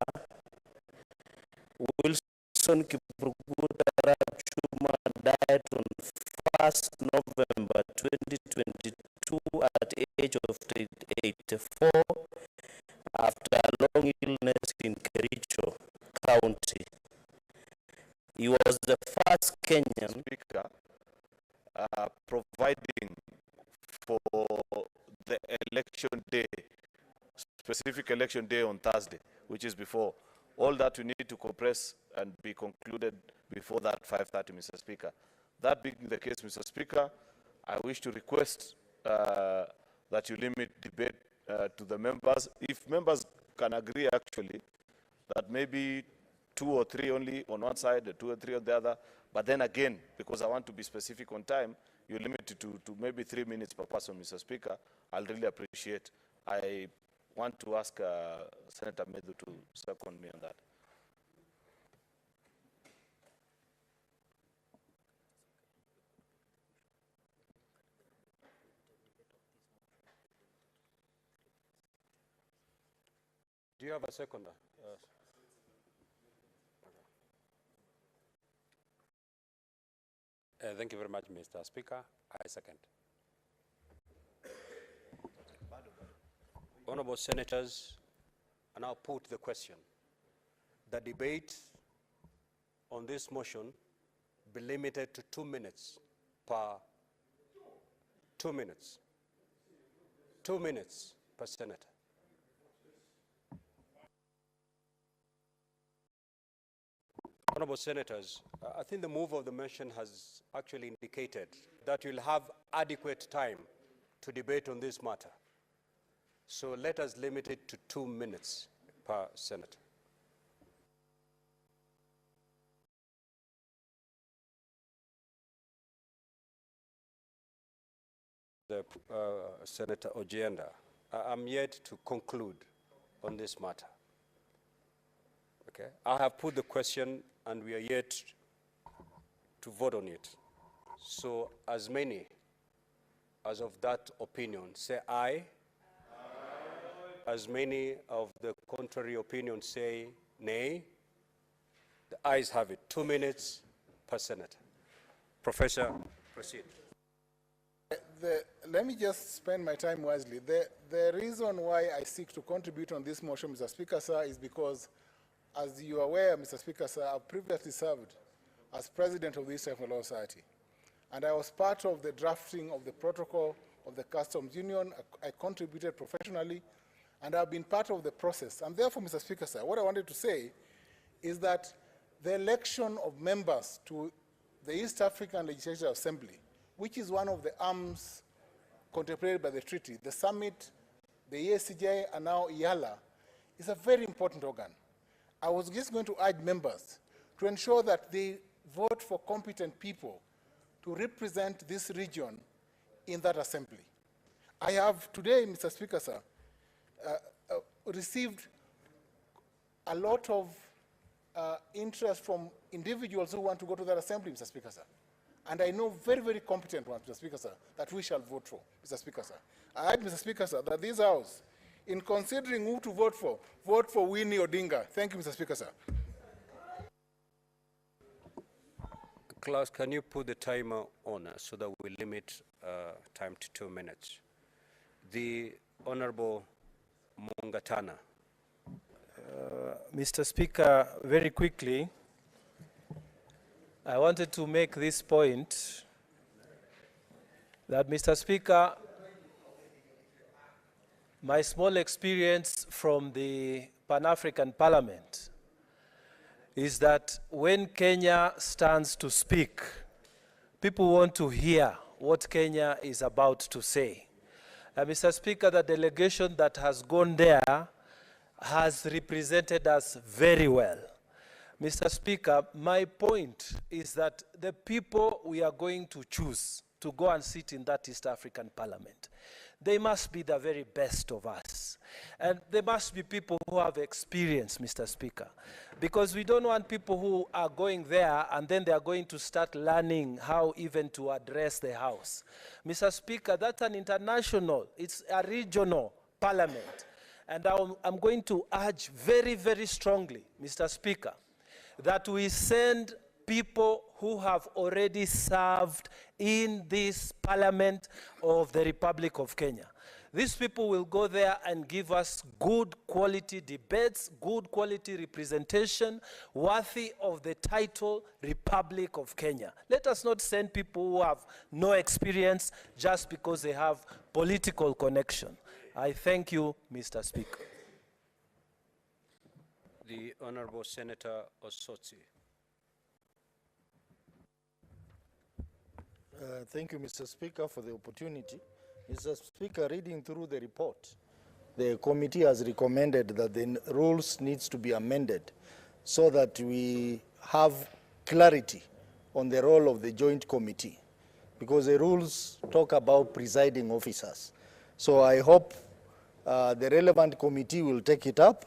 Wilson Kiprokut Arap Chuma died on 1st November 2022 at the age of 84 after a long illness in Kericho County. He was the first Kenyan Speaker, providing for the election day, specific election day on Thursday, which is before. All that we need to compress and be concluded before that 5:30, Mr. Speaker. That being the case, Mr. Speaker, I wish to request that you limit debate to the members. If members can agree, actually, that maybe 2 or 3 only on one side, 2 or 3 on the other. But then again, because I want to be specific on time, you limit it to maybe 3 minutes per person, Mr. Speaker. I'll really appreciate. I want to ask Senator Medu to second me on that. Do you have a seconder? Thank you very much, Mr. Speaker. I second. Honorable Senators, I now put the question. The debate on this motion be limited to 2 minutes per 2 minutes. 2 minutes per senator. Honorable Senators, I think the move of the motion has actually indicated that you'll have adequate time to debate on this matter. So let us limit it to 2 minutes per senator. Senator Ojienda, I'm yet to conclude on this matter. Okay, I have put the question and we are yet to vote on it. So as many as of that opinion say aye. As many of the contrary opinion say nay. The ayes have it. 2 minutes per senator. Professor, proceed. Let me just spend my time wisely. The reason why I seek to contribute on this motion, Mr. Speaker, sir, is because, as you are aware, Mr. Speaker, sir, I've previously served as president of the East African Law Society. And I was part of the drafting of the protocol of the Customs Union. I contributed professionally, and I've been part of the process. And therefore, Mr. Speaker, sir, what I wanted to say is that the election of members to the East African Legislative Assembly, which is one of the arms contemplated by the treaty, the summit, the ESCJ, and now IALA, is a very important organ. I was just going to urge members to ensure that they vote for competent people to represent this region in that assembly. I have today, Mr. Speaker, sir, received a lot of interest from individuals who want to go to that assembly, Mr. Speaker, sir. And I know very, very competent ones, Mr. Speaker, sir, that we shall vote for, Mr. Speaker, sir. I urge, Mr. Speaker, sir, that this House, in considering who to vote for Winnie Odinga. Thank you, Mr. Speaker, sir. Klaus, can you put the timer on so that we limit time to 2 minutes? The Honorable Mungatana. Mr. Speaker, very quickly, I wanted to make this point that, Mr. Speaker, my small experience from the Pan-African Parliament is that when Kenya stands to speak, people want to hear what Kenya is about to say. Mr. Speaker, the delegation that has gone there has represented us very well. Mr. Speaker, my point is that the people we are going to choose to go and sit in that East African Parliament, they must be the very best of us. And they must be people who have experience, Mr. Speaker, because we don't want people who are going there and then they are going to start learning how even to address the House. Mr. Speaker, that's an international, it's a regional parliament. And I'm going to urge very, very strongly, Mr. Speaker, that we send people who have already served in this Parliament of the Republic of Kenya. These people will go there and give us good quality debates, good quality representation, worthy of the title Republic of Kenya. Let us not send people who have no experience just because they have political connection. I thank you, Mr. Speaker. The Honorable Senator Osotsi. Thank you, Mr. Speaker, for the opportunity. Mr. Speaker, reading through the report, the committee has recommended that the rules needs to be amended so that we have clarity on the role of the joint committee, because the rules talk about presiding officers. So I hope the relevant committee will take it up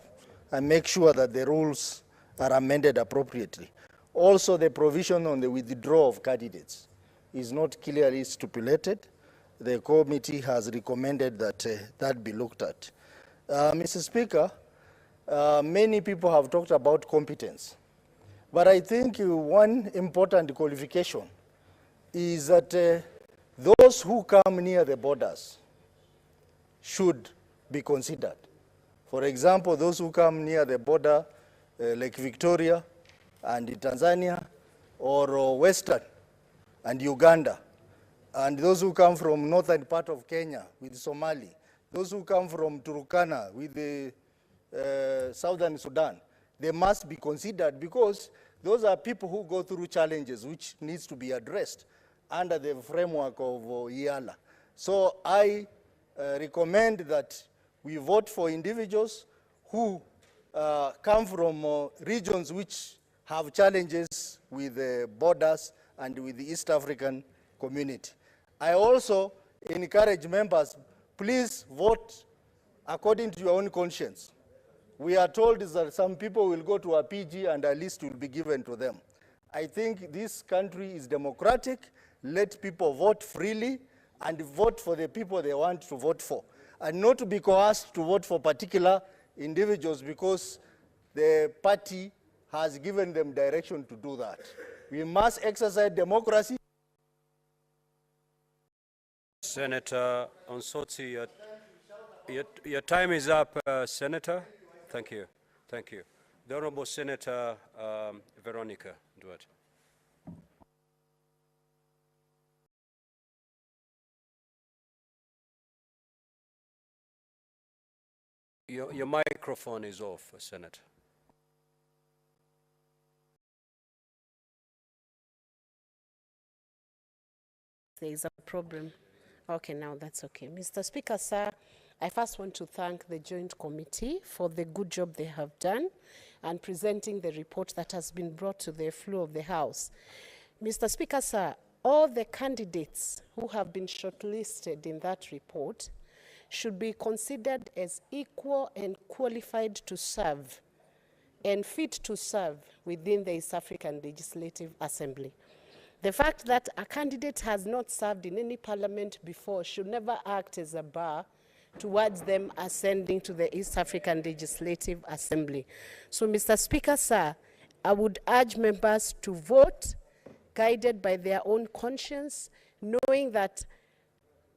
and make sure that the rules are amended appropriately. Also, the provision on the withdrawal of candidates is not clearly stipulated. The committee has recommended that that be looked at. Mr. Speaker, many people have talked about competence, but I think one important qualification is that those who come near the borders should be considered. For example, those who come near the border, like Victoria and Tanzania, or Western and Uganda, and those who come from northern part of Kenya with Somali, those who come from Turkana with the southern Sudan, they must be considered, because those are people who go through challenges which needs to be addressed under the framework of IALA. So I recommend that we vote for individuals who come from regions which have challenges with the borders and with the East African community. I also encourage members, please vote according to your own conscience. We are told that some people will go to a PG and a list will be given to them. I think this country is democratic. Let people vote freely and vote for the people they want to vote for, and not to be coerced to vote for particular individuals because the party has given them direction to do that. We must exercise democracy. Senator Onsotsi, your time is up, Senator. Thank you. Thank you. The Honorable Senator Veronica Duarte. Your microphone is off, Senator. There is a problem. Okay, now that's okay. Mr. Speaker, sir, I first want to thank the Joint Committee for the good job they have done and presenting the report that has been brought to the floor of the House. Mr. Speaker, sir, all the candidates who have been shortlisted in that report should be considered as equal and qualified to serve and fit to serve within the East African Legislative Assembly. The fact that a candidate has not served in any parliament before should never act as a bar towards them ascending to the East African Legislative Assembly. So, Mr. Speaker, sir, I would urge members to vote guided by their own conscience, knowing that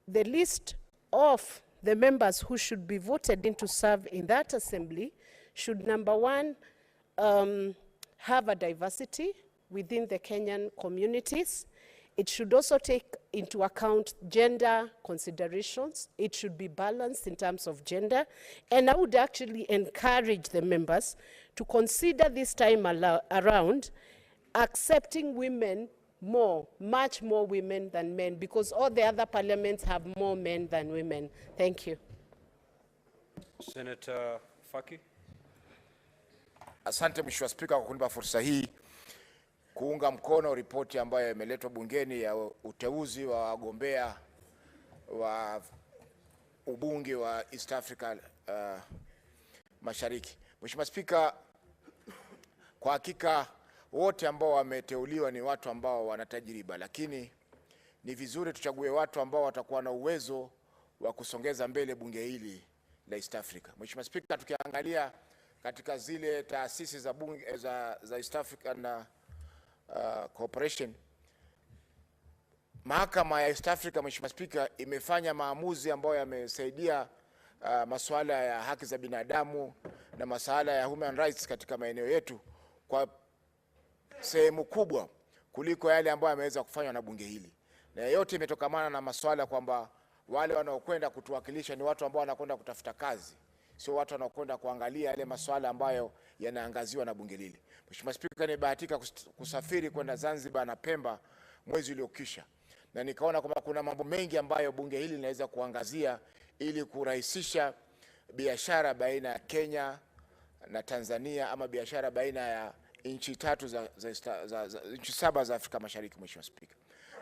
the list of the members who should be voted in to serve in that assembly should, number one, have a diversity within the Kenyan communities. It should also take into account gender considerations. It should be balanced in terms of gender. And I would actually encourage the members to consider this time around accepting women more, much more women than men, because all the other parliaments have more men than women. Thank you. Senator Faki. Asante Mheshimiwa Spika kwa kunipa fursa hii kuunga mkono ripoti ambayo imeletwa bungeni ya uteuzi wa wagombea wa ubunge wa East Africa Mashariki. Mheshimiwa Spika, kwa hakika wote ambao wameteuliwa ni watu ambao wana tajriba, lakini ni vizuri tuchague watu ambao watakuwa na uwezo wa kusongeza mbele bunge hili la East Africa. Mheshimiwa Spika, tukiangalia katika zile taasisi za bunge za East African Cooperation, mahakama ya East Africa, Mheshimiwa Spika, imefanya maamuzi ambayo yamesaidia masuala ya haki za binadamu na masuala ya human rights katika maeneo yetu kwa sehemu kubwa kuliko yale ambayo yameweza kufanywa na bunge hili. Na yote imetokamana na masuala kwamba wale wanaokwenda kutuwakilisha ni watu ambao wanakwenda kutafuta kazi, sio watu wanaokwenda kuangalia yale masuala ambayo yanaangaziwa na bunge hili. Mheshimiwa Spika, nimebahatika kusafiri kwenda Zanzibar na Pemba mwezi uliokwisha, na nikaona kwamba kuna mambo mengi ambayo bunge hili linaweza kuangazia ili kurahisisha biashara baina ya Kenya na Tanzania, ama biashara baina ya nchi tatu nchi saba za Afrika Mashariki. Mheshimiwa Spika,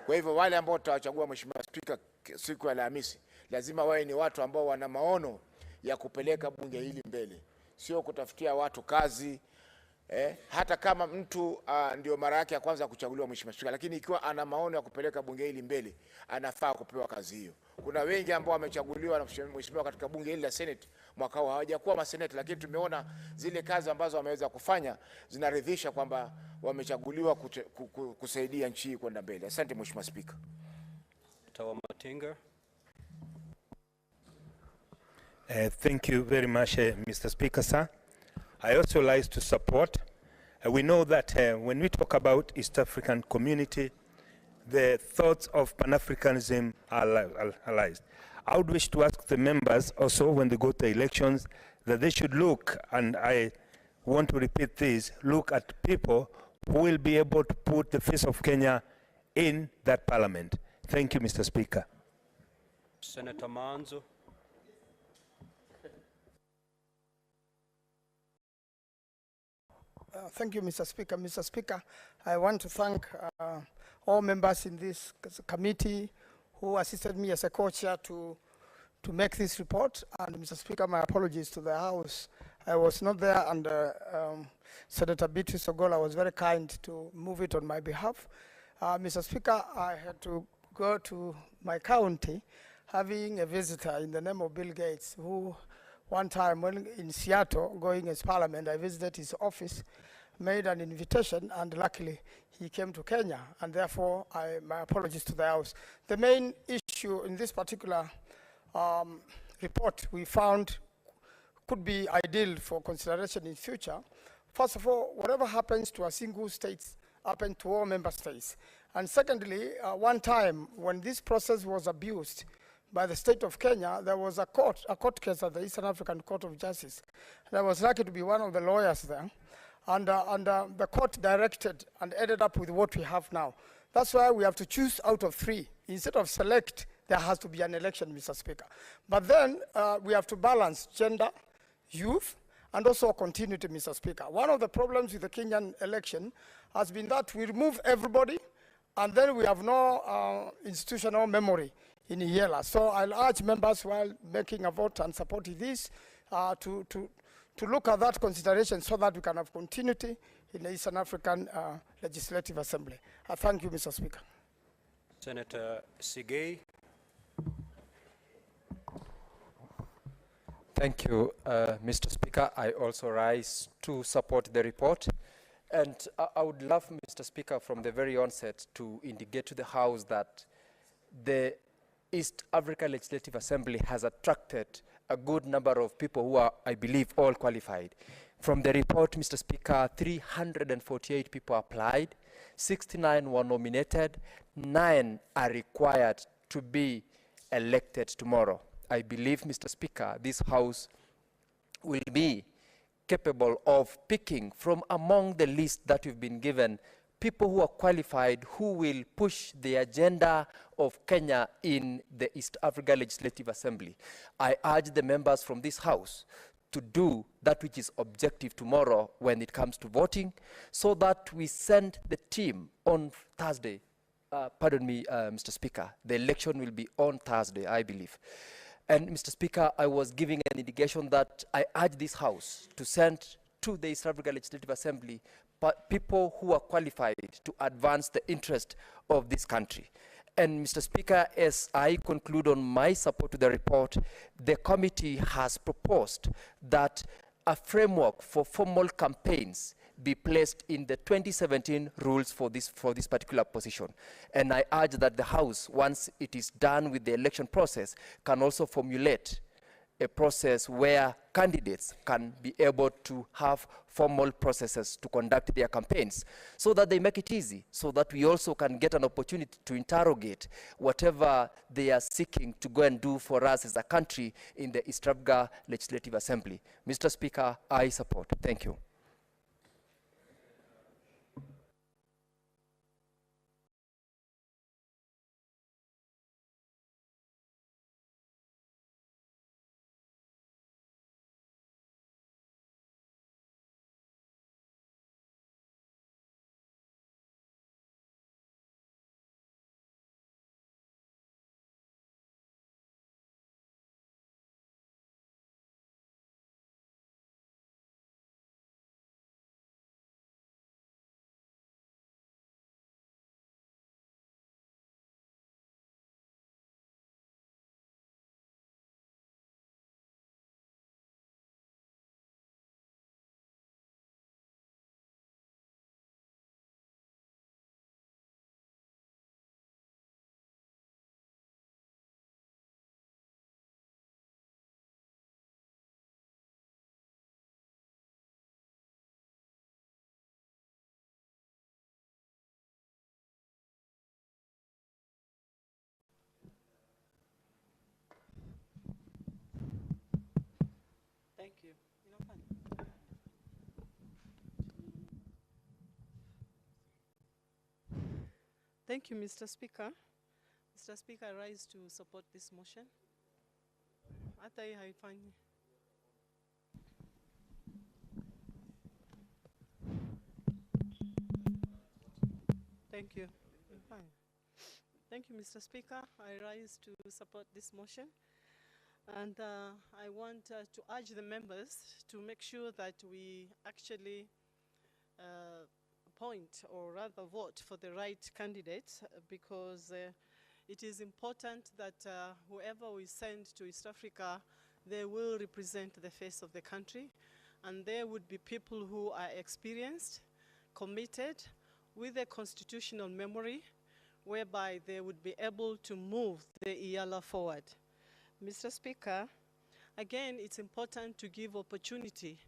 kwa hivyo wale ambao tutawachagua Mheshimiwa Spika siku ya Alhamisi lazima wawe ni watu ambao wana maono ya kupeleka bunge hili mbele, sio kutafutia watu kazi. Hata kama mtu ndio mara yake ya kwanza kuchaguliwa Mheshimiwa Spika, lakini ikiwa ana maono ya kupeleka bunge hili mbele, anafaa kupewa kazi hiyo. Kuna wengi ambao wamechaguliwa na Mheshimiwa katika bunge hili la Senate mwaka huu hawajakuwa maseneta, lakini tumeona zile kazi ambazo wameweza kufanya zinaridhisha kwamba wamechaguliwa kusaidia nchi hii kwenda mbele. Asante Mheshimiwa Spika. Thank you very much, Mr. Speaker, sir. I also like to support. We know that when we talk about East African community, the thoughts of Pan-Africanism are realized. I would wish to ask the members also, when they go to elections, that they should look, and I want to repeat this, look at people who will be able to put the face of Kenya in that parliament. Thank you, Mr. Speaker. Senator Manzo. Thank you, Mr. Speaker. Mr. Speaker, I want to thank all members in this committee who assisted me as a co-chair to make this report. And Mr. Speaker, my apologies to the House. I was not there, and Senator Beatrice Ogola was very kind to move it on my behalf. Mr. Speaker, I had to go to my county having a visitor in the name of Bill Gates, who one time when in Seattle going as parliament, I visited his office, made an invitation, and luckily he came to Kenya, and therefore my apologies to the House. The main issue in this particular report we found could be ideal for consideration in future. First of all, whatever happens to a single state happens to all member states. And secondly, one time when this process was abused by the state of Kenya, there was a court case at the Eastern African Court of Justice. And I was lucky to be one of the lawyers there. And the court directed and ended up with what we have now. That's why we have to choose out of three. Instead of select, there has to be an election, Mr. Speaker. But then we have to balance gender, youth, and also continuity, Mr. Speaker. One of the problems with the Kenyan election has been that we remove everybody, and then we have no institutional memory in Yela. So I'll urge members while making a vote and supporting this to look at that consideration so that we can have continuity in the Eastern African Legislative Assembly. Thank you, Mr. Speaker. Senator Sigei. Thank you, Mr. Speaker. I also rise to support the report. And I would love, Mr. Speaker, from the very onset to indicate to the House that the East Africa Legislative Assembly has attracted a good number of people who are, I believe, all qualified. From the report, Mr. Speaker, 348 people applied. 69 were nominated, 9 are required to be elected tomorrow. I believe, Mr. Speaker, this House will be capable of picking from among the list that we've been given people who are qualified, who will push the agenda of Kenya in the East Africa Legislative Assembly. I urge the members from this House to do that which is objective tomorrow when it comes to voting, so that we send the team on Thursday. Pardon me, Mr. Speaker, the election will be on Thursday, I believe. And Mr. Speaker, I was giving an indication that I urge this House to send to the East Africa Legislative Assembly people who are qualified to advance the interest of this country. And Mr. Speaker, as I conclude on my support to the report, the committee has proposed that a framework for formal campaigns be placed in the 2017 rules for this particular position. And I urge that the House, once it is done with the election process, can also formulate a process where candidates can be able to have formal processes to conduct their campaigns, so that they make it easy, so that we also can get an opportunity to interrogate whatever they are seeking to go and do for us as a country in the East Africa Legislative Assembly. Mr. Speaker, I support. Thank you. Thank you. Thank you, Mr. Speaker. Mr. Speaker, I rise to support this motion. Thank you. Thank you, Mr. Speaker. I rise to support this motion. And I want to urge the members to make sure that we actually appoint, or rather vote, for the right candidates, because it is important that whoever we send to East Africa, they will represent the face of the country, and there would be people who are experienced, committed, with a constitutional memory, whereby they would be able to move the IALA forward. Mr. Speaker, again, it's important to give opportunity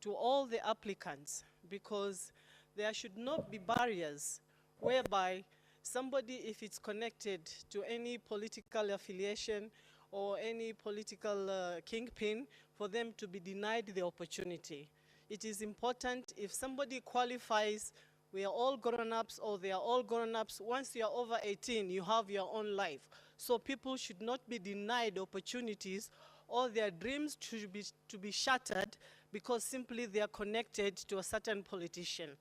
to all the applicants, because there should not be barriers whereby somebody, if it's connected to any political affiliation or any political kingpin, for them to be denied the opportunity. It is important, if somebody qualifies, we are all grown-ups, or they are all grown-ups, once you are over 18, you have your own life. So people should not be denied opportunities, or their dreams to be shattered because simply they are connected to a certain politician.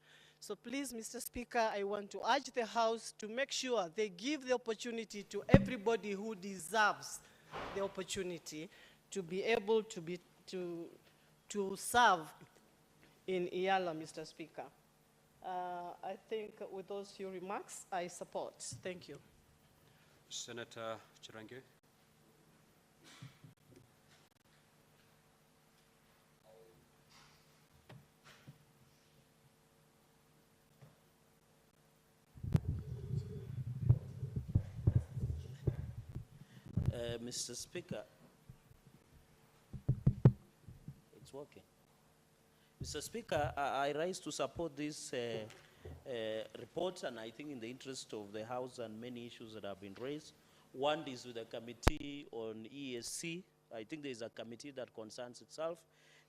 So please, Mr. Speaker, I want to urge the House to make sure they give the opportunity to everybody who deserves the opportunity to be able to serve in IALA, Mr. Speaker. I think with those few remarks, I support. Thank you. Senator Chirange. Mr. Speaker, it's working. Mr. Speaker, I rise to support this reports, and I think in the interest of the House and many issues that have been raised. One is with the Committee on ESC. I think there is a committee that concerns itself.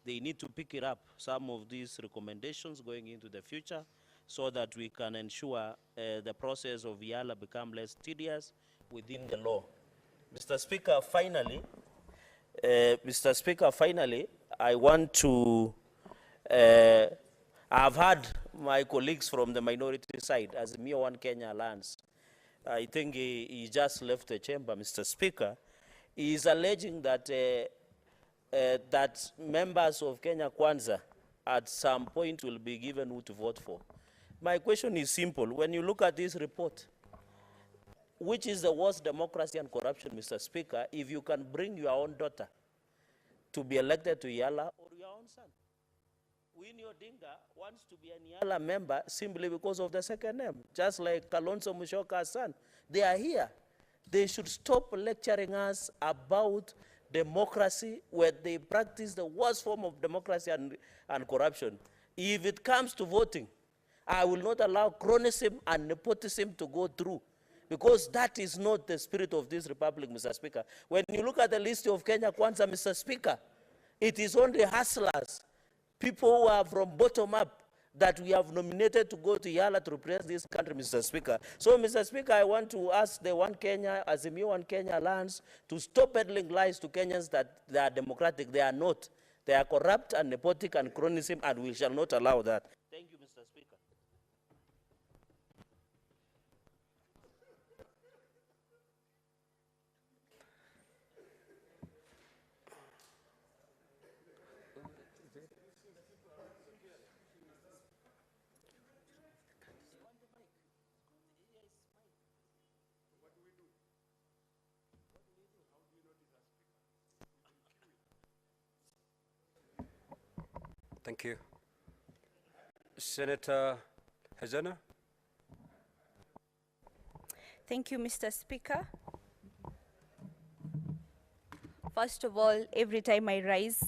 They need to pick it up, some of these recommendations going into the future, so that we can ensure the process of YALA become less tedious within the law. Mr. Speaker, finally, I want to, I've heard my colleagues from the minority side, as the One Kenya Alliance. I think he just left the chamber, Mr. Speaker. He is alleging that that members of Kenya Kwanza at some point will be given who to vote for. My question is simple. When you look at this report, which is the worst democracy and corruption, Mr. Speaker, if you can bring your own daughter to be elected to YALA or your own son? Winnie Odinga wants to be a YALA member simply because of the second name, just like Kalonzo Musyoka's son. They are here. They should stop lecturing us about democracy where they practice the worst form of democracy and corruption. If it comes to voting, I will not allow cronyism and nepotism to go through, because that is not the spirit of this republic, Mr. Speaker. When you look at the list of Kenya Kwanza, Mr. Speaker, it is only hustlers, people who are from bottom up, that we have nominated to go to YALA to represent this country, Mr. Speaker. So, Mr. Speaker, I want to ask the One Kenya, as the One Kenya Alliance, to stop peddling lies to Kenyans that they are democratic. They are not. They are corrupt and nepotic and cronyism, and we shall not allow that. Thank you, Mr. Speaker. Thank you. Senator Hazana. Thank you, Mr. Speaker. First of all, every time I rise,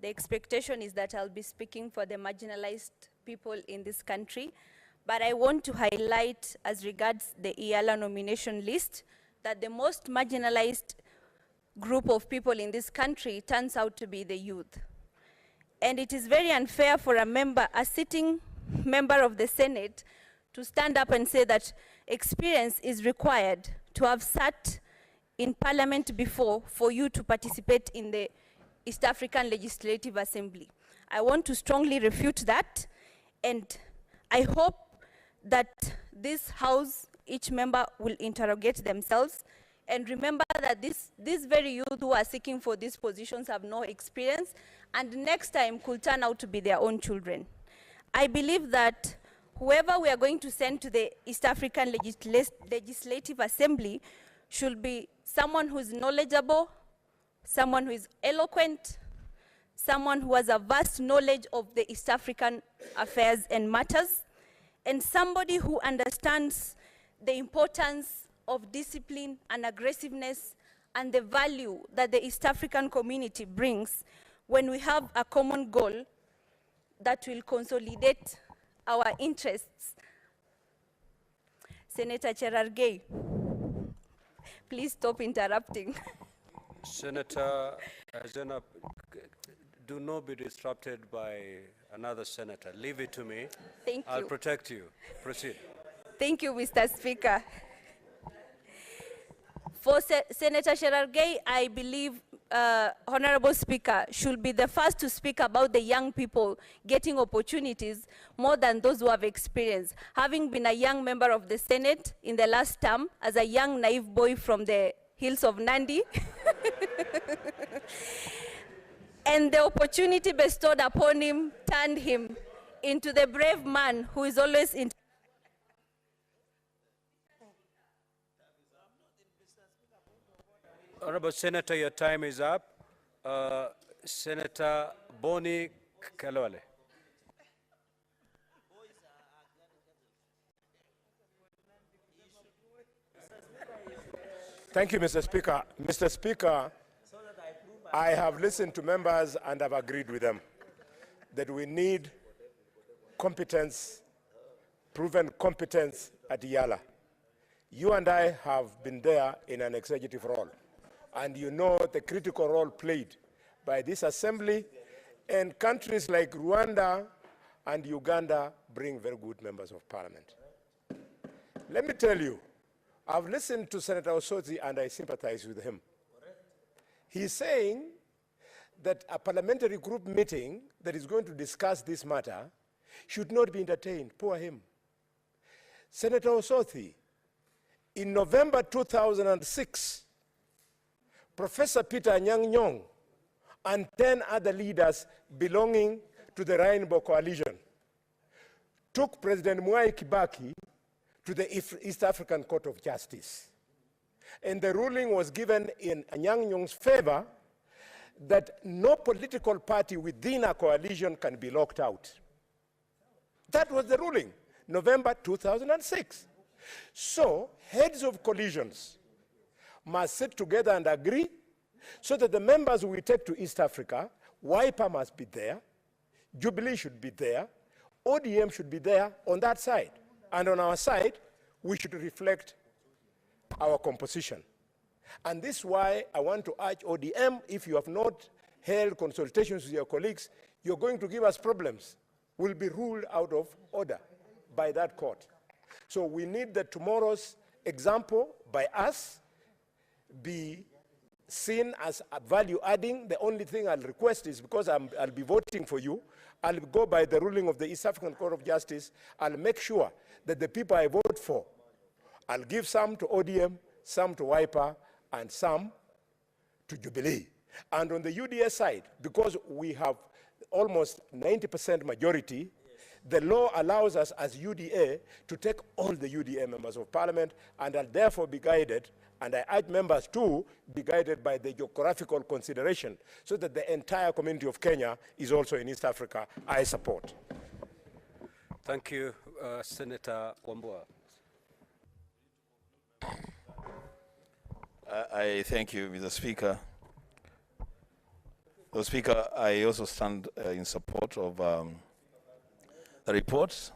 the expectation is that I'll be speaking for the marginalized people in this country. But I want to highlight, as regards the YALA nomination list, that the most marginalized group of people in this country turns out to be the youth. And it is very unfair for a sitting member of the Senate to stand up and say that experience is required to have sat in Parliament before for you to participate in the East African Legislative Assembly. I want to strongly refute that, and I hope that this House, each member will interrogate themselves and remember that these very youth who are seeking for these positions have no experience, and next time could turn out to be their own children. I believe that whoever we are going to send to the East African Legislative Assembly should be someone who is knowledgeable, someone who is eloquent, someone who has a vast knowledge of the East African affairs and matters, and somebody who understands the importance of discipline and aggressiveness and the value that the East African community brings when we have a common goal that will consolidate our interests. Senator Cherargei, please stop interrupting. Senator Hazana, do not be disrupted by another senator. Leave it to me. Thank you. I'll protect you. Proceed. Thank you, Mr. Speaker. For Senator Cherargei, I believe Honorable Speaker should be the first to speak about the young people getting opportunities more than those who have experience. Having been a young member of the Senate in the last term, as a young naive boy from the hills of Nandi, and the opportunity bestowed upon him turned him into the brave man who is always in. Honorable Senator, your time is up. Senator Boni Kalole. Thank you, Mr. Speaker. Mr. Speaker, I have listened to members and have agreed with them that we need competence proven competence at Yala. You and I have been there in an executive role, and you know the critical role played by this assembly, and countries like Rwanda and Uganda bring very good members of parliament. Let me tell you, I've listened to Senator Osotsi and I sympathize with him. He's saying that a parliamentary group meeting that is going to discuss this matter should not be entertained. Poor him. Senator Osotsi, in November 2006, Professor Peter Anyang' Nyong'o and 10 other leaders belonging to the Rainbow Coalition took President Mwai Kibaki to the East African Court of Justice. And the ruling was given in Anyang' Nyong'o's favor that no political party within a coalition can be locked out. That was the ruling, November 2006. So, heads of coalitions must sit together and agree so that the members we take to East Africa, Wiper must be there, Jubilee should be there, ODM should be there on that side. And on our side, we should reflect our composition. And this is why I want to urge ODM, if you have not held consultations with your colleagues, you're going to give us problems. We'll be ruled out of order by that court. So we need that tomorrow's example by us be seen as a value adding. The only thing I'll request is, because I'll be voting for you, I'll go by the ruling of the East African Court of Justice. I'll make sure that the people I vote for, I'll give some to ODM, some to Wiper, and some to Jubilee. And on the UDA side, because we have almost 90% majority, the law allows us as UDA to take all the UDA members of parliament, and I'll therefore be guided, and I urge members to be guided by the geographical consideration, so that the entire community of Kenya is also in East Africa. I support. Thank you, Senator Wambua. I thank you, Mr. Speaker. Mr. Speaker, I also stand in support of the report,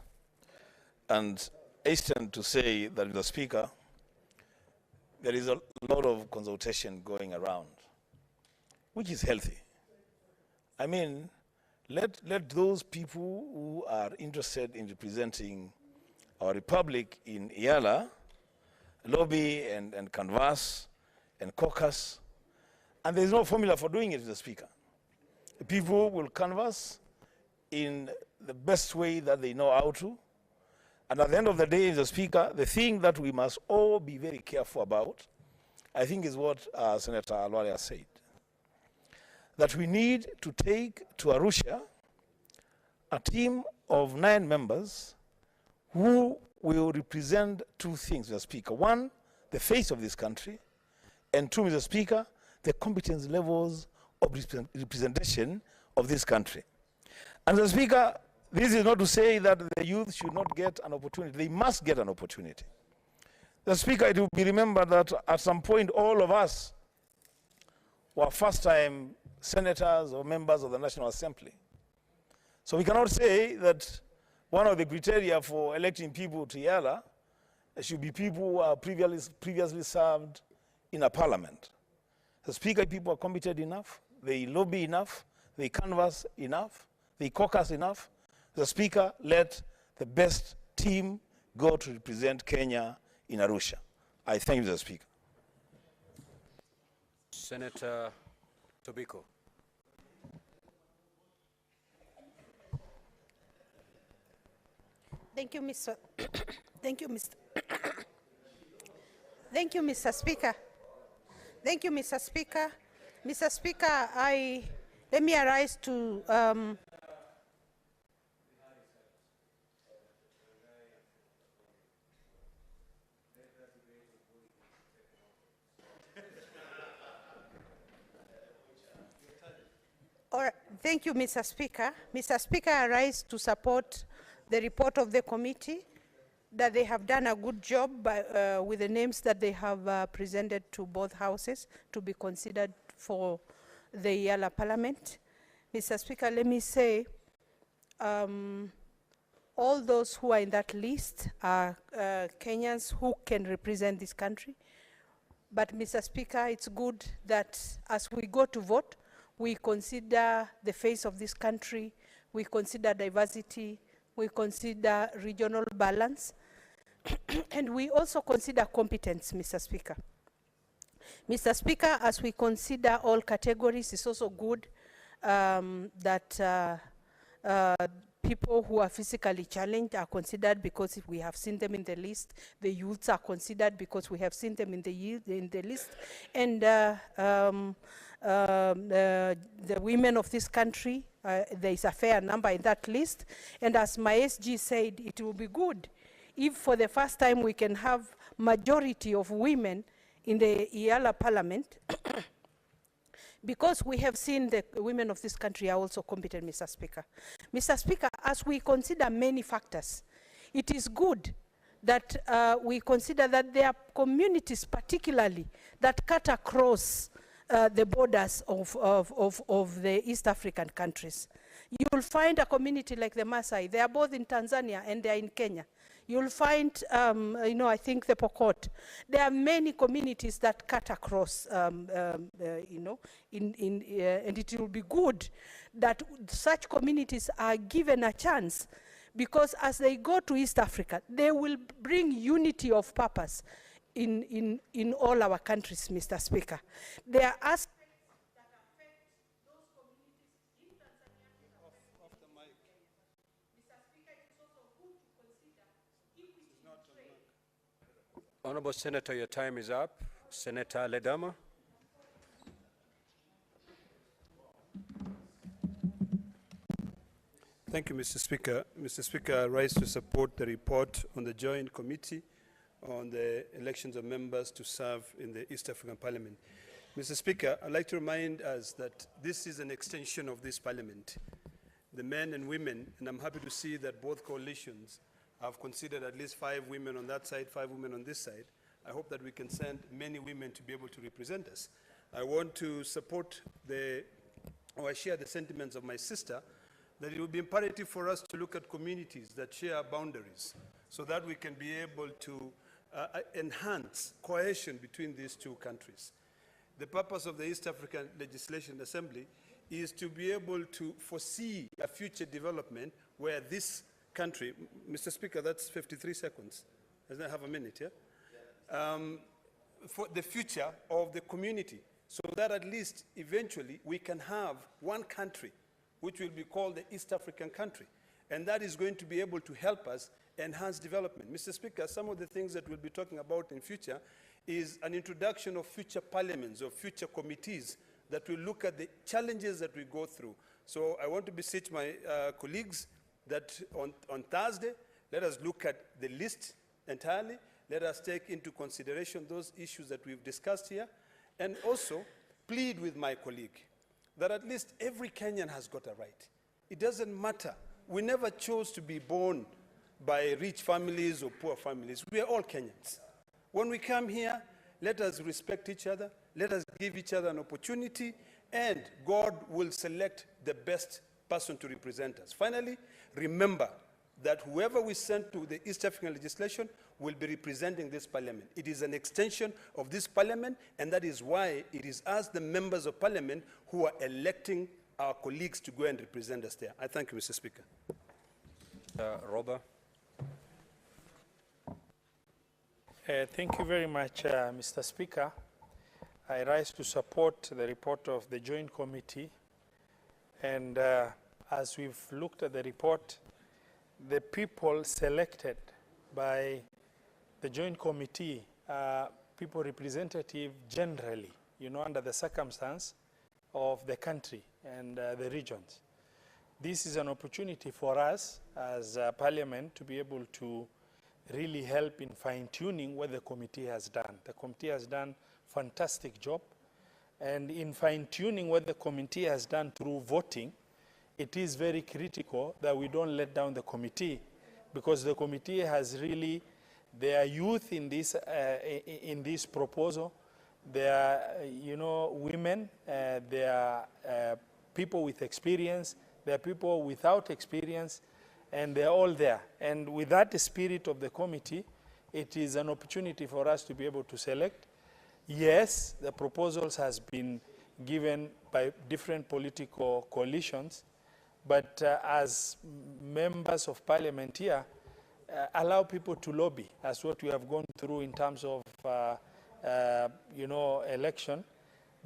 and hasten to say that, Mr. Speaker, there is a lot of consultation going around, which is healthy. I mean, let those people who are interested in representing our republic in Yala lobby and canvass and caucus, and there's no formula for doing it, Mr. Speaker. The people will canvass in the best way that they know how to, and at the end of the day, Mr. Speaker, the thing that we must all be very careful about, I think, is what Senator Alwale has said, that we need to take to Arusha a team of 9 members who will represent 2 things, Mr. Speaker. 1, the face of this country, and 2, Mr. Speaker, the competence levels of representation of this country. And Mr. Speaker, this is not to say that the youth should not get an opportunity. They must get an opportunity. Mr. Speaker, it will be remembered that at some point all of us were first-time senators or members of the National Assembly. So we cannot say that one of the criteria for electing people to Yala should be people who are previously served in a parliament. The Speaker, people are committed enough, they lobby enough, they canvass enough, they caucus enough. The Speaker, let the best team go to represent Kenya in Arusha. I thank you, Mr. Speaker. Senator Tobiko. Thank you, Mr. Thank you, Mr. Thank you, Mr. Speaker. Thank you, Mr. Speaker. Mr. Speaker, let me arise to all right. Thank you, Mr. Speaker. Mr. Speaker, I rise to support the report of the committee, that they have done a good job with the names that they have presented to both houses to be considered for the Yala Parliament. Mr. Speaker, let me say, all those who are in that list are Kenyans who can represent this country. But Mr. Speaker, it's good that as we go to vote, we consider the face of this country, we consider diversity, we consider regional balance, and we also consider competence, Mr. Speaker. Mr. Speaker, as we consider all categories, it's also good that people who are physically challenged are considered because if we have seen them in the list. The youths are considered because we have seen them in the list. And the women of this country, there is a fair number in that list. And as my SG said, it will be good if for the first time we can have majority of women in the IALA parliament, because we have seen the women of this country are also competent, Mr. Speaker. Mr. Speaker, as we consider many factors, it is good that we consider that there are communities particularly that cut across the borders of the East African countries. You will find a community like the Maasai. They are both in Tanzania and they are in Kenya. You'll find, I think the Pokot. There are many communities that cut across, and it will be good that such communities are given a chance, because as they go to East Africa, they will bring unity of purpose in all our countries, Mr. Speaker. There are aspects that affect those communities in Tanzania and affect the mic. Mr. Speaker, it is also good to consider equity in trade. Honorable Senator, your time is up. Senator Ledama. Thank you, Mr. Speaker. Mr. Speaker, I rise to support the report on the Joint Committee on the elections of members to serve in the East African Parliament. Mr. Speaker, I'd like to remind us that this is an extension of this Parliament. The men and women, and I'm happy to see that both coalitions have considered at least 5 women on that side, 5 women on this side. I hope that we can send many women to be able to represent us. I want to support I share the sentiments of my sister that it would be imperative for us to look at communities that share boundaries so that we can be able to enhance cohesion between these two countries. The purpose of the East African Legislation Assembly is to be able to foresee a future development where this country, Mr. Speaker, that's 53 seconds. Doesn't it have a minute, yeah? For the future of the community, so that at least eventually we can have one country which will be called the East African country. And that is going to be able to help us enhance development. Mr. Speaker, some of the things that we'll be talking about in future is an introduction of future parliaments or future committees that will look at the challenges that we go through. So I want to beseech my colleagues that on Thursday, let us look at the list entirely. Let us take into consideration those issues that we've discussed here, and also plead with my colleague that at least every Kenyan has got a right. It doesn't matter. We never chose to be born by rich families or poor families. We are all Kenyans. When we come here, let us respect each other. Let us give each other an opportunity, and God will select the best person to represent us. Finally, remember that whoever we send to the East African legislation will be representing this parliament. It is an extension of this parliament, and that is why it is us, the members of parliament, who are electing our colleagues to go and represent us there. I thank you, Mr. Speaker. Robert. Thank you very much, Mr. Speaker. I rise to support the report of the Joint Committee. And as we've looked at the report, the people selected by the Joint Committee are people representative generally, under the circumstance of the country and the regions. This is an opportunity for us as Parliament to be able to really help in fine-tuning what the committee has done. The committee has done a fantastic job, and in fine-tuning what the committee has done through voting, it is very critical that we don't let down the committee, because the committee has really, there are youth in this proposal, there are women, there are people with experience, there are people without experience, and they're all there. And with that spirit of the committee, it is an opportunity for us to be able to select. Yes, the proposals has been given by different political coalitions, but as members of parliament here, allow people to lobby, as what we have gone through in terms of election.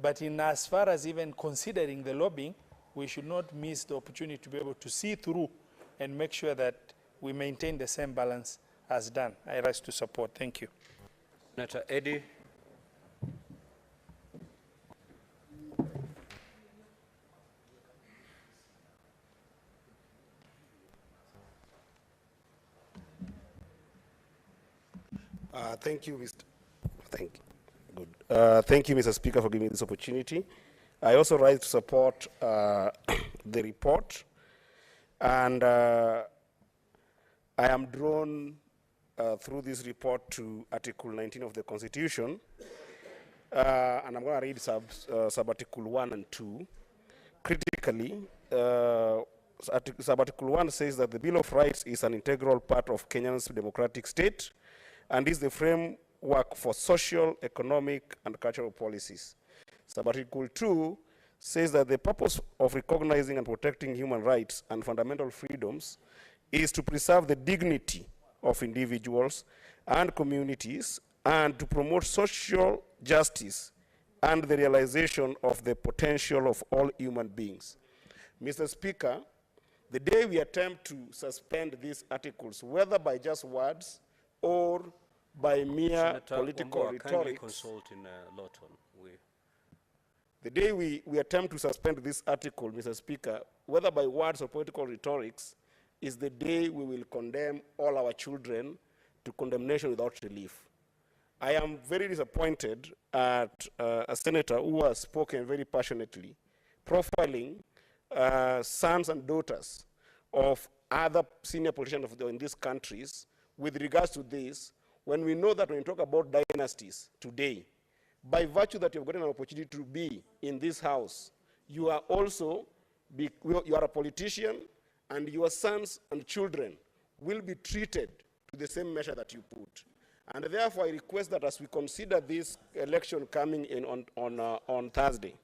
But in as far as even considering the lobbying, we should not miss the opportunity to be able to see through and make sure that we maintain the same balance as done. I rise to support. Thank you. Senator Eddie. Thank you, Mr. Speaker, for giving me this opportunity. I also rise to support the report, and I am drawn through this report to Article 19 of the Constitution, and I'm going to read sub-Article 1 and 2. Critically, sub-Article 1 says that the Bill of Rights is an integral part of Kenya's democratic state and is the framework for social, economic, and cultural policies. Sub-Article 2 says that the purpose of recognizing and protecting human rights and fundamental freedoms is to preserve the dignity of individuals and communities and to promote social justice and the realization of the potential of all human beings. Mr. Speaker, the day we attempt to suspend these articles, whether by just words or by mere Senator political rhetoric, consult in Lawton. the day we attempt to suspend this article, Mr. Speaker, whether by words or political rhetorics, is the day we will condemn all our children to condemnation without relief. I am very disappointed at a senator who has spoken very passionately, profiling sons and daughters of other senior politicians in these countries with regards to this, when we know that when we talk about dynasties today, by virtue that you've gotten an opportunity to be in this house, you are also, you are a politician, and your sons and children will be treated to the same measure that you put. And therefore, I request that as we consider this election coming in on Thursday,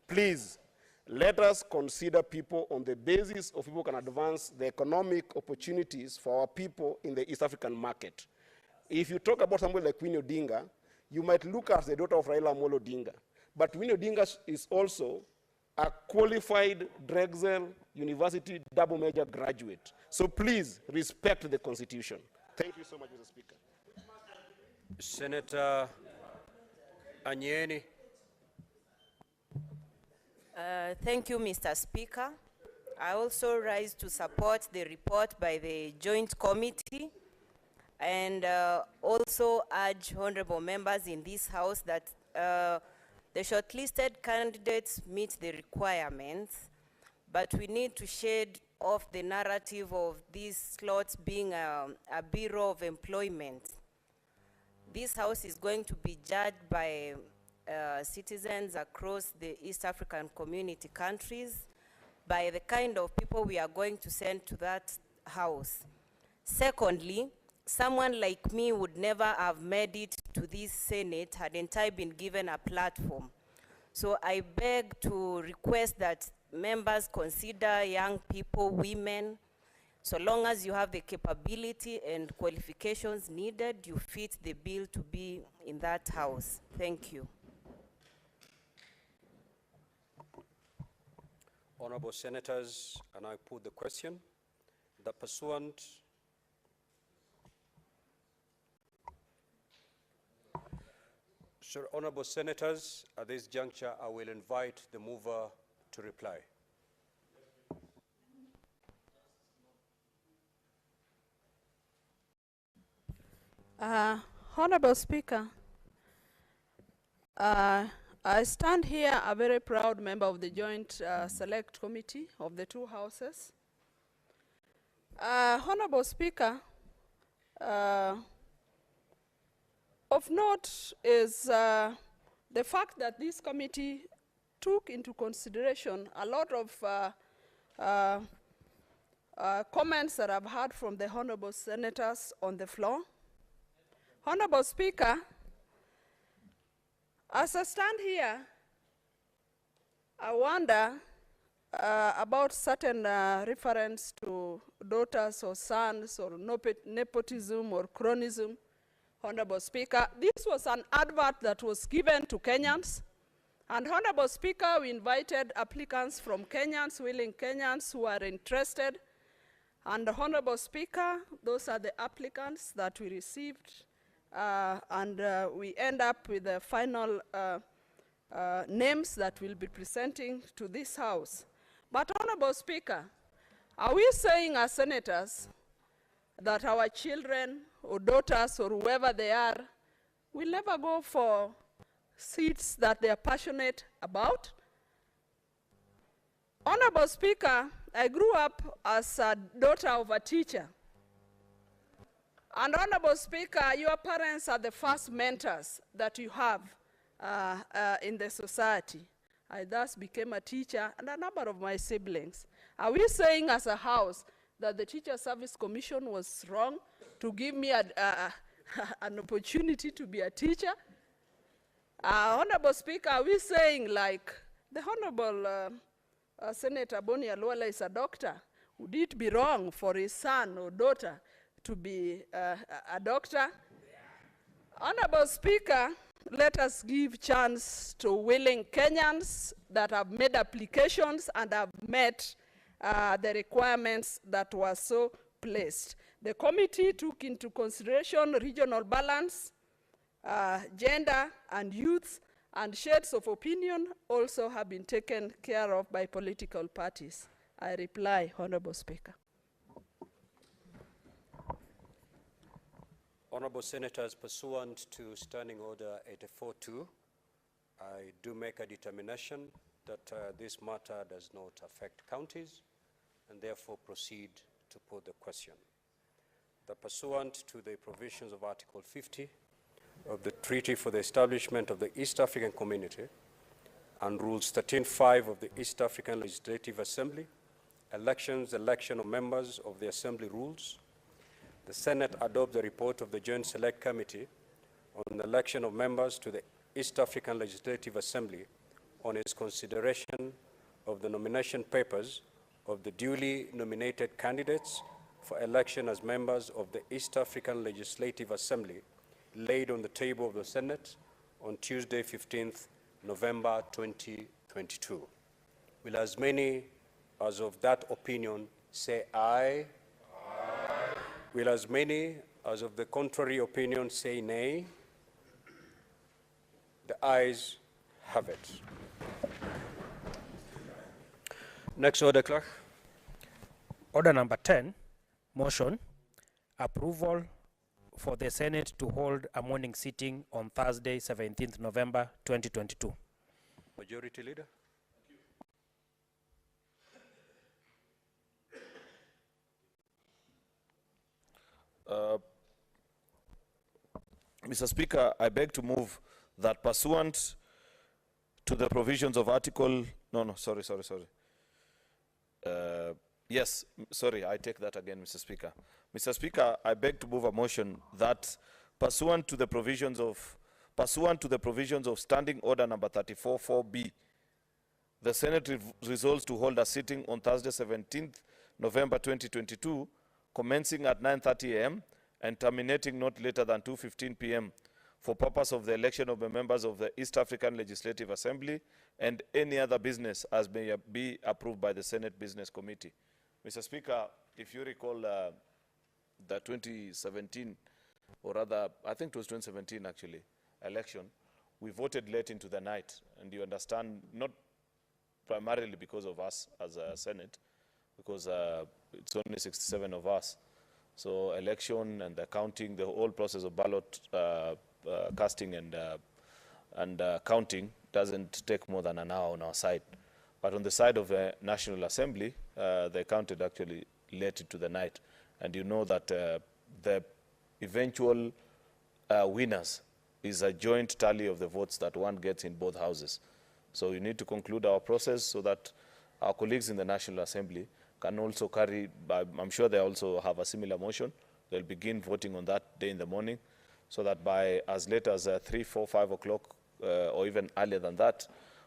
please let us consider people on the basis of people who can advance the economic opportunities for our people in the East African market. If you talk about somebody like Winnie Odinga, you might look at the daughter of Raila Amolo Odinga. But Winnie Odinga is also a qualified Drexel University double major graduate. So please respect the Constitution. Thank you so much, Mr. Speaker. Senator Anyeni. Thank you, Mr. Speaker. I also rise to support the report by the Joint Committee and also urge honorable members in this House that the shortlisted candidates meet the requirements, but we need to shed off the narrative of these slots being a bureau of employment. This House is going to be judged by citizens across the East African community countries by the kind of people we are going to send to that House. Secondly, someone like me would never have made it to this Senate hadn't I been given a platform. So I beg to request that members consider young people, women. So long as you have the capability and qualifications needed, you fit the bill to be in that House. Thank you. Honorable Senators, and I put the question that pursuant Honorable Senators, at this juncture, I will invite the mover to reply. Honorable Speaker, I stand here a very proud member of the Joint Select Committee of the two houses. Honorable Speaker, of note is the fact that this committee took into consideration a lot of comments that I've heard from the honorable senators on the floor. Honorable Speaker, as I stand here, I wonder about certain reference to daughters or sons or nepotism or cronism. Honorable Speaker, this was an advert that was given to Kenyans. And Honorable Speaker, we invited applicants from Kenyans, willing Kenyans who are interested. And Honorable Speaker, those are the applicants that we received. We end up with the final names that we'll be presenting to this House. But Honorable Speaker, are we saying as senators that our children or daughters or whoever they are will never go for seats that they are passionate about? Honorable Speaker, I grew up as a daughter of a teacher. And Honorable Speaker, your parents are the first mentors that you have in the society. I thus became a teacher and a number of my siblings. Are we saying as a house that the Teacher Service Commission was wrong to give me an opportunity to be a teacher? Honorable Speaker, are we saying like the Honorable Senator Boni Alwala is a doctor? Would it be wrong for his son or daughter to be a doctor? Honorable Speaker, let us give chance to willing Kenyans that have made applications and have met the requirements that were so placed. The committee took into consideration regional balance, gender and youth, and shades of opinion also have been taken care of by political parties. I reply, Honorable Speaker. Honorable Senators, pursuant to Standing Order 84-2, I do make a determination that this matter does not affect counties and therefore proceed to put the question. That pursuant to the provisions of Article 50 of the Treaty for the Establishment of the East African Community and Rules 13.5 of the East African Legislative Assembly, election of members of the Assembly rules, the Senate adopts the report of the Joint Select Committee on the election of members to the East African Legislative Assembly on its consideration of the nomination papers of the duly nominated candidates for election as members of the East African Legislative Assembly laid on the table of the Senate on Tuesday, 15th November 2022. Will as many as of that opinion say aye? Will as many as of the contrary opinion say nay? The ayes have it. Next order, Clerk. Order number 10, motion, approval for the Senate to hold a morning sitting on Thursday, 17th November 2022. Majority Leader. Mr. Speaker, I beg to move that pursuant to the provisions of Article, I take that again, Mr. Speaker. Mr. Speaker, I beg to move a motion that pursuant to the provisions of Standing Order number 34-4B, the Senate resolves to hold a sitting on Thursday, 17th November 2022, commencing at 9:30 a.m. and terminating not later than 2:15 p.m. for purpose of the election of the members of the East African Legislative Assembly and any other business as may be approved by the Senate Business Committee. Mr. Speaker, if you recall the 2017, or rather, I think it was 2017 actually, election, we voted late into the night, and you understand, not primarily because of us as a Senate, because it's only 67 of us. So election and the counting, the whole process of ballot casting and counting doesn't take more than an hour on our side. But on the side of the National Assembly, they counted actually late into the night. And you know that the eventual winners is a joint tally of the votes that one gets in both houses. So we need to conclude our process so that our colleagues in the National Assembly can also carry, I'm sure they also have a similar motion. They'll begin voting on that day in the morning, so that by as late as 3, 4, 5 o'clock, or even earlier than that,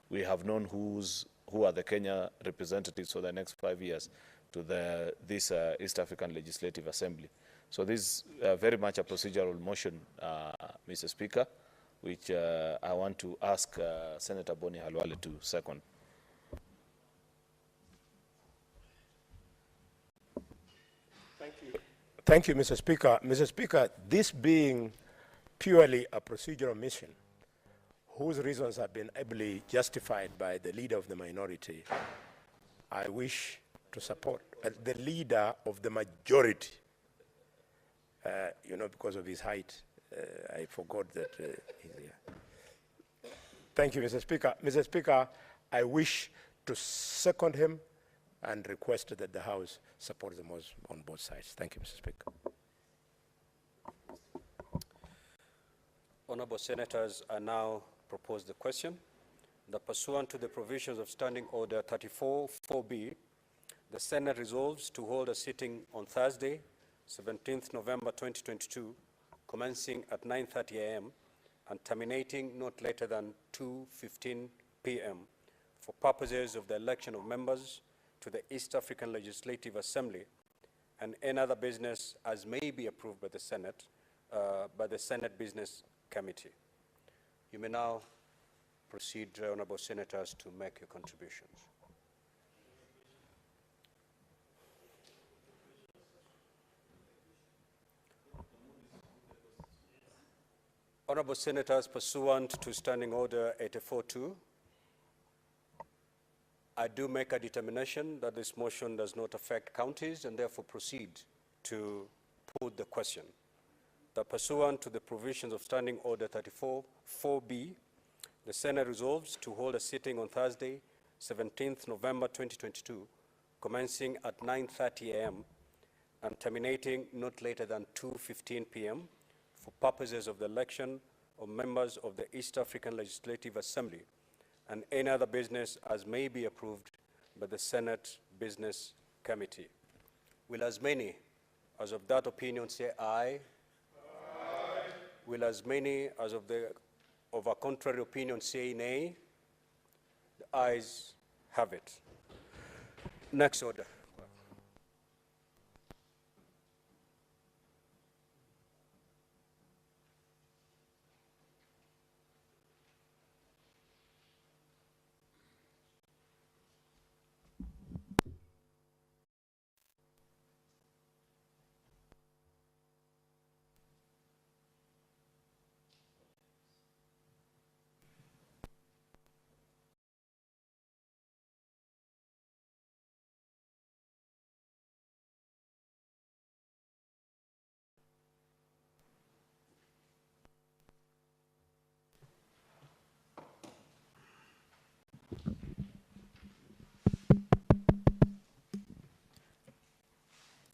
we have known who are the Kenya representatives for the next 5 years to this East African Legislative Assembly. So this is very much a procedural motion, Mr. Speaker, which I want to ask Senator Boni Halwale to second. Thank you, Mr. Speaker. Mr. Speaker, this being purely a procedural mission, whose reasons have been ably justified by the leader of the minority, I wish to support the leader of the majority. You know, because of his height, I forgot that he's here. Thank you, Mr. Speaker. Mr. Speaker, I wish to second him and request that the House support the motion on both sides. Thank you, Mr. Speaker. Honourable Senators, I now propose the question that pursuant to the provisions of Standing Order 34-4B, the Senate resolves to hold a sitting on Thursday, 17th November 2022, commencing at 9:30 a.m. and terminating not later than 2:15 p.m. for purposes of the election of members to the East African Legislative Assembly and any other business as may be approved by the Senate Business Committee. You may now proceed, Honourable Senators, to make your contributions. Honourable Senators, pursuant to Standing Order 84-2, I do make a determination that this motion does not affect counties and therefore proceed to put the question. That pursuant to the provisions of Standing Order 34-4B, the Senate resolves to hold a sitting on Thursday, 17th November 2022, commencing at 9:30 a.m. and terminating not later than 2:15 p.m. for purposes of the election of members of the East African Legislative Assembly and any other business as may be approved by the Senate Business Committee. Will as many as of that opinion say aye? Aye. Will as many as of a contrary opinion say nay? The ayes have it. Next order.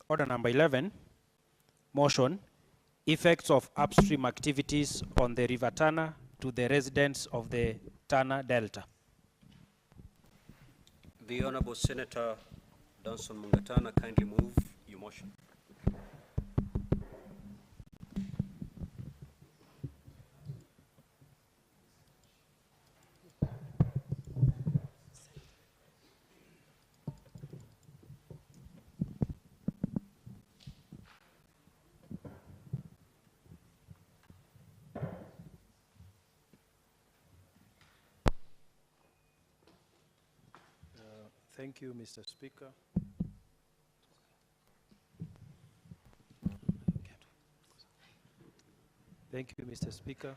Order number 11, motion, effects of upstream activities on the River Tana to the residents of the Tana Delta. The Honourable Senator Danson Mungatana kindly move your motion. Thank you, Mr. Speaker. Thank you, Mr. Speaker.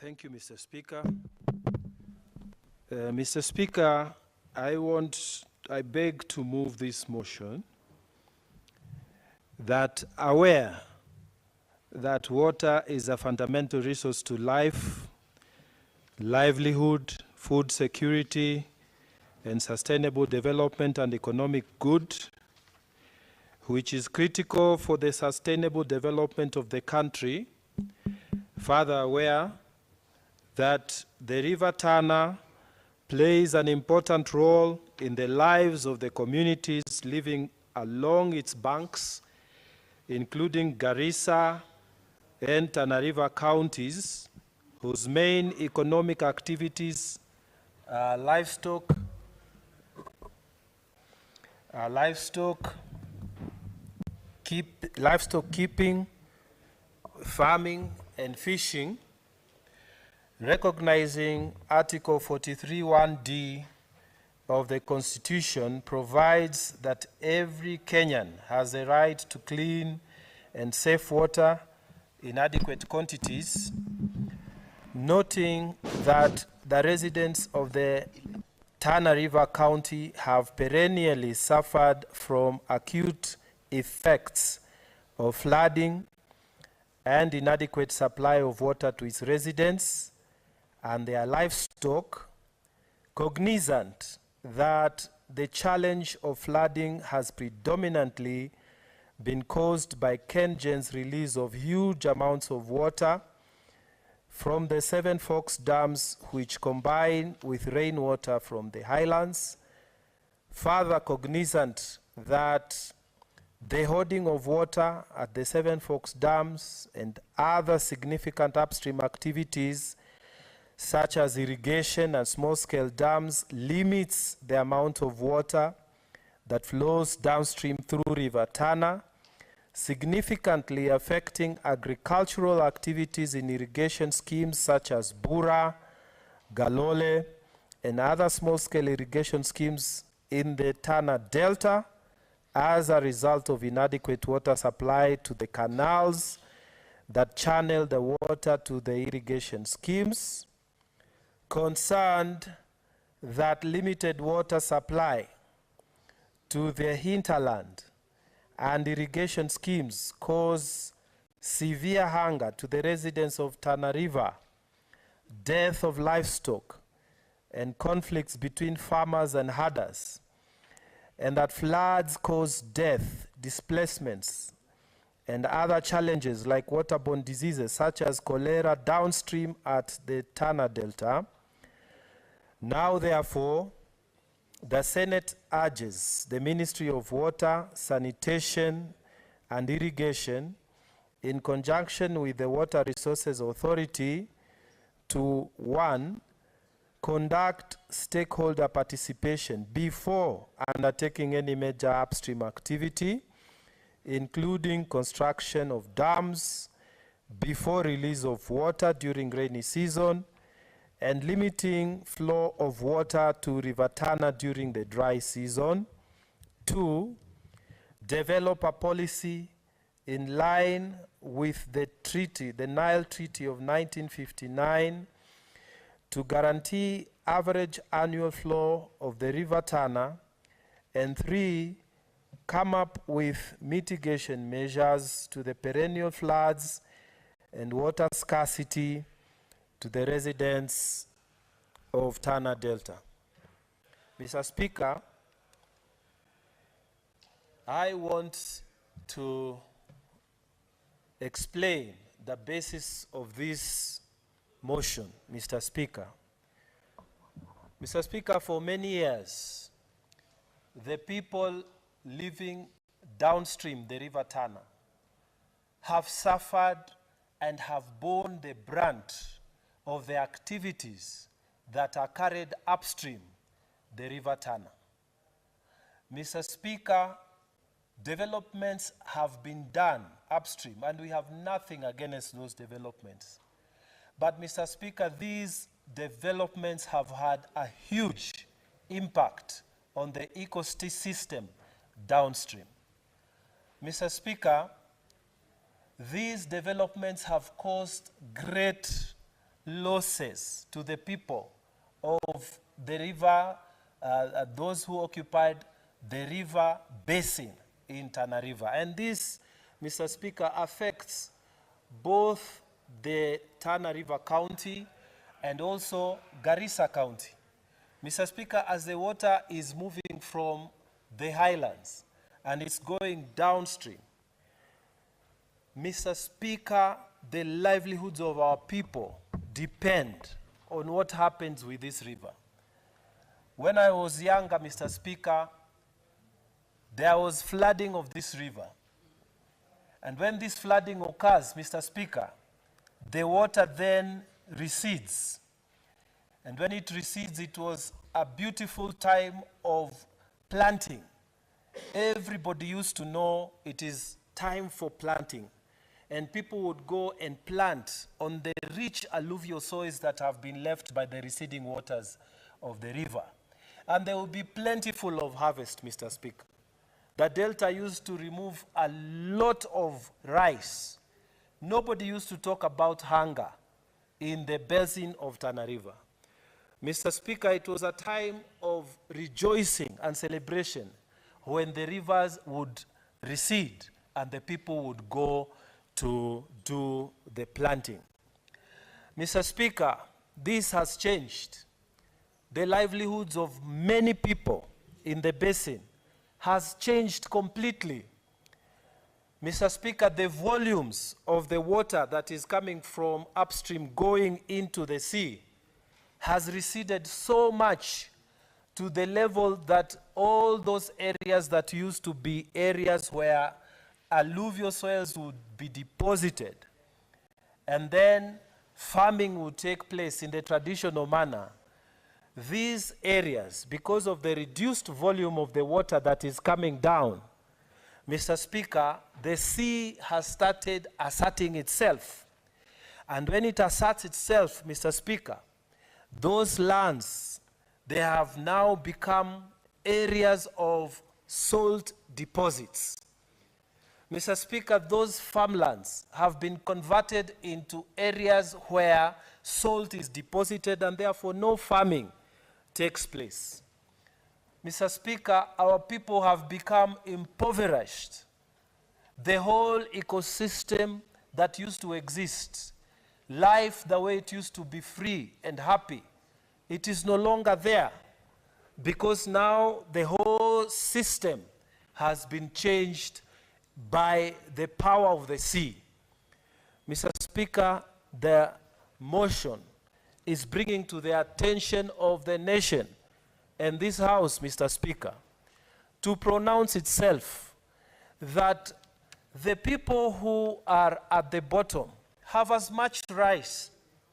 Thank you, Mr. Speaker. Mr. Speaker, I want I beg to move this motion that aware that water is a fundamental resource to life, livelihood, food security, and sustainable development and economic good, which is critical for the sustainable development of the country. Further aware that the River Tana plays an important role in the lives of the communities living along its banks, including Garissa and Tana River counties, whose main economic activities are livestock keeping, farming, and fishing. Recognizing Article 43(1)(d) of the Constitution provides that every Kenyan has a right to clean and safe water in adequate quantities, noting that the residents of the Tana River County have perennially suffered from acute effects of flooding and inadequate supply of water to its residents and their livestock, cognizant that the challenge of flooding has predominantly been caused by KenGen's release of huge amounts of water from the Seven Forks dams, which combine with rainwater from the highlands. Further cognizant that the hoarding of water at the Seven Forks dams and other significant upstream activities such as irrigation and small-scale dams limits the amount of water that flows downstream through River Tana, significantly affecting agricultural activities in irrigation schemes such as Bura, Galole, and other small-scale irrigation schemes in the Tana Delta as a result of inadequate water supply to the canals that channel the water to the irrigation schemes. Concerned that limited water supply to the hinterland and irrigation schemes cause severe hunger to the residents of Tana River, death of livestock, and conflicts between farmers and herders, and that floods cause death, displacements, and other challenges like waterborne diseases such as cholera downstream at the Tana Delta. Now, therefore, the Senate urges the Ministry of Water, Sanitation, and Irrigation, in conjunction with the Water Resources Authority, to 1, conduct stakeholder participation before undertaking any major upstream activity, including construction of dams, before release of water during rainy season, and limiting flow of water to River Tana during the dry season. 2, develop a policy in line with the treaty, the Nile Treaty of 1959, to guarantee average annual flow of the River Tana. And 3, come up with mitigation measures to the perennial floods and water scarcity to the residents of Tana Delta. Mr. Speaker, I want to explain the basis of this motion, Mr. Speaker. Mr. Speaker, for many years, the people living downstream the River Tana have suffered and have borne the brunt of the activities that are carried upstream the River Tana. Mr. Speaker, developments have been done upstream, and we have nothing against those developments. But, Mr. Speaker, these developments have had a huge impact on the ecosystem downstream. Mr. Speaker, these developments have caused great losses to the people of the River those who occupied the river basin in Tana River. And this, Mr. Speaker, affects both the Tana River County and also Garissa County. Mr. Speaker, as the water is moving from the highlands and it's going downstream, Mr. Speaker, the livelihoods of our people depend on what happens with this river. When I was younger, Mr. Speaker, there was flooding of this river. And when this flooding occurs, Mr. Speaker, the water then recedes. And when it recedes, it was a beautiful time of planting. Everybody used to know it is time for planting. And people would go and plant on the rich alluvial soils that have been left by the receding waters of the river. And there will be plentiful of harvest, Mr. Speaker. The Delta used to remove a lot of rice. Nobody used to talk about hunger in the basin of Tana River. Mr. Speaker, it was a time of rejoicing and celebration when the rivers would recede and the people would go to do the planting. Mr. Speaker, this has changed. The livelihoods of many people in the basin has changed completely. Mr. Speaker, the volumes of the water that is coming from upstream going into the sea has receded so much to the level that all those areas that used to be areas where alluvial soils would be deposited and then farming would take place in the traditional manner, these areas, because of the reduced volume of the water that is coming down, Mr. Speaker, the sea has started asserting itself. And when it asserts itself, Mr. Speaker, those lands, they have now become areas of salt deposits. Mr. Speaker, those farmlands have been converted into areas where salt is deposited and therefore no farming takes place. Mr. Speaker, our people have become impoverished. The whole ecosystem that used to exist, life the way it used to be free and happy, it is no longer there because now the whole system has been changed by the power of the sea. Mr. Speaker, the motion is bringing to the attention of the nation and this House, Mr. Speaker, to pronounce itself that the people who are at the bottom have as much right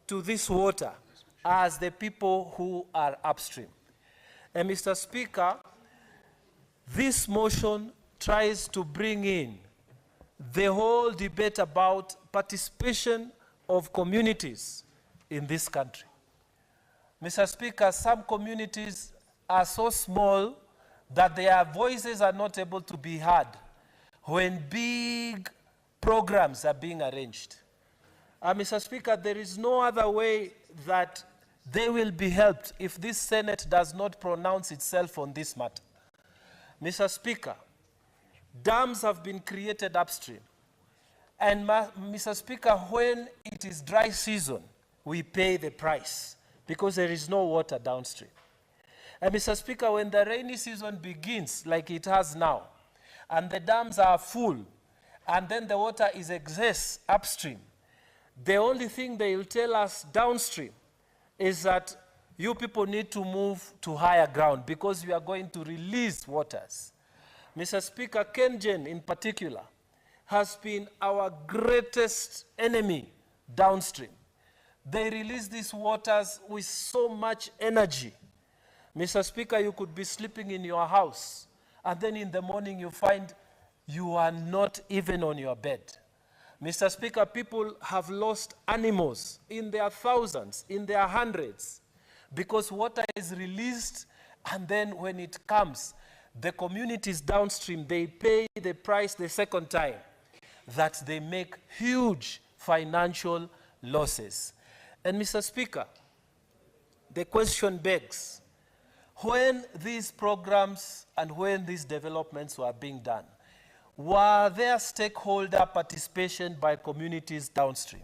to this water as the people who are upstream. And Mr. Speaker, this motion tries to bring in the whole debate about participation of communities in this country. Mr. Speaker, some communities are so small that their voices are not able to be heard when big programs are being arranged. Mr. Speaker, there is no other way that they will be helped if this Senate does not pronounce itself on this matter. Mr. Speaker, dams have been created upstream. And Mr. Speaker, when it is dry season, we pay the price because there is no water downstream. And Mr. Speaker, when the rainy season begins, like it has now, and the dams are full, and then the water is excess upstream, the only thing they will tell us downstream is that you people need to move to higher ground because we are going to release waters. Mr. Speaker, KenGen in particular has been our greatest enemy downstream. They release these waters with so much energy. Mr. Speaker, you could be sleeping in your house, and then in the morning you find you are not even on your bed. Mr. Speaker, people have lost animals in their thousands, in their hundreds, because water is released, and then when it comes, the communities downstream, they pay the price the second time, that they make huge financial losses. And Mr. Speaker, the question begs, when these programs and when these developments were being done, were there stakeholder participation by communities downstream?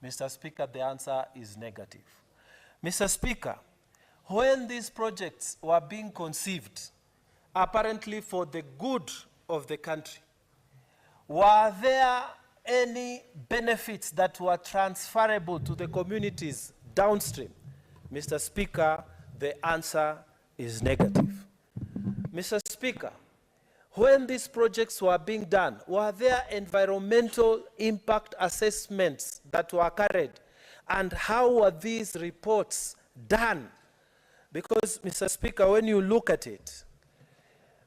Mr. Speaker, the answer is negative. Mr. Speaker, when these projects were being conceived, apparently for the good of the country, were there any benefits that were transferable to the communities downstream? Mr. Speaker, the answer is negative. Mr. Speaker, when these projects were being done, were there environmental impact assessments that were carried? And how were these reports done? Because, Mr. Speaker, when you look at it,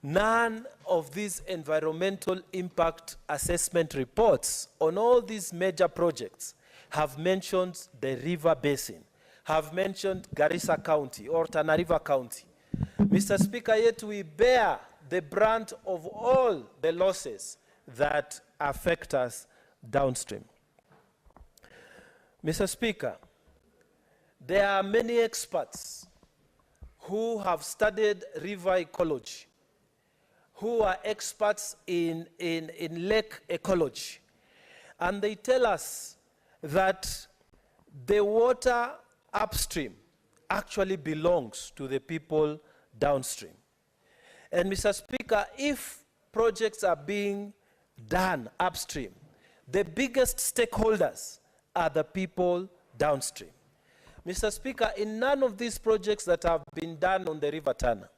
none of these environmental impact assessment reports on all these major projects have mentioned the river basin, have mentioned Garissa County or Tana River County. Mr. Speaker, yet we bear the brunt of all the losses that affect us downstream. Mr. Speaker, there are many experts who have studied river ecology, who are experts in lake ecology, and they tell us that the water upstream actually belongs to the people downstream. And Mr. Speaker, if projects are being done upstream, the biggest stakeholders are the people downstream. Mr. Speaker, in none of these projects that have been done on the River Tana,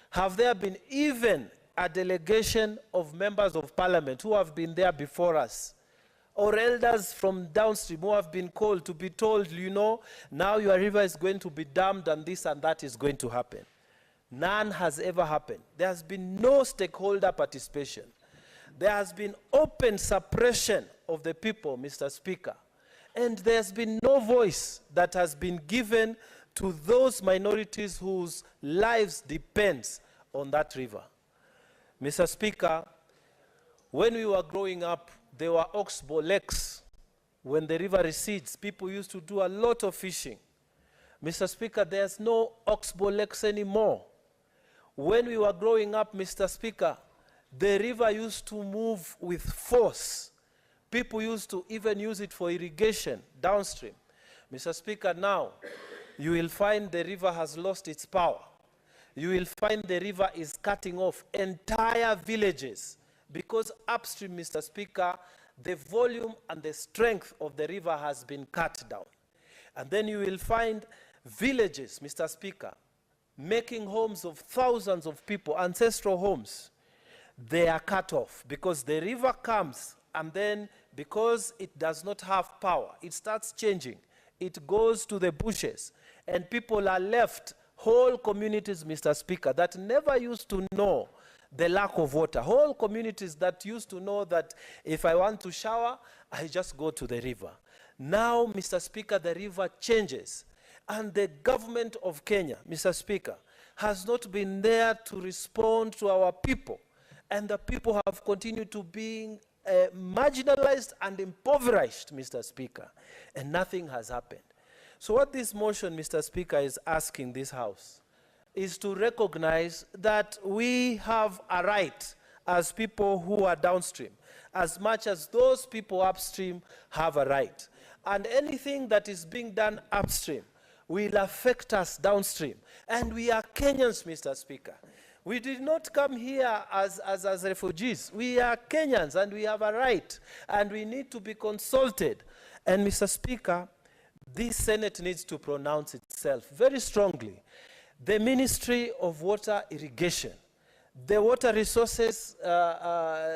have there been even a delegation of members of parliament who have been there before us, or elders from downstream who have been called to be told, you know, now your river is going to be dammed and this and that is going to happen. None has ever happened. There has been no stakeholder participation. There has been open suppression of the people, Mr. Speaker. And there's been no voice that has been given to those minorities whose lives depends on that river. Mr. Speaker, when we were growing up, there were oxbow lakes. When the river recedes, people used to do a lot of fishing. Mr. Speaker, there's no oxbow lakes anymore. When we were growing up, Mr. Speaker, the river used to move with force. People used to even use it for irrigation downstream. Mr. Speaker, now you will find the river has lost its power. You will find the river is cutting off entire villages because upstream, Mr. Speaker, the volume and the strength of the river has been cut down. And then you will find villages, Mr. Speaker, making homes of thousands of people, ancestral homes. They are cut off because the river comes and then because it does not have power, it starts changing. It goes to the bushes and people are left, whole communities, Mr. Speaker, that never used to know the lack of water. Whole communities that used to know that if I want to shower, I just go to the river. Now, Mr. Speaker, the river changes. And the government of Kenya, Mr. Speaker, has not been there to respond to our people. And the people have continued to be marginalized and impoverished, Mr. Speaker. And nothing has happened. So what this motion, Mr. Speaker, is asking this House is to recognize that we have a right as people who are downstream, as much as those people upstream have a right. And anything that is being done upstream will affect us downstream. And we are Kenyans, Mr. Speaker. We did not come here as refugees. We are Kenyans and we have a right and we need to be consulted. And Mr. Speaker, this Senate needs to pronounce itself very strongly. The Ministry of Water Irrigation, the Water Resources, the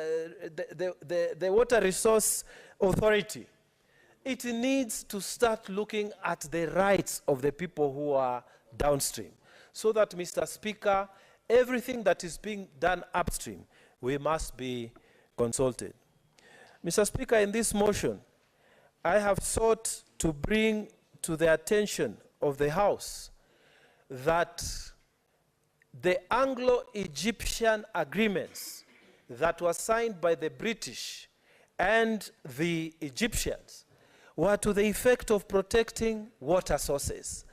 Water Resource Authority, it needs to start looking at the rights of the people who are downstream. So that, Mr. Speaker, everything that is being done upstream, we must be consulted. Mr. Speaker, in this motion, I have sought to bring to the attention of the House that the Anglo-Egyptian agreements that were signed by the British and the Egyptians were to the effect of protecting water sources.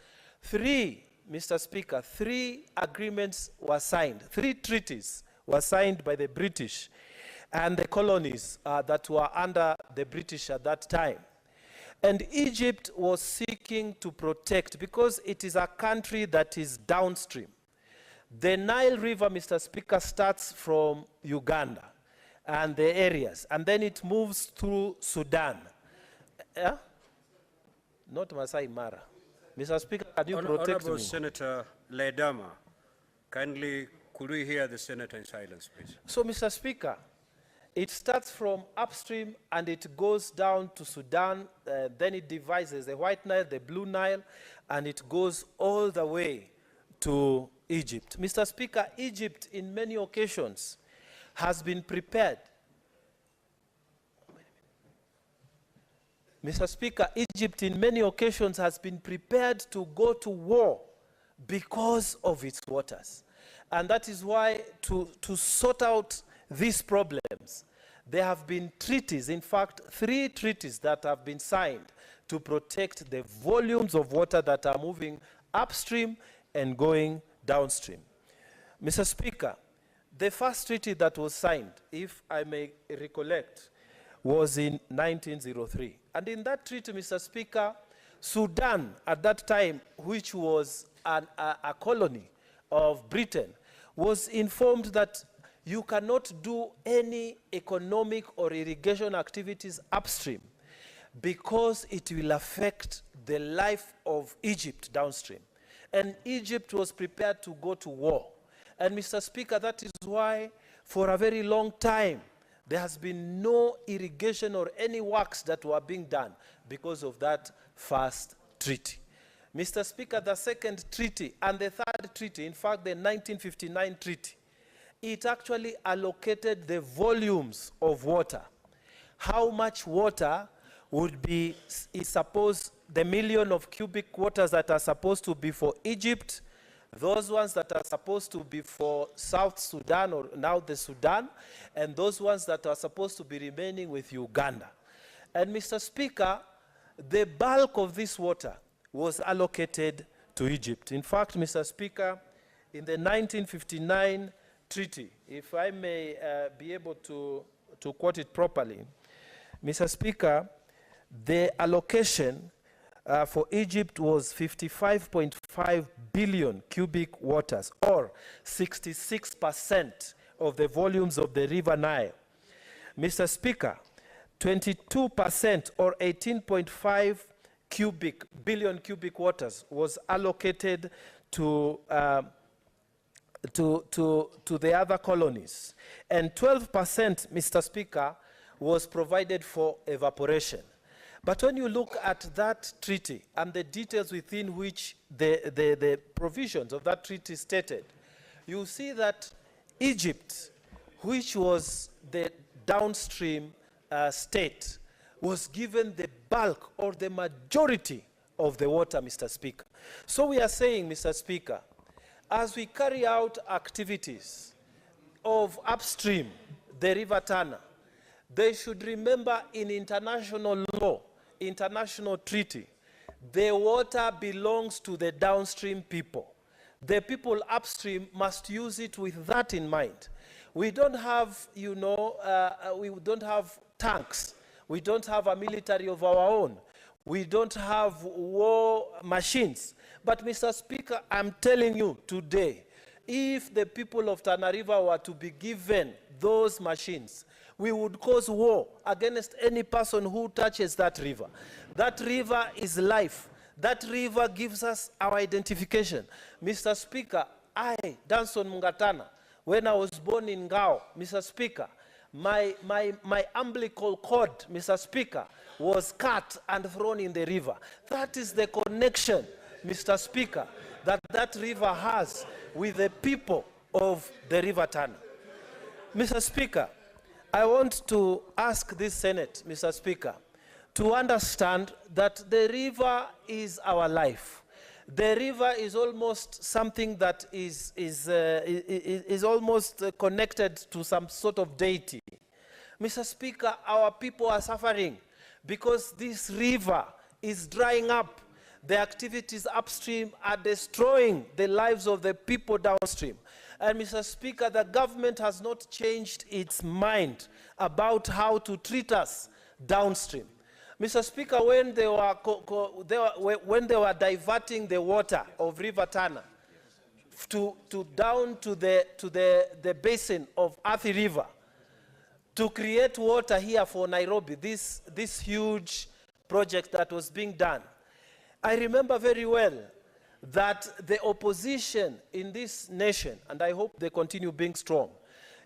3 Mr. Speaker, 3 agreements were signed, 3 treaties were signed by the British and the colonies that were under the British at that time. And Egypt was seeking to protect, because it is a country that is downstream. The Nile River, Mr. Speaker, starts from Uganda and the areas, and then it moves through Sudan. Not Masai Mara. Mr. Speaker, can you protect Honorable me? Senator Ledama, kindly could we hear the senator in silence, please? So, Mr. Speaker, it starts from upstream and it goes down to Sudan, then it divides the White Nile, the Blue Nile, and it goes all the way to Egypt. Mr. Speaker, Egypt in many occasions has been prepared. Mr. Speaker, Egypt in many occasions has been prepared to go to war because of its waters. And that is why to sort out these problems, there have been treaties, in fact, 3 treaties that have been signed to protect the volumes of water that are moving upstream and going downstream. Mr. Speaker, the first treaty that was signed, if I may recollect, was in 1903. And in that treaty, Mr. Speaker, Sudan at that time, which was a colony of Britain, was informed that you cannot do any economic or irrigation activities upstream because it will affect the life of Egypt downstream. And Egypt was prepared to go to war. And Mr. Speaker, that is why for a very long time, there has been no irrigation or any works that were being done because of that first treaty. Mr. Speaker, the second treaty and the third treaty, in fact, the 1959 treaty, it actually allocated the volumes of water. How much water would be, is supposed, the million of cubic waters that are supposed to be for Egypt, those ones that are supposed to be for South Sudan, or now the Sudan, and those ones that are supposed to be remaining with Uganda. And Mr. Speaker, the bulk of this water was allocated to Egypt. In fact, Mr. Speaker, in the 1959 treaty, if I may be able to quote it properly, Mr. Speaker, the allocation for Egypt was 55.5 billion cubic waters, or 66% of the volumes of the River Nile. Mr. Speaker, 22% or 18.5 billion cubic waters was allocated to the other colonies. And 12%, Mr. Speaker, was provided for evaporation. But when you look at that treaty and the details within which the provisions of that treaty stated, you see that Egypt, which was the downstream state, was given the bulk or the majority of the water, Mr. Speaker. So we are saying, Mr. Speaker, as we carry out activities of upstream, the River Tana, they should remember in international law, international treaty, the water belongs to the downstream people. The people upstream must use it with that in mind. We don't have, you know, we don't have tanks. We don't have a military of our own. We don't have war machines. But, Mr. Speaker, I'm telling you today, if the people of Tana River were to be given those machines, we would cause war against any person who touches that river. That river is life. That river gives us our identification. Mr. Speaker, I, Danson Mungatana, when I was born in Ngao, Mr. Speaker, my umbilical cord, Mr. Speaker, was cut and thrown in the river. That is the connection, Mr. Speaker, that river has with the people of the River Tana. Mr. Speaker, I want to ask this Senate, Mr. Speaker, to understand that the river is our life. The river is almost something that is almost connected to some sort of deity. Mr. Speaker, our people are suffering because this river is drying up. the activities upstream are destroying the lives of the people downstream. And Mr. Speaker, the government has not changed its mind about how to treat us downstream. Mr. Speaker, when they were diverting the water of River Tana down to the basin of Athi River to create water here for Nairobi, this huge project that was being done, I remember very well that the opposition in this nation, and I hope they continue being strong,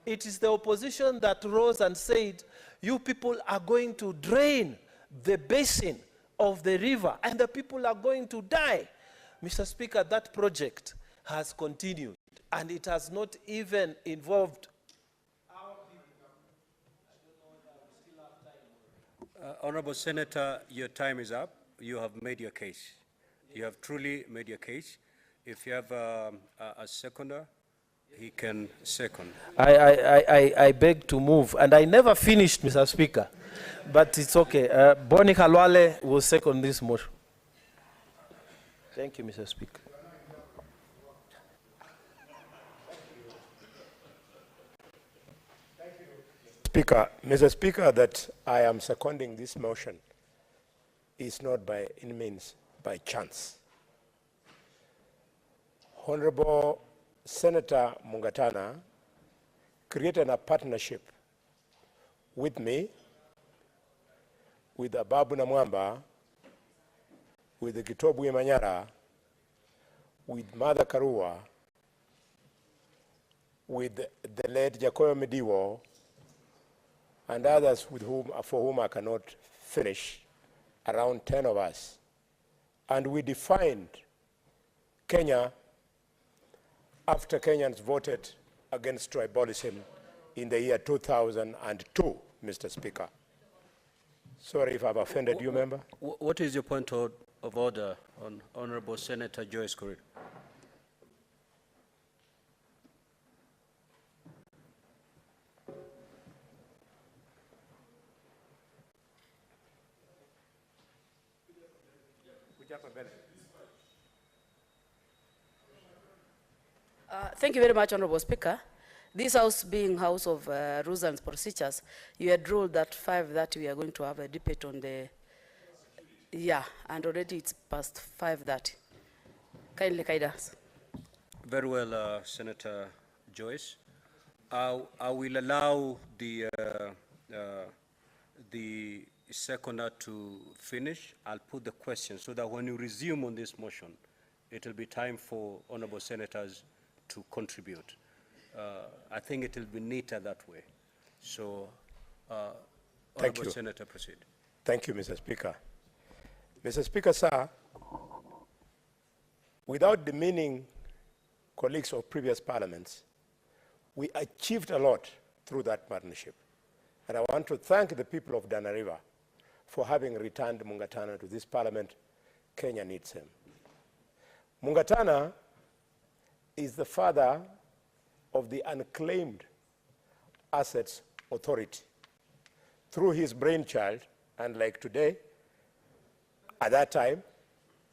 it is the opposition that rose and said, you people are going to drain the basin of the river and the people are going to die. Mr. Speaker, that project has continued and it has not even involved our people. Honorable Senator, your time is up. You have made your case. You have truly made your case. If you have a seconder, he can second. I beg to move, and I never finished, Mr. Speaker, but it's okay. Boni Khalwale will second this motion. Thank you, Mr. Speaker. Mr. Speaker, that I am seconding this motion is not by any means by chance. Honorable Senator Mungatana created a partnership with me, with Ababu Namwamba, with the Gitobu Manyora, with Mother Karua, with the late Jacoyo Mediwo, and others for whom I cannot finish, around 10 of us. And we defined Kenya after Kenyans voted against tribalism in the year 2002, Mr. Speaker. Sorry if I've offended you, member. What is your point of order on Honorable Senator Joyce Korir? Thank you very much, Honorable Speaker. This House being House of Rules and Procedures, you had ruled that 5:30 we are going to have a debate on the, and already it's past 5:30. Kindly guide us. Very well, Senator Joyce. I will allow the seconder to finish. I'll put the question so that when you resume on this motion, it will be time for honorable senators to contribute. I think it will be neater that way. So, Honorable Senator, proceed. Thank you, Mr. Speaker. Mr. Speaker, sir, without demeaning colleagues of previous parliaments, we achieved a lot through that partnership. And I want to thank the people of Tana River for having returned Mungatana to this parliament. Kenya needs him. Mungatana is the father of the Unclaimed Assets Authority. Through his brainchild, and like today, at that time,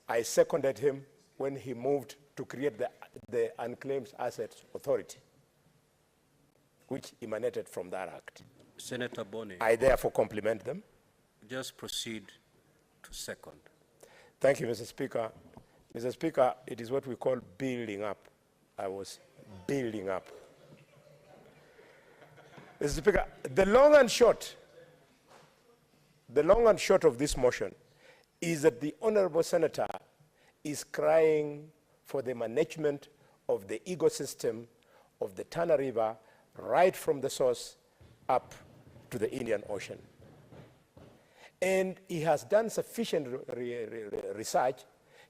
I seconded him when he moved to create the Unclaimed Assets Authority, which emanated from that act. Senator Boni. I therefore compliment them. Just proceed to second. Thank you, Mr. Speaker. Mr. Speaker, it is what we call building up. I was building up. Mr. Speaker, the long and short of this motion is that the Honorable Senator is crying for the management of the ecosystem of the Tana River right from the source up to the Indian Ocean. And he has done sufficient research.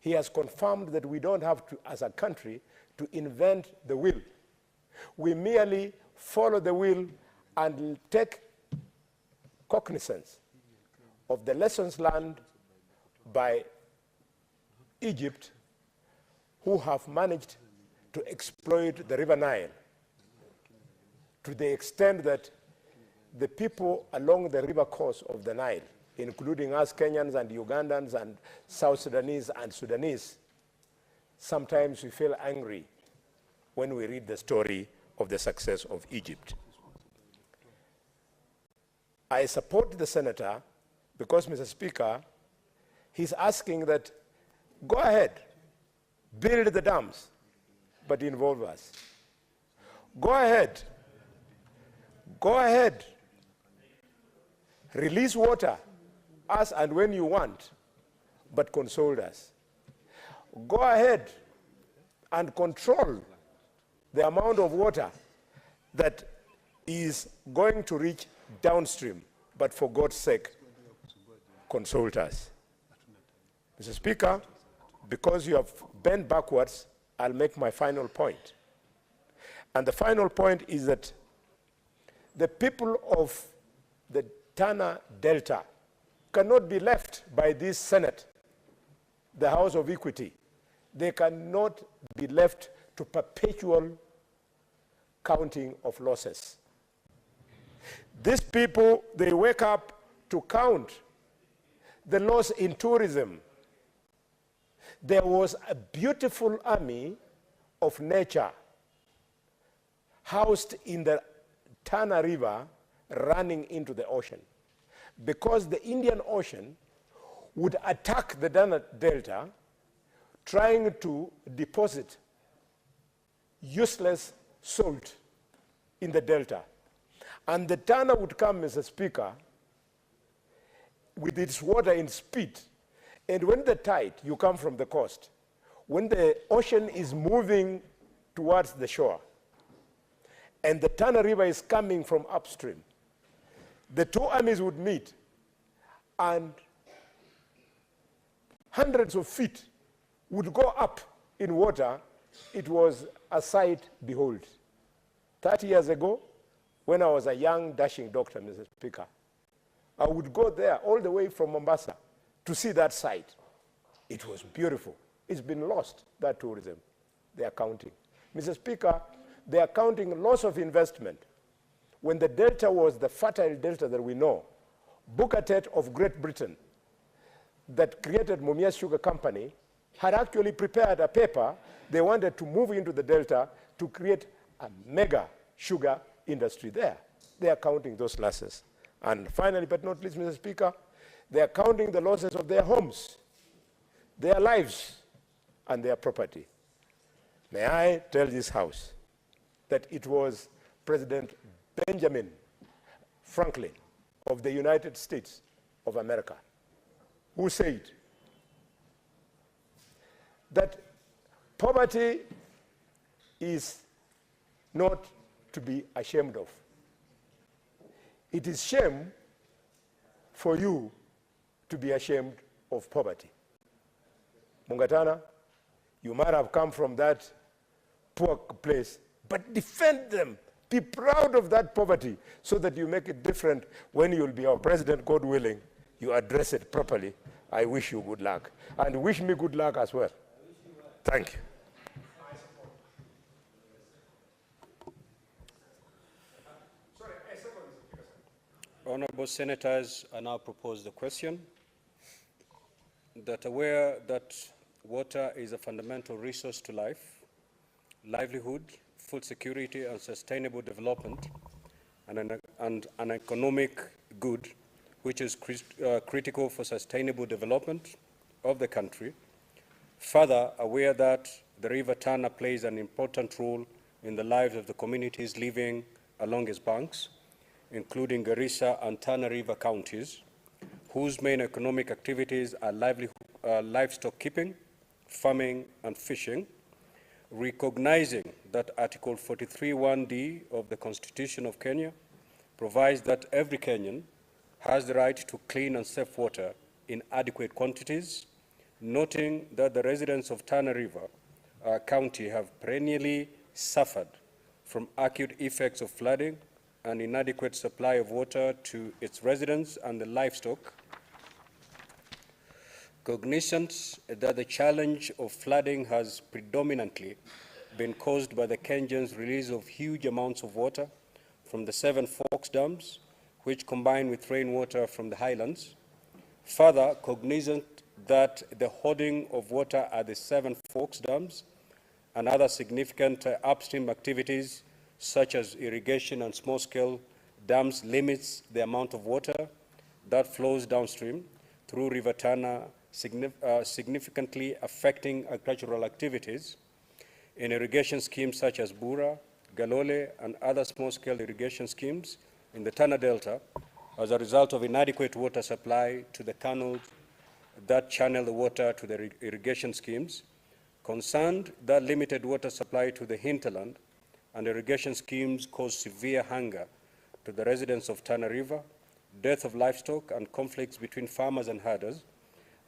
He has confirmed that we don't have to, as a country, to invent the wheel. We merely follow the wheel and take cognizance of the lessons learned by Egypt, who have managed to exploit the River Nile to the extent that the people along the river course of the Nile including us Kenyans and Ugandans and South Sudanese and Sudanese, sometimes we feel angry when we read the story of the success of Egypt. I support the senator because, Mr. Speaker, he's asking that go ahead, build the dams, but involve us. Go ahead, release water as and when you want, but console us. Go ahead and control the amount of water that is going to reach downstream, but for God's sake, consult us. Mr. Speaker, because you have bent backwards, I'll make my final point. And the final point is that the people of the Tana Delta cannot be left by this Senate, the House of Equity. They cannot be left to perpetual counting of losses. These people, they wake up to count the loss in tourism. There was a beautiful army of nature housed in the Tana River running into the ocean, because the Indian Ocean would attack the Tana Delta trying to deposit useless salt in the delta. And the Tana would come, Mr. Speaker, with its water in speed. And when the tide, you come from the coast, when the ocean is moving towards the shore, and the Tana River is coming from upstream, the two armies would meet, and hundreds of feet would go up in water. It was a sight to behold. 30 years ago, when I was a young, dashing doctor, Mr. Speaker, I would go there all the way from Mombasa to see that sight. It was beautiful. It's been lost, that tourism. They are counting. Mr. Speaker, they are counting loss of investment. When the delta was the fertile delta that we know, Booker Tet of Great Britain, that created Mumias Sugar Company, had actually prepared a paper. They wanted to move into the delta to create a mega sugar industry there. They are counting those losses. And finally, but not least, Mr. Speaker, they are counting the losses of their homes, their lives, and their property. May I tell this House that it was President Benjamin Franklin of the United States of America who said that poverty is not to be ashamed of. It is shame for you to be ashamed of poverty. Mungatana, you might have come from that poor place, but defend them. Be proud of that poverty so that you make it different when you'll be our president, God willing. You address it properly. I wish you good luck. And wish me good luck as well. Thank you. Honorable Senators, I now propose the question that aware that water is a fundamental resource to life, livelihood, food security, and sustainable development, and an economic good which is critical for sustainable development of the country. Further, aware that the River Tana plays an important role in the lives of the communities living along its banks, including Garissa and Tana River counties, whose main economic activities are livestock keeping, farming, and fishing, recognizing that Article 43(1)(d) of the Constitution of Kenya provides that every Kenyan has the right to clean and safe water in adequate quantities, noting that the residents of Tana River County have perennially suffered from acute effects of flooding and inadequate supply of water to its residents and the livestock. Cognizant that the challenge of flooding has predominantly been caused by the Kenyans' release of huge amounts of water from the 7 Forks dams, which combine with rainwater from the highlands, Further, cognizant that the hoarding of water at the Seven Forks dams and other significant upstream activities such as irrigation and small-scale dams limits the amount of water that flows downstream through River Tana, significantly affecting agricultural activities in irrigation schemes such as Bura, Galole, and other small-scale irrigation schemes in the Tana Delta as a result of inadequate water supply to the canals that channel the water to the irrigation schemes, concerned that limited water supply to the hinterland and irrigation schemes cause severe hunger to the residents of Tana River, death of livestock and conflicts between farmers and herders,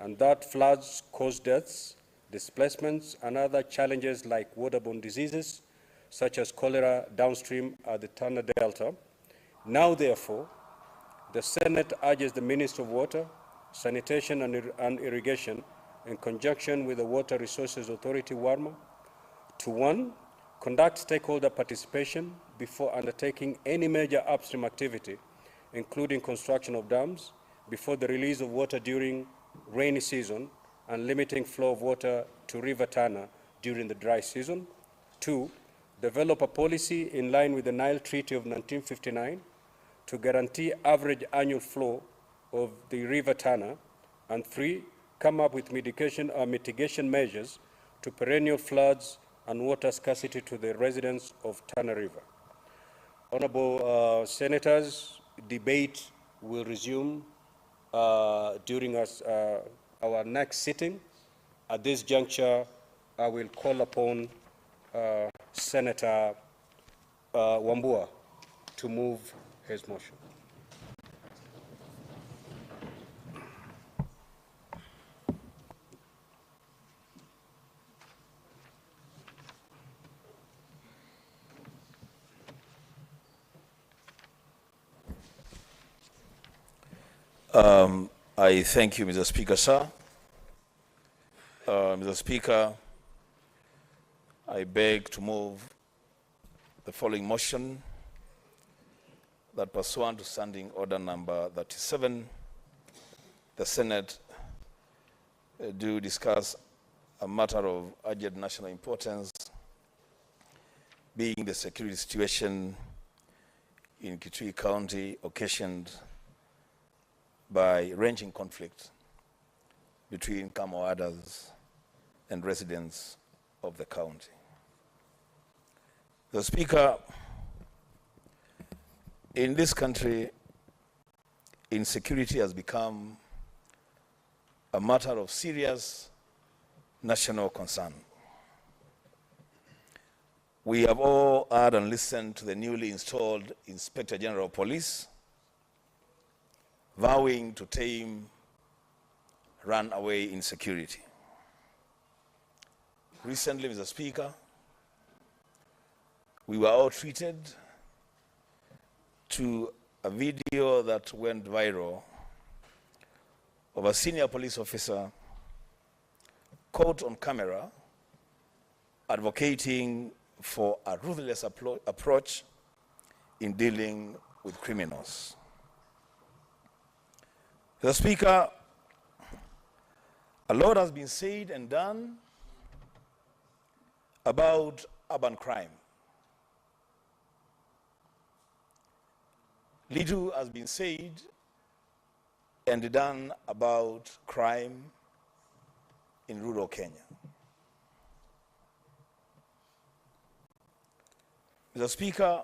and that floods cause deaths, displacements, and other challenges like waterborne diseases such as cholera downstream at the Tana Delta. Now, therefore, the Senate urges the Minister of Water, Sanitation and Irrigation, in conjunction with the Water Resources Authority, WARMA, to 1, conduct stakeholder participation before undertaking any major upstream activity, including construction of dams, before the release of water during rainy season and limiting flow of water to River Tana during the dry season. 2, develop a policy in line with the Nile Treaty of 1959 to guarantee average annual flow of the River Tana. And 3, come up with mitigation measures to perennial floods and water scarcity to the residents of Tana River. Honorable Senators, debate will resume during our next sitting. At this juncture, I will call upon Senator Wambua to move his motion. I thank you, Mr. Speaker, sir. Mr. Speaker, I beg to move the following motion that pursuant to Standing Order number 37, the Senate do discuss a matter of urgent national importance, being the security situation in Kitui County occasioned by ranging conflict between Kamoadas and residents of the county. The Speaker, in this country, insecurity has become a matter of serious national concern. We have all heard and listened to the newly installed Inspector General of Police vowing to tame runaway insecurity. Recently, Mr. Speaker, we were all treated to a video that went viral of a senior police officer caught on camera advocating for a ruthless approach in dealing with criminals. The Speaker, a lot has been said and done about urban crime. Little has been said and done about crime in rural Kenya. Mr. Speaker,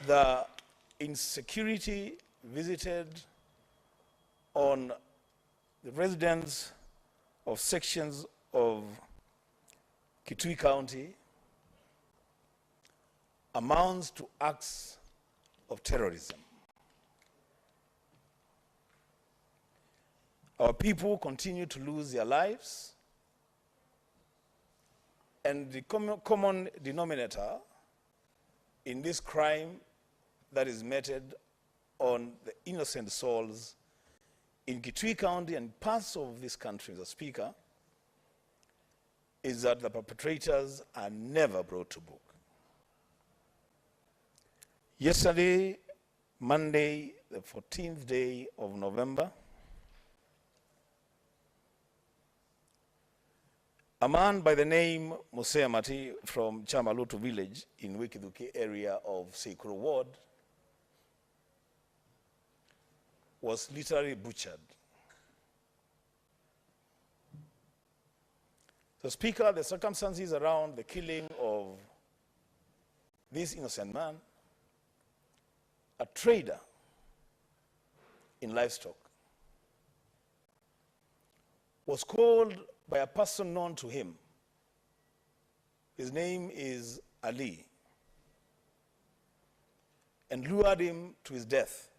the insecurity visited on the residents of sections of Kitui County amounts to acts of terrorism. Our people continue to lose their lives, and the common denominator in this crime that is meted on the innocent souls in Kitui County and parts of this country, Mr. Speaker, is that the perpetrators are never brought to book. Yesterday, Monday, the 14th day of November, A man by the name Musea Mati from Chamalutu village in Wikiduki area of Seikuru ward was literally butchered. So, Speaker, the circumstances around the killing of this innocent man, a trader in livestock, was called by a person known to him. His name is Ali, and lured him to his death.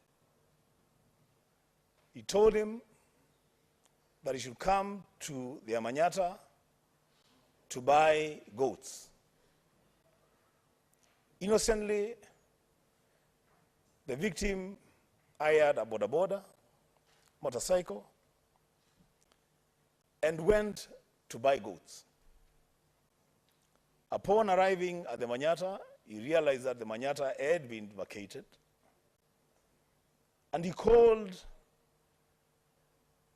He told him that he should come to the Manyata to buy goats. Innocently, the victim hired a boda motorcycle and went to buy goats. Upon arriving at the Manyata, he realized that the Manyata had been vacated, and he called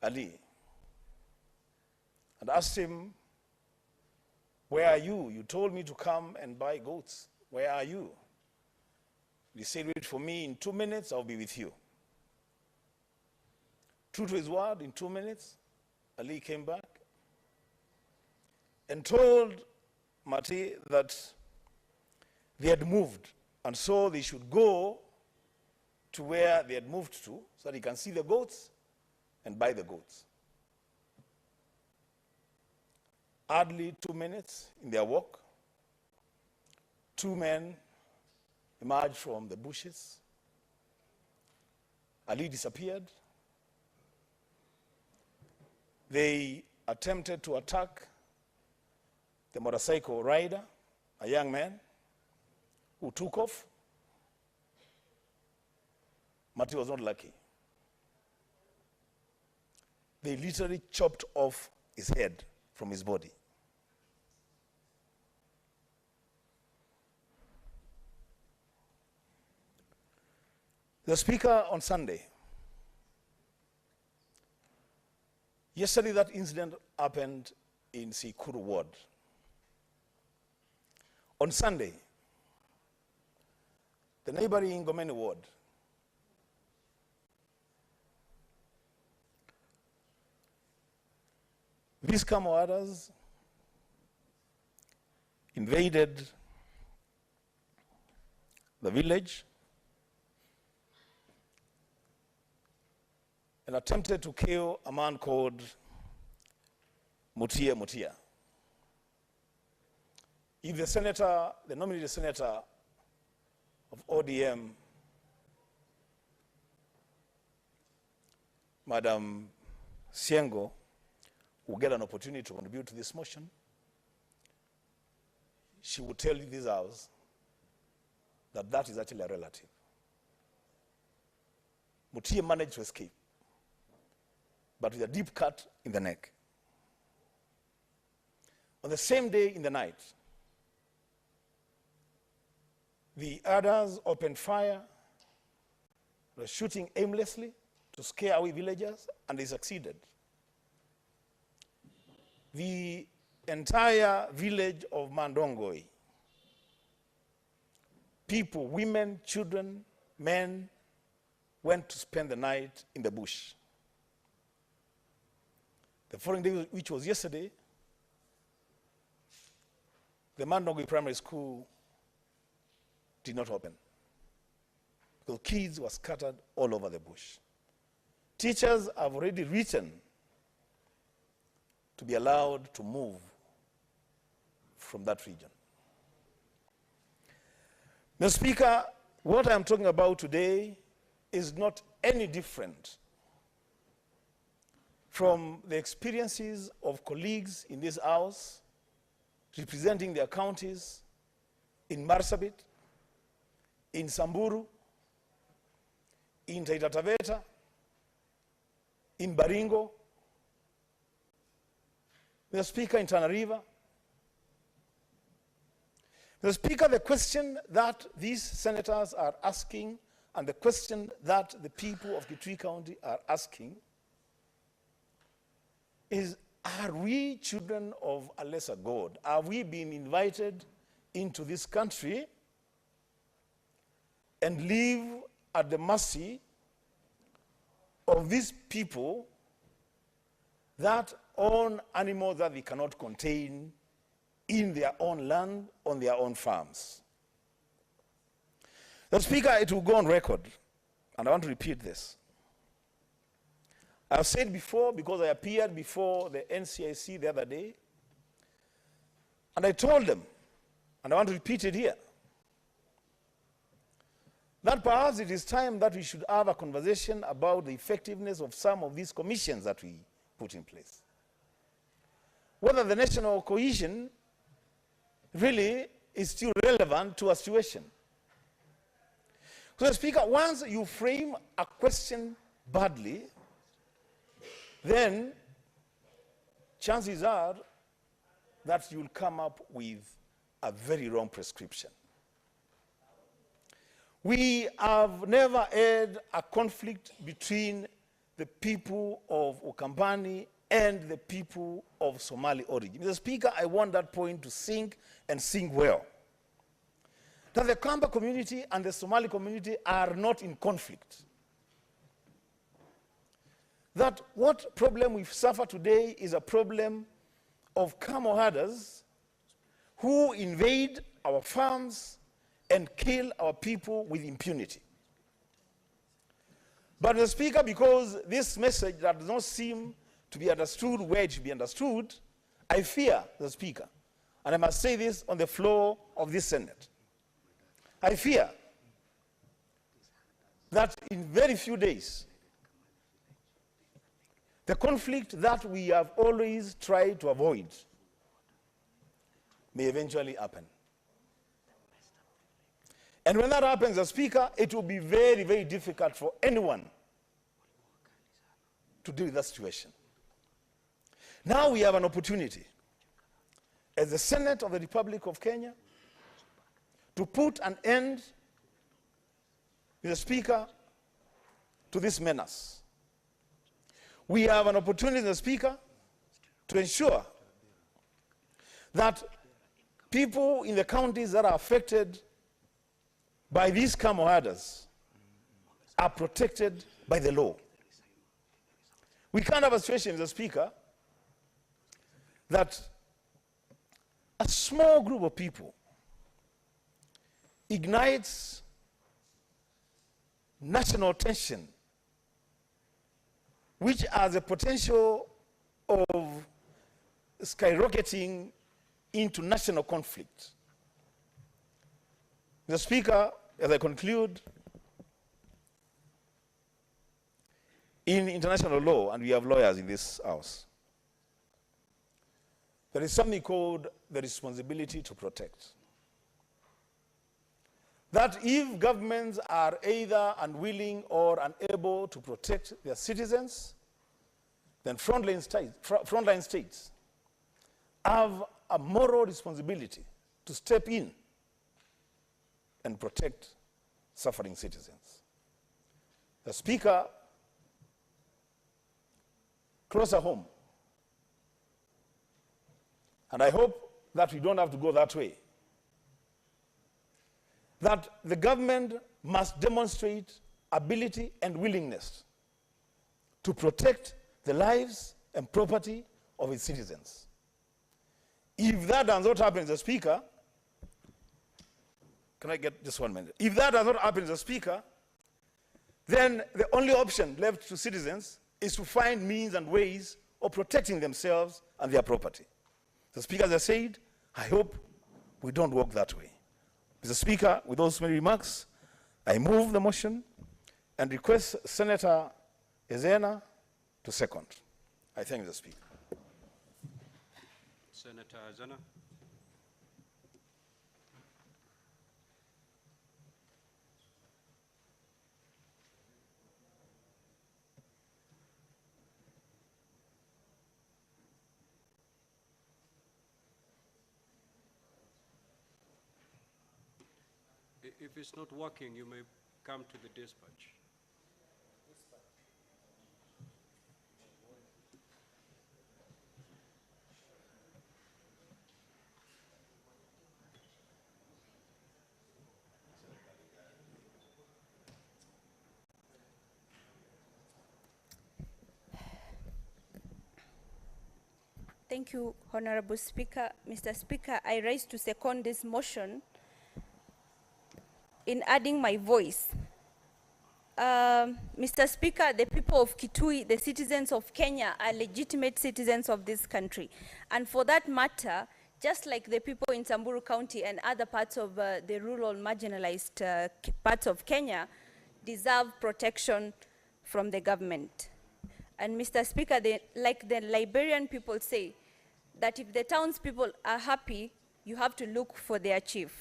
Ali and asked him, "Where are you? You told me to come and buy goats. Where are you?" He said, "Wait for me. In 2 minutes, I'll be with you." True to his word, in 2 minutes, Ali came back and told Mati that they had moved, and so they should go to where they had moved to so that he can see the goats and buy the goats. Hardly 2 minutes in their walk, 2 men emerged from the bushes. Ali disappeared. They attempted to attack the motorcycle rider, a young man, who took off. Mati was not lucky. They literally chopped off his head from his body. The Speaker, on Sunday, yesterday that incident happened in Seikuru ward. On Sunday, the neighboring Ngomeni ward, these Kamoadas invaded the village and attempted to kill a man called Mutia. If the senator, the nominated senator of ODM, Madam Siengo, will get an opportunity to contribute to this motion, she will tell this house that that is actually a relative. Mutia managed to escape, but with a deep cut in the neck. On the same day in the night, the others opened fire, were shooting aimlessly to scare away villagers, and they succeeded. The entire village of Mandongoi, people, women, children, men, went to spend the night in the bush. The following day, which was yesterday, the Mandongoi Primary School did not open because kids were scattered all over the bush. Teachers have already written to be allowed to move from that region. Mr. Speaker, what I'm talking about today is not any different from the experiences of colleagues in this House representing their counties in Marsabit, in Samburu, in Taita Taveta, in Baringo, Mr. Speaker, in Tana River. Mr. Speaker, the question that these senators are asking and the question that the people of Kitui County are asking is, are we children of a lesser God? Are we being invited into this country and live at the mercy of these people that own animals that they cannot contain in their own land, on their own farms? The Speaker, it will go on record, and I want to repeat this. I've said before, because I appeared before the NCIC the other day, and I told them, and I want to repeat it here, that perhaps it is time that we should have a conversation about the effectiveness of some of these commissions that we put in place. Whether the national cohesion really is still relevant to our situation. So, Speaker, once you frame a question badly, then chances are that you'll come up with a very wrong prescription. We have never had a conflict between the people of Ukambani and the people of Somali origin. Mr. Speaker, I want that point to sink and sink well. That the Kamba community and the Somali community are not in conflict. That what problem we suffer today is a problem of camel herders who invade our farms and kill our people with impunity. But Mr. Speaker, because this message that does not seem to be understood where it should be understood, I fear, Mr. Speaker, and I must say this on the floor of this Senate, I fear that in very few days, the conflict that we have always tried to avoid may eventually happen. And when that happens, as Speaker, it will be very, very difficult for anyone to deal with that situation. Now we have an opportunity, as the Senate of the Republic of Kenya, to put an end, Mr. Speaker, to this menace. We have an opportunity, Mr. Speaker, to ensure that people in the counties that are affected by these camel herders are protected by the law. We can't have a situation, Mr. Speaker, that a small group of people ignites national tension, which has a potential of skyrocketing into national conflict. Mr. Speaker, as I conclude, in international law, and we have lawyers in this house, there is something called the responsibility to protect. That if governments are either unwilling or unable to protect their citizens, then frontline states have a moral responsibility to step in and protect suffering citizens. The Speaker, closer home, and I hope that we don't have to go that way, that the government must demonstrate ability and willingness to protect the lives and property of its citizens. If that does not happen, Mr. Speaker, can I get just 1 minute? If that does not happen, Mr. Speaker, then the only option left to citizens is to find means and ways of protecting themselves and their property. The Speaker, as I said, I hope we don't walk that way. Mr. Speaker, with those many remarks, I move the motion and request Senator Ezena to second. I thank the Speaker. Senator Ezena. If it's not working, you may come to the dispatch. Thank you, Honorable Speaker. Mr. Speaker, I rise to second this motion in adding my voice. Mr. Speaker, the people of Kitui, the citizens of Kenya, are legitimate citizens of this country. And for that matter, just like the people in Samburu County and other parts of the rural marginalized parts of Kenya, deserve protection from the government. And Mr. Speaker, like the Liberian people say, that if the townspeople are happy, you have to look for their chief.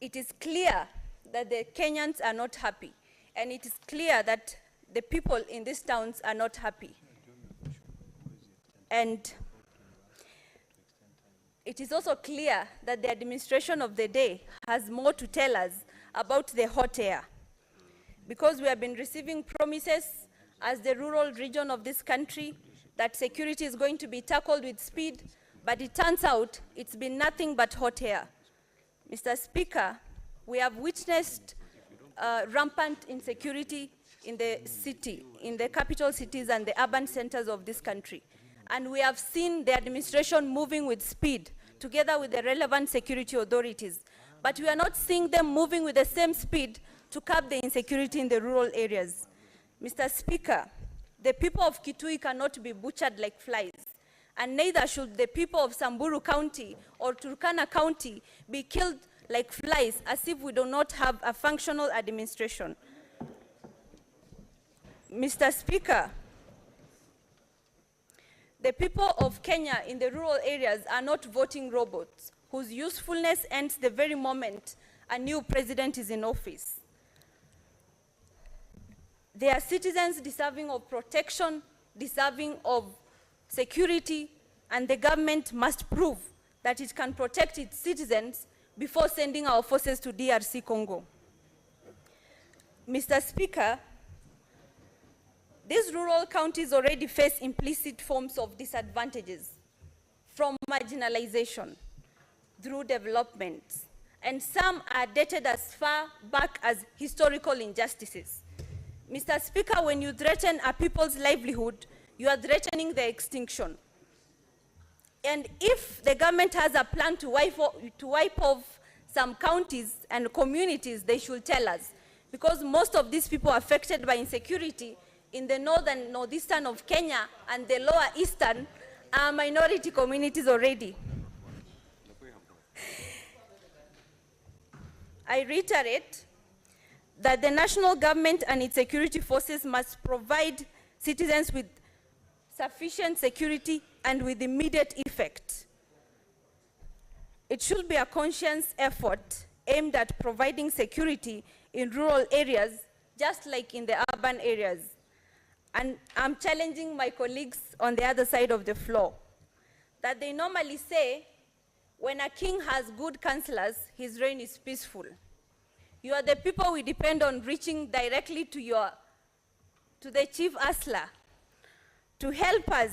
It is clear that the Kenyans are not happy, and it is clear that the people in these towns are not happy. And it is also clear that the administration of the day has more to tell us about the hot air, because we have been receiving promises as the rural region of this country that security is going to be tackled with speed, but it turns out it's been nothing but hot air. Mr. Speaker, we have witnessed rampant insecurity in the city, in the capital cities and the urban centers of this country. And we have seen the administration moving with speed, together with the relevant security authorities. But we are not seeing them moving with the same speed to curb the insecurity in the rural areas. Mr. Speaker, the people of Kitui cannot be butchered like flies, and neither should the people of Samburu County or Turkana County be killed like flies as if we do not have a functional administration. Mr. Speaker, the people of Kenya in the rural areas are not voting robots whose usefulness ends the very moment a new president is in office. They are citizens deserving of protection, deserving of security, and the government must prove that it can protect its citizens before sending our forces to DRC Congo. Mr. Speaker, these rural counties already face implicit forms of disadvantages, from marginalization through development, and some are dated as far back as historical injustices. Mr. Speaker, when you threaten a people's livelihood, you are threatening their extinction. And if the government has a plan to wipe off some counties and communities, they should tell us. Because most of these people affected by insecurity in the northern, northeastern of Kenya and the lower eastern are minority communities already. I reiterate that the national government and its security forces must provide citizens with sufficient security and with immediate effect. It should be a conscious effort aimed at providing security in rural areas, just like in the urban areas. And I'm challenging my colleagues on the other side of the floor, that they normally say, when a king has good counselors, his reign is peaceful. You are the people we depend on reaching directly to the chief Asla to help us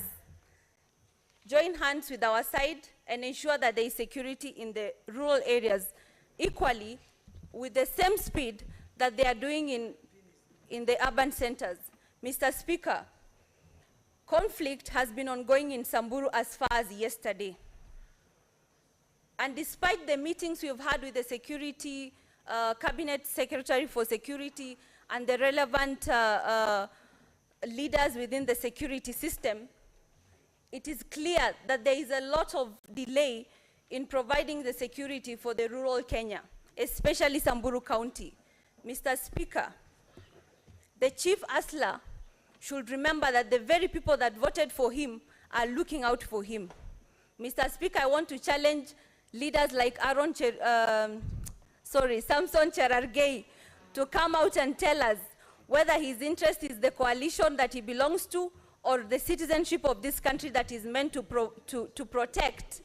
join hands with our side and ensure that there is security in the rural areas equally with the same speed that they are doing in the urban centers. Mr. Speaker, conflict has been ongoing in Samburu as far as yesterday. And despite the meetings we've had with the security Cabinet Secretary for Security and the relevant leaders within the security system, it is clear that there is a lot of delay in providing the security for the rural Kenya, especially Samburu County. Mr. Speaker, the Chief Asla should remember that the very people that voted for him are looking out for him. Mr. Speaker, I want to challenge leaders like Samson Cherargei to come out and tell us whether his interest is the coalition that he belongs to or the citizenship of this country that is meant to protect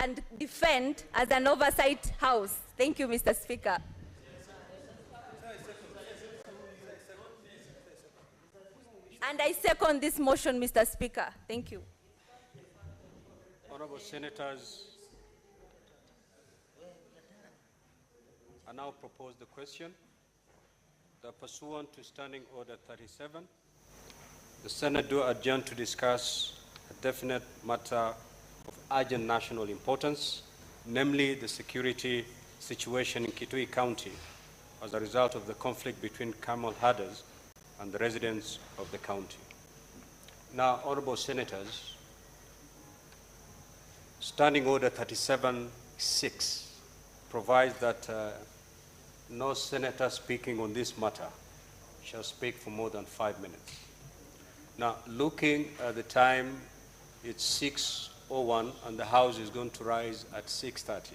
and defend as an oversight house. Thank you, Mr. Speaker. And I second this motion, Mr. Speaker. Thank you. Honorable Senators, I now propose the question that pursuant to Standing Order 37, the Senate do adjourn to discuss a definite matter urgent national importance, namely the security situation in Kitui County as a result of the conflict between camel herders and the residents of the county. Now, honorable senators, Standing Order 37-6 provides that no senator speaking on this matter shall speak for more than 5 minutes. Now, looking at the time, it's 6:01 and the House is going to rise at 6:30.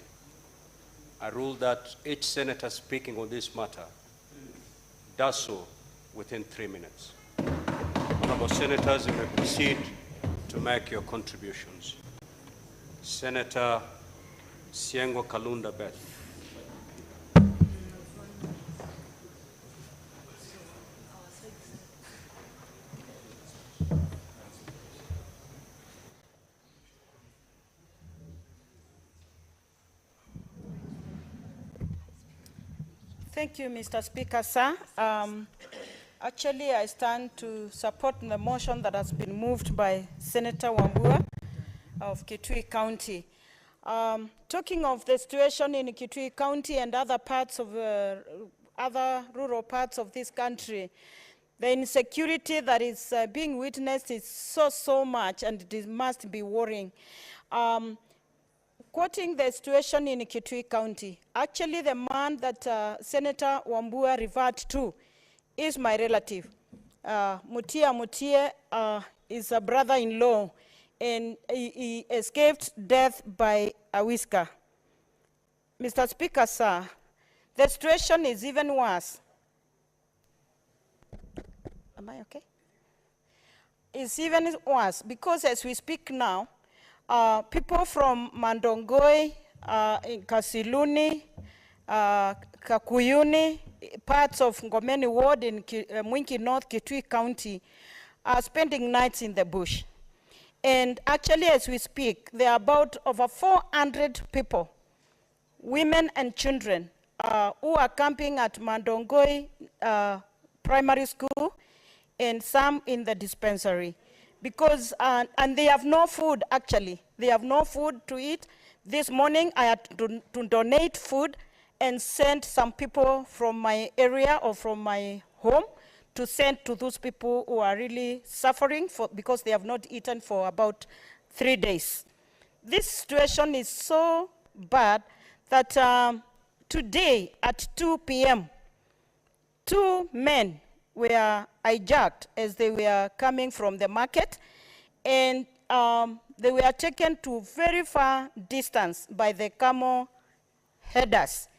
I rule that each senator speaking on this matter does so within 3 minutes. Honorable senators, you may proceed to make your contributions. Senator Siengo Kalunda Beth. Thank you, Mr. Speaker, sir. Actually, I stand to support the motion that has been moved by Senator Wambua of Kitui County. Talking of the situation in Kitui County and other parts of other rural parts of this country, the insecurity that is being witnessed is so much, and it must be worrying. Quoting the situation in Kitui County, actually the man that Senator Wambua referred to is my relative. Mutie is a brother-in-law, and he escaped death by a whisker. Mr. Speaker, sir, the situation is even worse. Am I okay? It's even worse because as we speak now, people from Mandongoi, Kasiluni, Kakuyuni, parts of Ngomeni Ward in Mwingi North, Kitui County, are spending nights in the bush. And actually, as we speak, there are about over 400 people, women and children, who are camping at Mandongoi Primary School and some in the dispensary. Because, and they have no food, actually. They have no food to eat. This morning, I had to donate food and send some people from my area or from my home to send to those people who are really suffering because they have not eaten for about 3 days. This situation is so bad that today at 2 p.m., 2 men were hijacked as they were coming from the market, and they were taken to very far distance by the camel herders.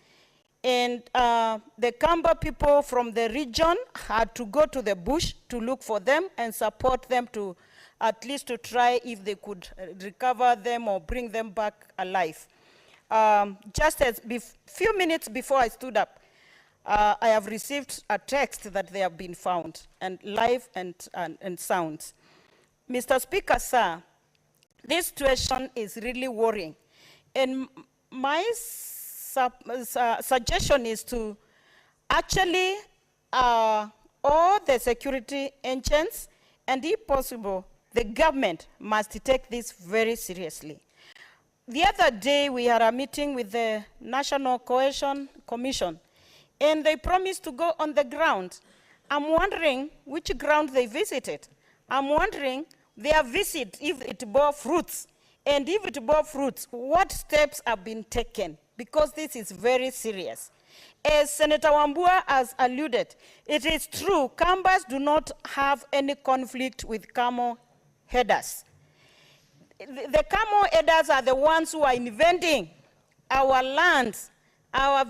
And the Kamba people from the region had to go to the bush to look for them and support them to at least to try if they could recover them or bring them back alive. Just as few minutes before I stood up, I have received a text that they have been found, and live and sound. Mr. Speaker, sir, this situation is really worrying. And my suggestion is to actually all the security agents, and if possible, the government must take this very seriously. The other day, we had a meeting with the National Cohesion Commission, and they promised to go on the ground. I'm wondering which ground they visited. I'm wondering their visit, if it bore fruits, and if it bore fruits, what steps have been taken? Because this is very serious. As Senator Wambua has alluded, it is true, Kambas do not have any conflict with camel herders. The camel herders are the ones who are invading our lands, our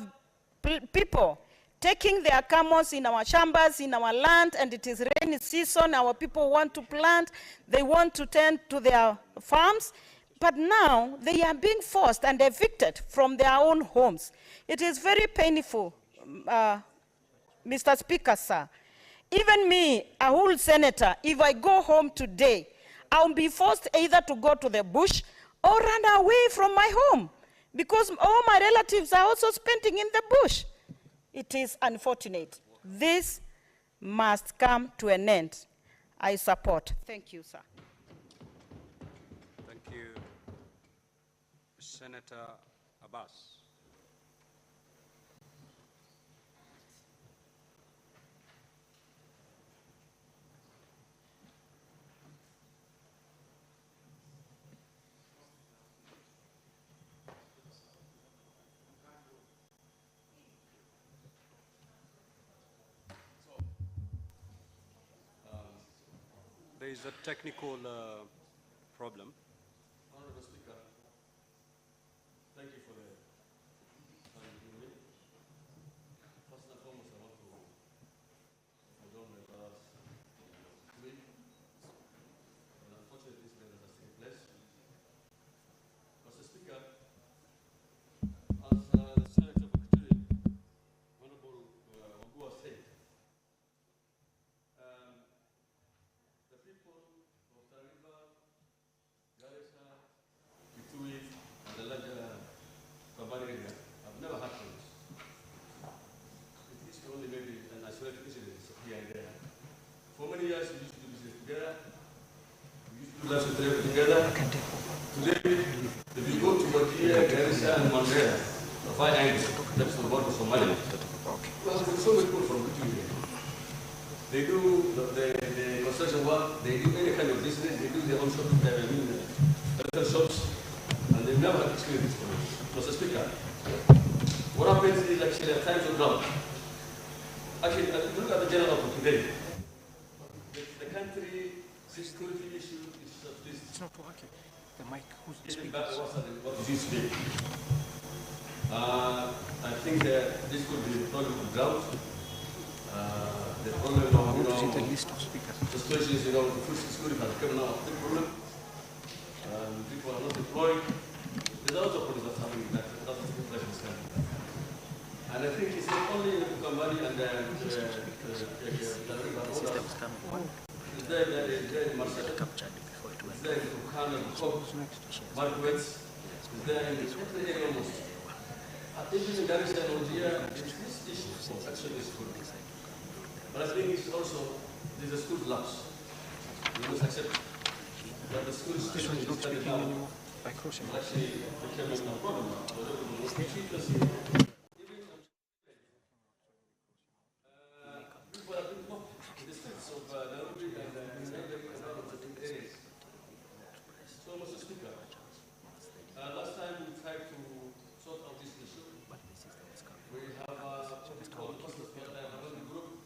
people, taking their camels in our chambers, in our land, and it is rainy season, our people want to plant, they want to tend to their farms, but now they are being forced and evicted from their own homes. It is very painful, Mr. Speaker, sir. Even me, a whole senator, if I go home today, I'll be forced either to go to the bush or run away from my home because all my relatives are also spending in the bush. It is unfortunate. This must come to an end. I support. Thank you, sir. Thank you. Senator Abbas. There is a technical problem. Honorable Speaker, thank you for the time you gave me. First and foremost, I want to condone my brother's tweet. And unfortunately, this event has taken place. Mr. Speaker, as the Senator for Kitui, Honorable Uhuru said, the people of Tarifa, Garissa, Kitui, and the larger Kabari area have never had problems. It is only maybe an isolated incident here and there. For many years, we used to do business together. We used to do lunch together. Today, if you go to Wajir, Garissa, and Mandera, the 5 angles, that's the border of Somalia. Well, there's so many people from Kitui here. They do the construction work, they do any kind of business, they do their own shops, their shops, and they've never had experience for it. Mr. Speaker, what happens is actually at times of drought. Actually, look at the general of today. The country security issue is this. It's not working. The mic, who's speaking? What did you speak? I think that this could be the problem of drought. The problem of, the list of speakers. The situation is, the food security has become now a big problem. People are not employed. There's a lot of problems that's happening in this country. And I think it's not only in Kambani and the system is coming. It's there in Marseille. It's there in Ukana, Marquets. It's there in every area almost. Even in Garissa and Ojia, there's this issue of actually school. But I think it's also, there's a school lapse. You must accept that the school system is studied now. Actually became a problem. People have been up in the streets of Nairobi and areas. So, Mr. Speaker, last time we tried to sort out this issue. We have what we call the group.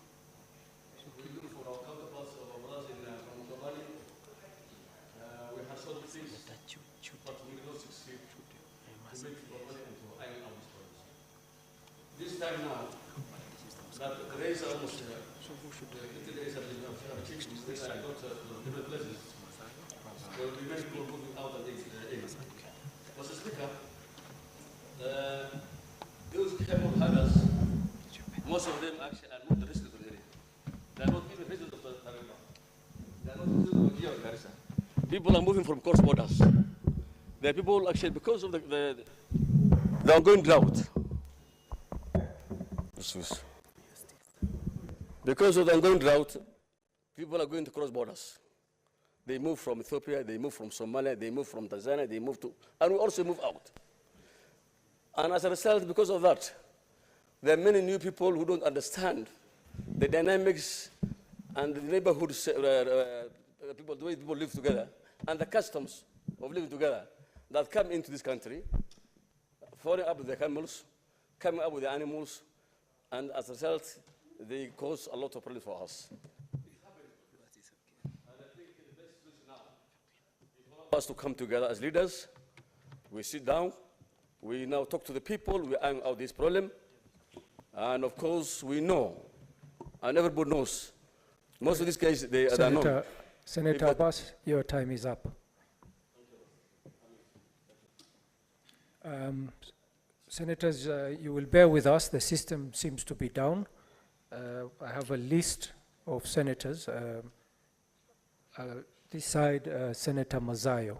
We look for our counterparts of our brothers in Mutembei. We have solved things, but we did not succeed to make properly and to iron out these problems. This time now, that the race are almost here, the race have achieved this and got to different places. There will be many people moving out and in. Mr. Speaker, those camel herders, most of them actually are not the residents of the area. They are not even residents of Tarifa. They are not residents of Garissa. People are moving from cross borders. There are people actually, because of the ongoing drought. Because of the ongoing drought, people are going to cross borders. They move from Ethiopia, they move from Somalia, they move from Tanzania, they move to, and we also move out. And as a result, because of that, there are many new people who don't understand the dynamics and the neighborhood people, the way people live together, and the customs of living together that come into this country, falling up with the camels, coming up with the animals, and as a result, they cause a lot of problems for us. Us to come together as leaders, we sit down, we now talk to the people, we iron out this problem, and of course we know, and everybody knows, most of these cases they are known. Senator Abbas, your time is up. Senators, you will bear with us, the system seems to be down. I have a list of senators. This side, Senator Mazayo.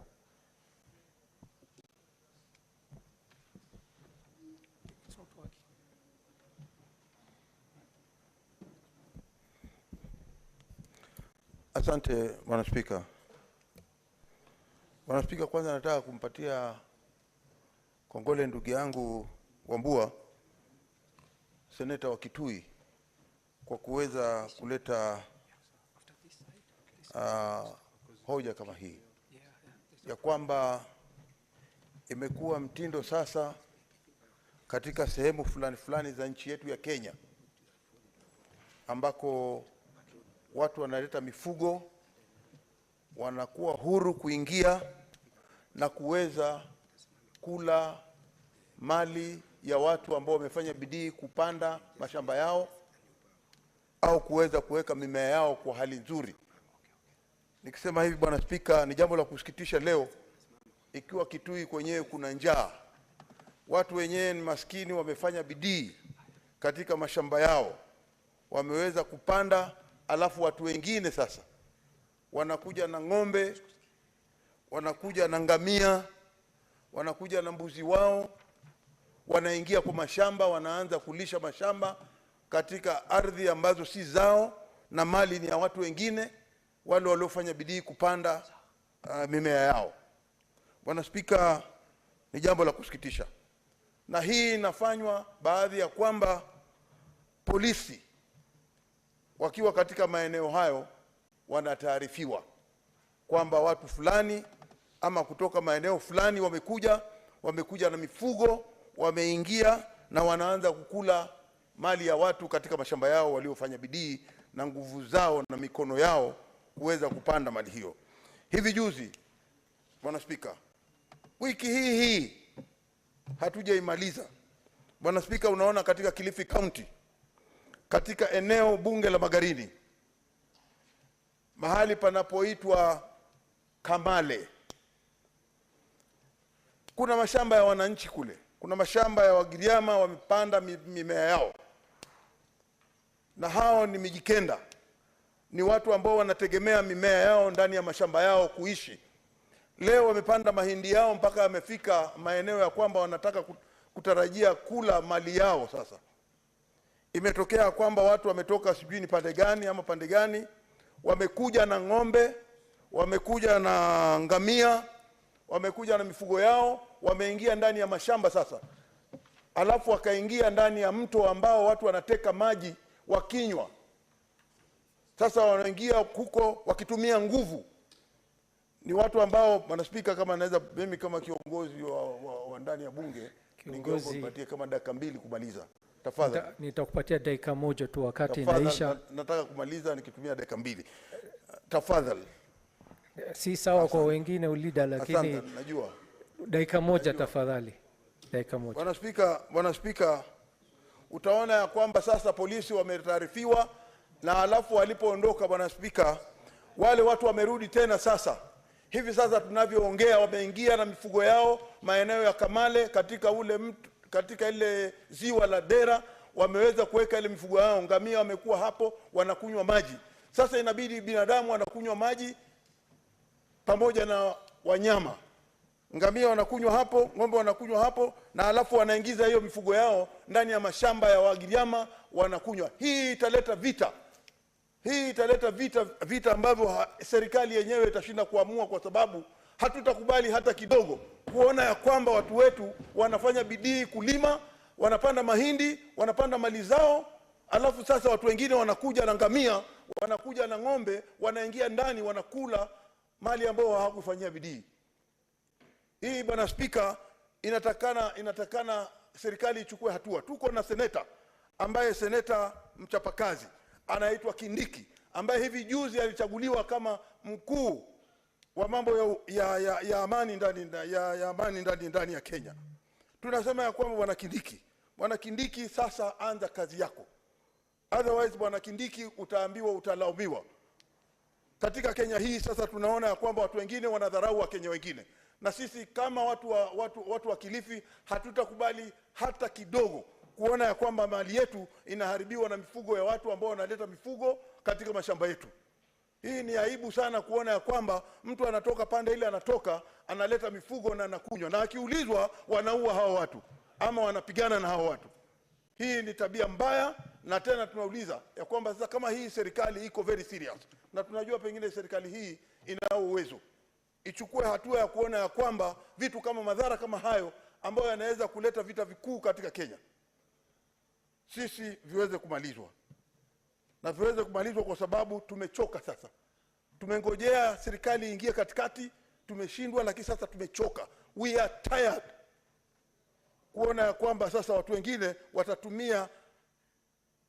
Asante, Bwana Spika. Bwana Spika, kwanza nataka kumpatia kongole ndugu yangu Wambua, seneta wa Kitui, kwa kuweza kuleta hoja kama hii ya kwamba imekuwa mtindo sasa katika sehemu fulani fulani za nchi yetu ya Kenya ambako watu wanaleta mifugo, wanakuwa huru kuingia na kuweza kula mali ya watu ambao wamefanya bidii kupanda mashamba yao au kuweza kuweka mimea yao kwa hali nzuri. Nikisema hivi Bwana Spika, ni jambo la kusikitisha leo ikiwa Kitui kwenyewe kuna njaa. Watu wenyewe ni maskini, wamefanya bidii katika mashamba yao, wameweza kupanda, alafu watu wengine sasa wanakuja na ng'ombe, wanakuja na ngamia, wanakuja na mbuzi wao, wanaingia kwa mashamba, wanaanza kulisha mashamba katika ardhi ambazo si zao na mali ni ya watu wengine wale waliofanya bidii kupanda mimea yao. Bwana Spika, ni jambo la kusikitisha. Na hii inafanywa baadhi ya kwamba polisi wakiwa katika maeneo hayo wanataarifiwa kwamba watu fulani ama kutoka maeneo fulani wamekuja na mifugo, wameingia na wanaanza kukula mali ya watu katika mashamba yao waliofanya bidii na nguvu zao na mikono yao kuweza kupanda mali hiyo. Hivi juzi Bwana Spika, wiki hii hatujaimaliza Bwana Spika, unaona katika Kilifi County, katika eneo bunge la Magarini, mahali panapoitwa Kamale, kuna mashamba ya wananchi kule, kuna mashamba ya Wagiriama wamepanda mimea yao, na hao ni Mijikenda, ni watu ambao wanategemea mimea yao ndani ya mashamba yao kuishi. Leo wamepanda mahindi yao mpaka yamefika maeneo ya kwamba wanataka kutarajia kula mali yao. Sasa imetokea kwamba watu wametoka sijui ni pande gani ama pande gani, wamekuja na ng'ombe, wamekuja na ngamia, wamekuja na mifugo yao, wameingia ndani ya mashamba sasa. Alafu wakaingia ndani ya mto ambao watu wanateka maji wakinywa. Sasa wanaingia huko wakitumia nguvu. Ni watu ambao Bwana Spika, kama naweza mimi kama kiongozi wa ndani ya bunge, ningeomba nipatie kama dakika 2 kumaliza. Tafadhali. Nitakupatia dakika 1 tu, wakati inaisha. Nataka kumaliza nikitumia dakika 2. Tafadhali. Si sawa kwa wengine ulida, lakini asante, najua. Dakika 1 tafadhali. Dakika 1. Bwana Spika, utaona ya kwamba sasa polisi wametaarifiwa, na alafu walipoondoka Bwana Spika, wale watu wamerudi tena sasa. Hivi sasa tunavyoongea wameingia na mifugo yao maeneo ya Kamale katika ile ziwa la Dera, wameweza kuweka ile mifugo yao. Ngamia wamekuwa hapo wanakunywa maji. Sasa inabidi binadamu wanakunywa maji pamoja na wanyama. Ngamia wanakunywa hapo, ng'ombe wanakunywa hapo, na alafu wanaingiza hiyo mifugo yao ndani ya mashamba ya Wagiriama wanakunywa. Hii italeta vita. Hii italeta vita ambavyo serikali yenyewe itashinda kuamua, kwa sababu hatutakubali hata kidogo kuona ya kwamba watu wetu wanafanya bidii kulima, wanapanda mahindi, wanapanda mali zao, alafu sasa watu wengine wanakuja na ngamia, wanakuja na ng'ombe, wanaingia ndani wanakula mali ambayo hawakufanyia bidii. Hii Bwana Spika, inatakana serikali ichukue hatua. Tuko na seneta ambaye seneta mchapakazi anaitwa Kindiki, ambaye hivi juzi alichaguliwa kama mkuu wa mambo ya amani ndani ya Kenya. Tunasema ya kwamba Bwana Kindiki, sasa anza kazi yako. Otherwise Bwana Kindiki utaambiwa, utalaumiwa. Katika Kenya hii sasa tunaona ya kwamba watu wengine wanadharau wa Kenya wengine, na sisi kama watu wa Kilifi hatutakubali hata kidogo kuona ya kwamba mali yetu inaharibiwa na mifugo ya watu ambao wanaleta mifugo katika mashamba yetu. Hii ni aibu sana kuona ya kwamba mtu anatoka pande ile, analeta mifugo na anakunywa, na akiulizwa wanaua hao watu ama wanapigana na hao watu. Hii ni tabia mbaya, na tena tunauliza ya kwamba sasa kama hii serikali iko very serious, na tunajua pengine serikali hii inao uwezo, ichukue hatua ya kuona ya kwamba vitu kama madhara kama hayo ambayo yanaweza kuleta vita vikuu katika Kenya, sisi viweze kumalizwa. Na viweze kumalizwa kwa sababu tumechoka sasa. Tumengojea serikali ingie katikati, tumeshindwa, lakini sasa tumechoka. We are tired. Kuona ya kwamba sasa watu wengine watatumia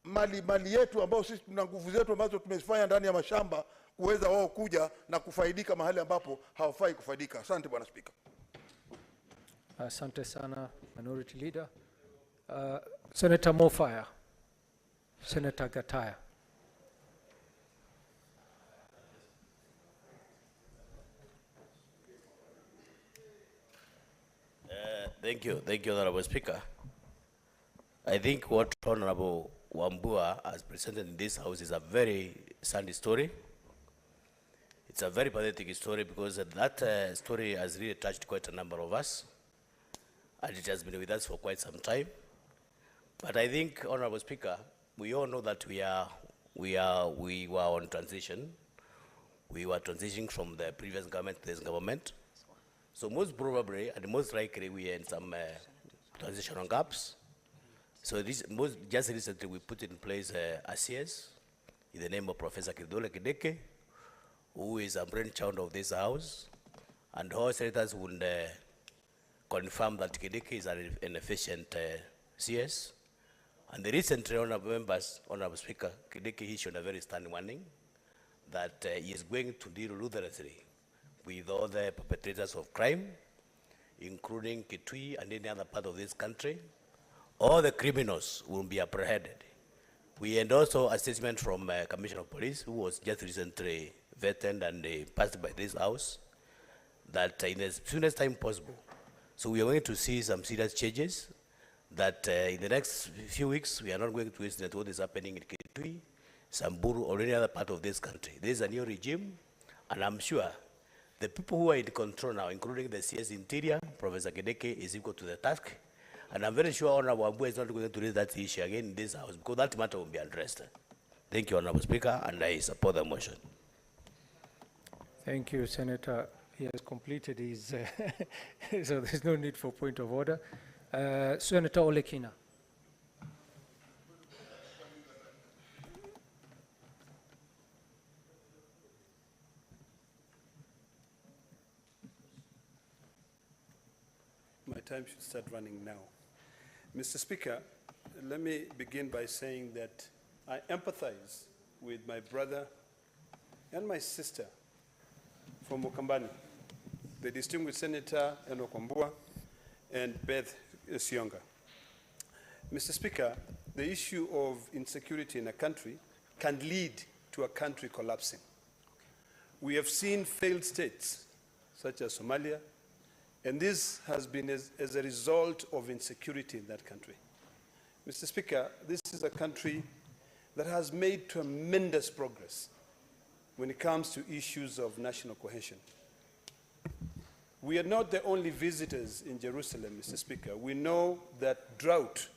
mali yetu ambao sisi tuna nguvu zetu ambazo tumezifanya ndani ya mashamba kuweza wao kuja na kufaidika mahali ambapo hawafai kufaidika. Asante Bwana Spika. Asante sana Minority Leader. Senator Mofaya. Senator Gataya. Thank you, Honorable Speaker. I think what Honorable Wambua has presented in this House is a very sad story. It's a very pathetic story because that story has really touched quite a number of us, and it has been with us for quite some time. But I think, Honorable Speaker, we all know that we were on transition. We were transitioning from the previous government to this government. So most probably and most likely we had some transitional gaps. So just recently we put in place a CS in the name of Professor Kidole Kideke, who is a brainchild of this House, and all senators would confirm that Kideke is an efficient CS. And the recently, Honorable Speaker, Kideke issued a very stern warning that he is going to deal ruthlessly with all the perpetrators of crime, including Kitui and any other part of this country. All the criminals will be apprehended. We had also a statement from Commissioner of Police, who was just recently vetted and passed by this House, that in the soonest time possible. So we are going to see some serious changes, that in the next few weeks, we are not going to listen to what is happening in Kitui, Samburu, or any other part of this country. There is a new regime, and I'm sure the people who are in control now, including the CS Interior, Professor Kideke, is equal to the task. And I'm very sure Honorable Wambua is not going to raise that issue again in this House, because that matter will be addressed. Thank you, Honorable Speaker, and I support the motion. Thank you, Senator. He has completed his, so there's no need for point of order. Senator Olekina. My time should start running now. Mr. Speaker, let me begin by saying that I empathize with my brother and my sister from Mukambani, the distinguished Senator Eno Kwambua and Beth Sionga. Mr. Speaker, the issue of insecurity in a country can lead to a country collapsing. We have seen failed states such as Somalia, and this has been as a result of insecurity in that country. Mr. Speaker, this is a country that has made tremendous progress when it comes to issues of national cohesion. We are not the only visitors in Jerusalem, Mr. Speaker. We know that drought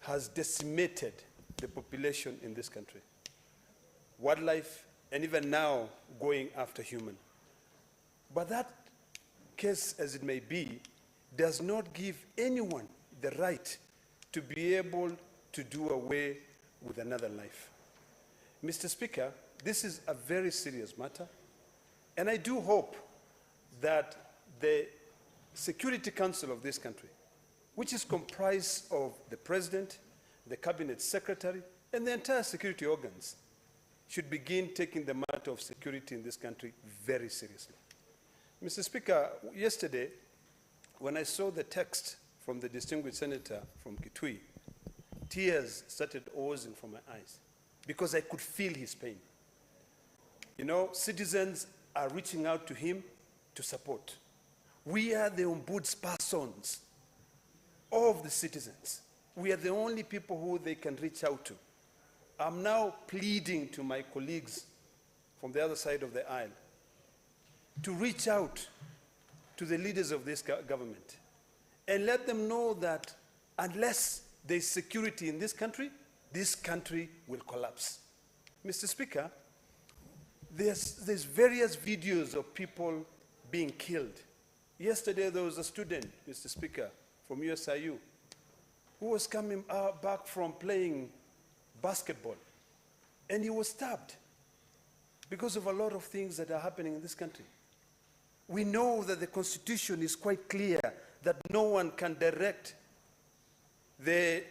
has decimated the population in this country. Wildlife, and even now, going after human. But that case as it may be, does not give anyone the right to be able to do away with another life. Mr. Speaker, this is a very serious matter, and I do hope that the Security Council of this country, which is comprised of the President, the Cabinet Secretary, and the entire security organs, should begin taking the matter of security in this country very seriously. Mr. Speaker, yesterday, when I saw the text from the distinguished senator from Kitui, tears started oozing from my eyes because I could feel his pain. You know, citizens are reaching out to him to support. We are the ombudspersons of the citizens. We are the only people who they can reach out to. I'm now pleading to my colleagues from the other side of the aisle to reach out to the leaders of this government and let them know that unless there's security in this country will collapse. Mr. Speaker, there's various videos of people being killed Yesterday, there was a student, Mr. Speaker, from USIU, who was coming back from playing basketball, and he was stabbed because of a lot of things that are happening in this country. We know that the Constitution is quite clear that no one can direct the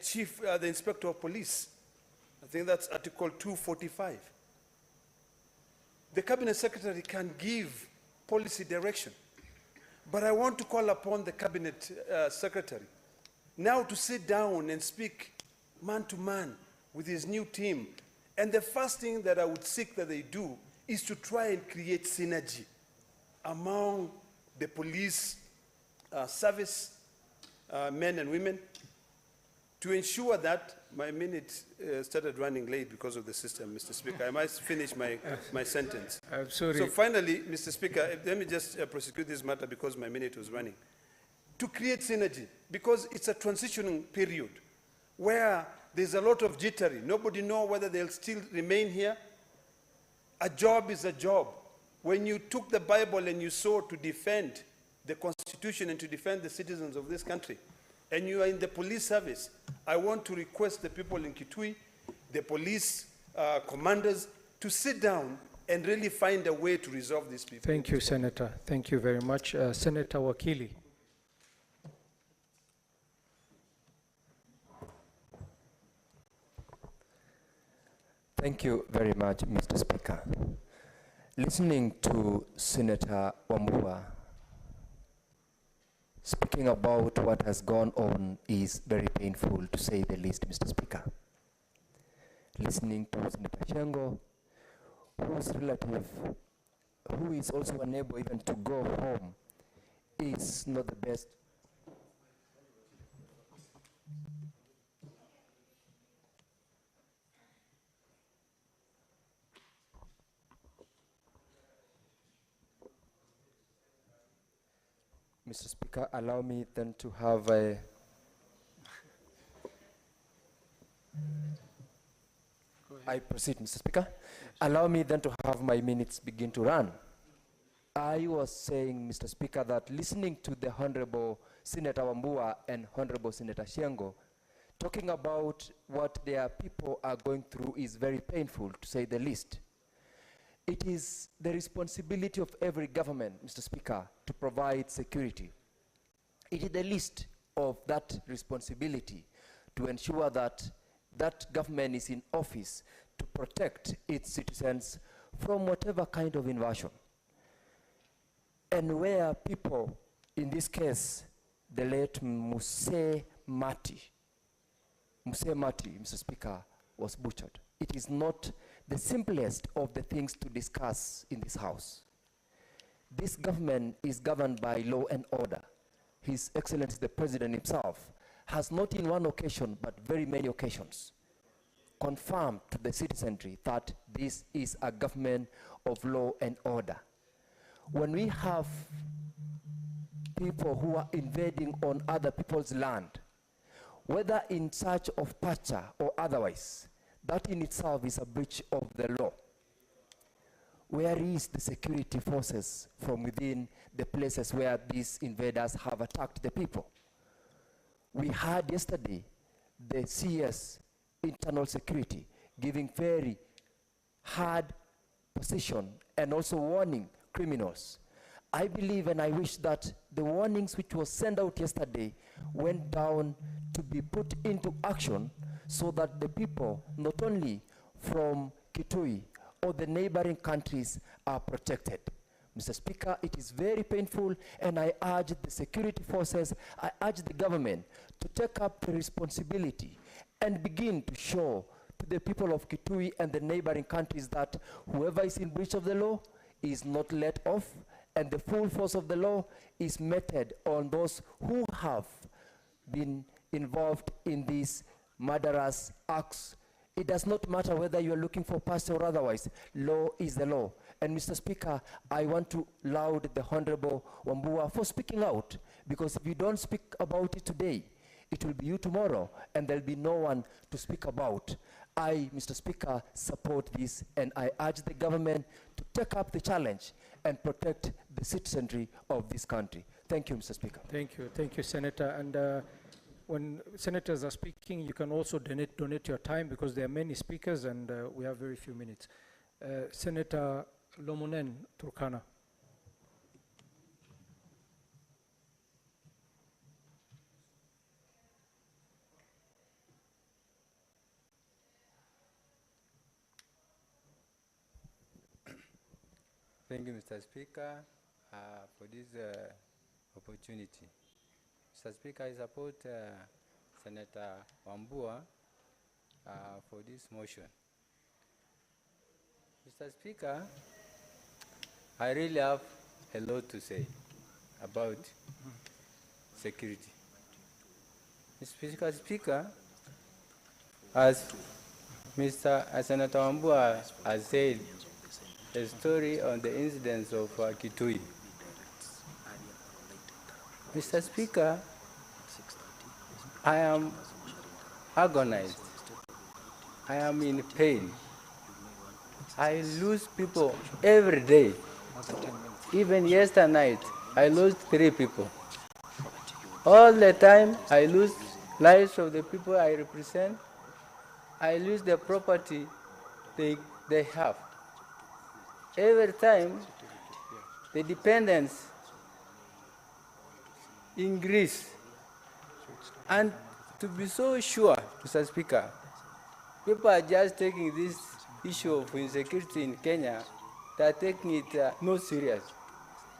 the Inspector of Police. I think that's Article 245. The Cabinet Secretary can give policy direction. But I want to call upon the Cabinet Secretary now to sit down and speak man to man with his new team. And the first thing that I would seek that they do is to try and create synergy among the police service men and women to ensure that my minute started running late because of the system, Mr. Speaker. I must finish my sentence. I'm sorry. So finally, Mr. Speaker, let me just prosecute this matter because my minute was running. To create synergy, because it's a transitioning period where there's a lot of jittery. Nobody knows whether they'll still remain here. A job is a job. When you took the Bible and you sought to defend the Constitution and to defend the citizens of this country, and you are in the police service, I want to request the people in Kitui, the police commanders, to sit down and really find a way to resolve these people. Thank you, Senator. Thank you very much. Senator Wakili. Thank you very much, Mr. Speaker. Listening to Senator Wambua speaking about what has gone on is very painful, to say the least, Mr. Speaker. Listening to Senator Shengo, whose relative, who is also unable even to go home, is not the best. Mr. Speaker, allow me then to have a I proceed, Mr. Speaker. Allow me then to have my minutes begin to run. I was saying, Mr. Speaker, that listening to the Honorable Senator Wambua and Honorable Senator Shengo talking about what their people are going through is very painful, to say the least. It is the responsibility of every government, Mr. Speaker, to provide security. It is the least of that responsibility to ensure that that government is in office to protect its citizens from whatever kind of invasion. And where people, in this case, the late Muse Mati, Mr. Speaker, was butchered. It is not the simplest of the things to discuss in this House. This government is governed by law and order. His Excellency the President himself has not in one occasion, but very many occasions, confirmed to the citizenry that this is a government of law and order. When we have people who are invading on other people's land, whether in search of pasture or otherwise, that in itself is a breach of the law. Where is the security forces from within the places where these invaders have attacked the people? We heard yesterday the CS internal security giving very hard position and also warning criminals. I believe and I wish that the warnings which was sent out yesterday went down to be put into action so that the people, not only from Kitui or the neighboring countries, are protected. Mr. Speaker, it is very painful, and I urge the security forces, I urge the government to take up the responsibility and begin to show to the people of Kitui and the neighboring countries that whoever is in breach of the law is not let off, and the full force of the law is meted on those who have been involved in these murderous acts. It does not matter whether you are looking for pasture or otherwise. Law is the law. And Mr. Speaker, I want to laud the Honorable Wambua for speaking out, because if you don't speak about it today, it will be you tomorrow, and there'll be no one to speak about. I, Mr. Speaker, support this, and I urge the government to take up the challenge and protect the citizenry of this country. Thank you, Mr. Speaker. Thank you, Senator. And when senators are speaking, you can also donate your time, because there are many speakers and we have very few minutes. Senator Lomonen, Turkana. Thank you, Mr. Speaker, for this opportunity. Mr. Speaker, I support Senator Wambua for this motion. Mr. Speaker, I really have a lot to say about security. Mr. Speaker, as Senator Wambua has said, a story on the incidents of Kitui. Mr. Speaker, I am agonized. I am in pain. I lose people every day. Even yesterday night, I lost 3 people. All the time, I lose lives of the people I represent. I lose the property they have. Every time, the dependence increase. And to be so sure, Mr. Speaker, people are just taking this issue of insecurity in Kenya, they are taking it not serious.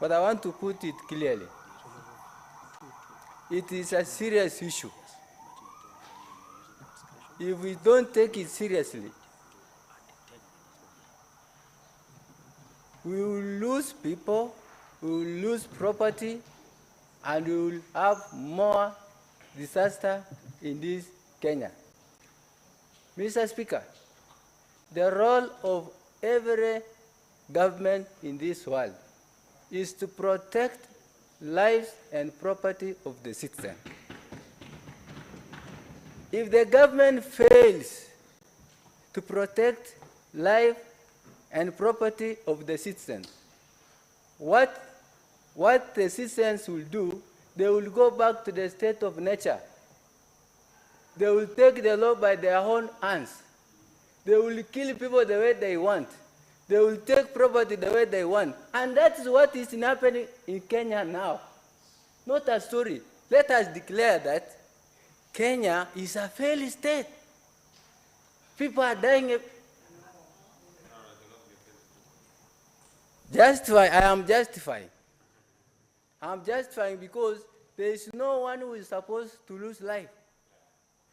But I want to put it clearly. It is a serious issue. If we don't take it seriously, we will lose people, we will lose property, and we will have more disaster in this Kenya. Mr. Speaker, the role of every government in this world is to protect lives and property of the citizen. If the government fails to protect life and property of the citizens, what the citizens will do, they will go back to the state of nature. They will take the law by their own hands. They will kill people the way they want. They will take property the way they want. And that is what is happening in Kenya now. Not a story. Let us declare that Kenya is a failed state. People are dying. Justify, I am justifying. I'm justifying because there is no one who is supposed to lose life.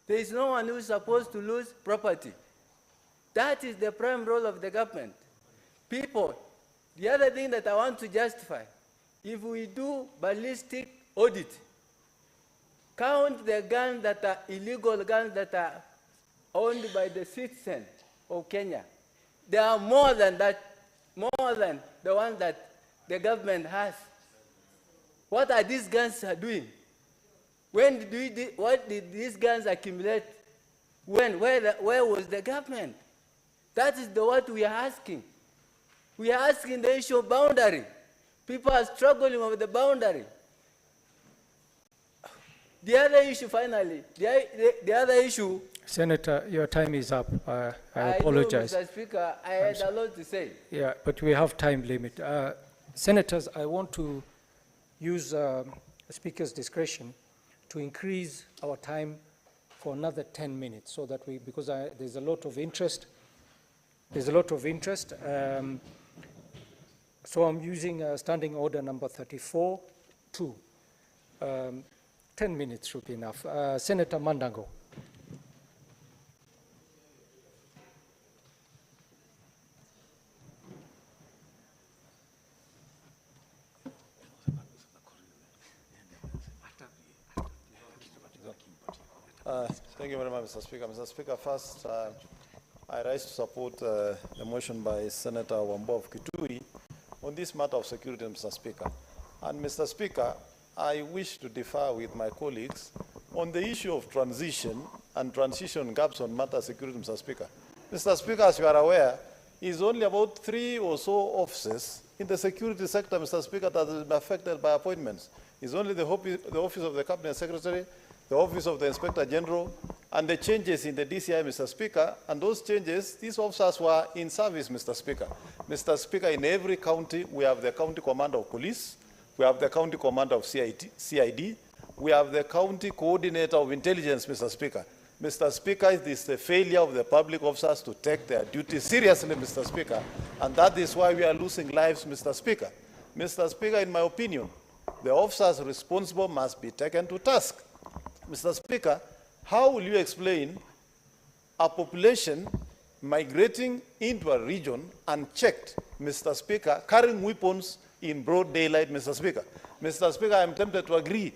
There is no one who is supposed to lose property. That is the prime role of the government. People, the other thing that I want to justify, if we do ballistic audit, count the guns that are illegal guns that are owned by the citizens of Kenya. There are more than that, more than the ones that the government has. What are these guns doing? When did what did these guns accumulate? When? Where was the government? That is what we are asking. We are asking the issue of boundary. People are struggling with the boundary. The other issue, finally, the other issue. Senator, your time is up. I apologize. Know, Mr. Speaker, I had a lot to say. Yeah, but we have time limit. Senators, I want to use the Speaker's discretion to increase our time for another 10 minutes so that because there's a lot of interest. There's a lot of interest. So I'm using standing order number 34-2. 10 minutes should be enough. Senator Mandango. Thank you very much, Mr. Speaker. Mr. Speaker, first, I rise to support the motion by Senator Wambua of Kitui on this matter of security, Mr. Speaker. And Mr. Speaker, I wish to differ with my colleagues on the issue of transition and transition gaps on matter security, Mr. Speaker. Mr. Speaker, as you are aware, is only about 3 or so offices in the security sector, Mr. Speaker, that has been affected by appointments. It's only the office of the Cabinet Secretary, the office of the Inspector General, and the changes in the DCI, Mr. Speaker. And those changes, these officers were in service, Mr. Speaker. Mr. Speaker, in every county, we have the county commander of police, we have the county commander of CID, we have the county coordinator of intelligence, Mr. Speaker. Mr. Speaker, it is the failure of the public officers to take their duty seriously, Mr. Speaker, and that is why we are losing lives, Mr. Speaker. Mr. Speaker, in my opinion, the officers responsible must be taken to task. Mr. Speaker, how will you explain a population migrating into a region unchecked, Mr. Speaker, carrying weapons in broad daylight, Mr. Speaker? Mr. Speaker, I am tempted to agree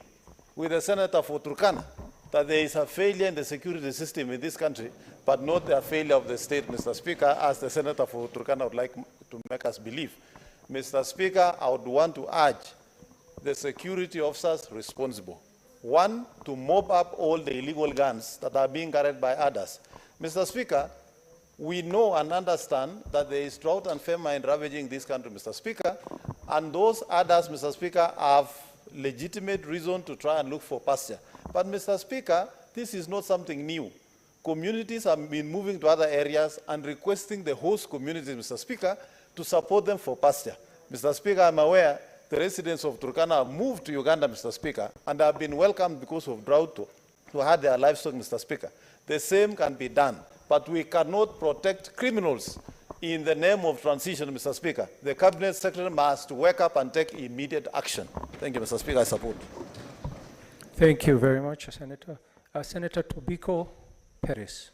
with the Senator for Turkana that there is a failure in the security system in this country, but not a failure of the state, Mr. Speaker, as the Senator for Turkana would like to make us believe. Mr. Speaker, I would want to urge the security officers responsible. 1, to mop up all the illegal guns that are being carried by others. Mr. Speaker, we know and understand that there is drought and famine ravaging this country, Mr. Speaker, and those others, Mr. Speaker, have legitimate reason to try and look for pasture. But, Mr. Speaker, this is not something new. Communities have been moving to other areas and requesting the host communities, Mr. Speaker, to support them for pasture. Mr. Speaker, I'm aware the residents of Turkana have moved to Uganda, Mr. Speaker, and have been welcomed because of drought to have their livestock, Mr. Speaker. The same can be done, but we cannot protect criminals in the name of transition, Mr. Speaker. The Cabinet Secretary must wake up and take immediate action. Thank you, Mr. Speaker. I support. Thank you very much, Senator. Senator Tobiko Perez.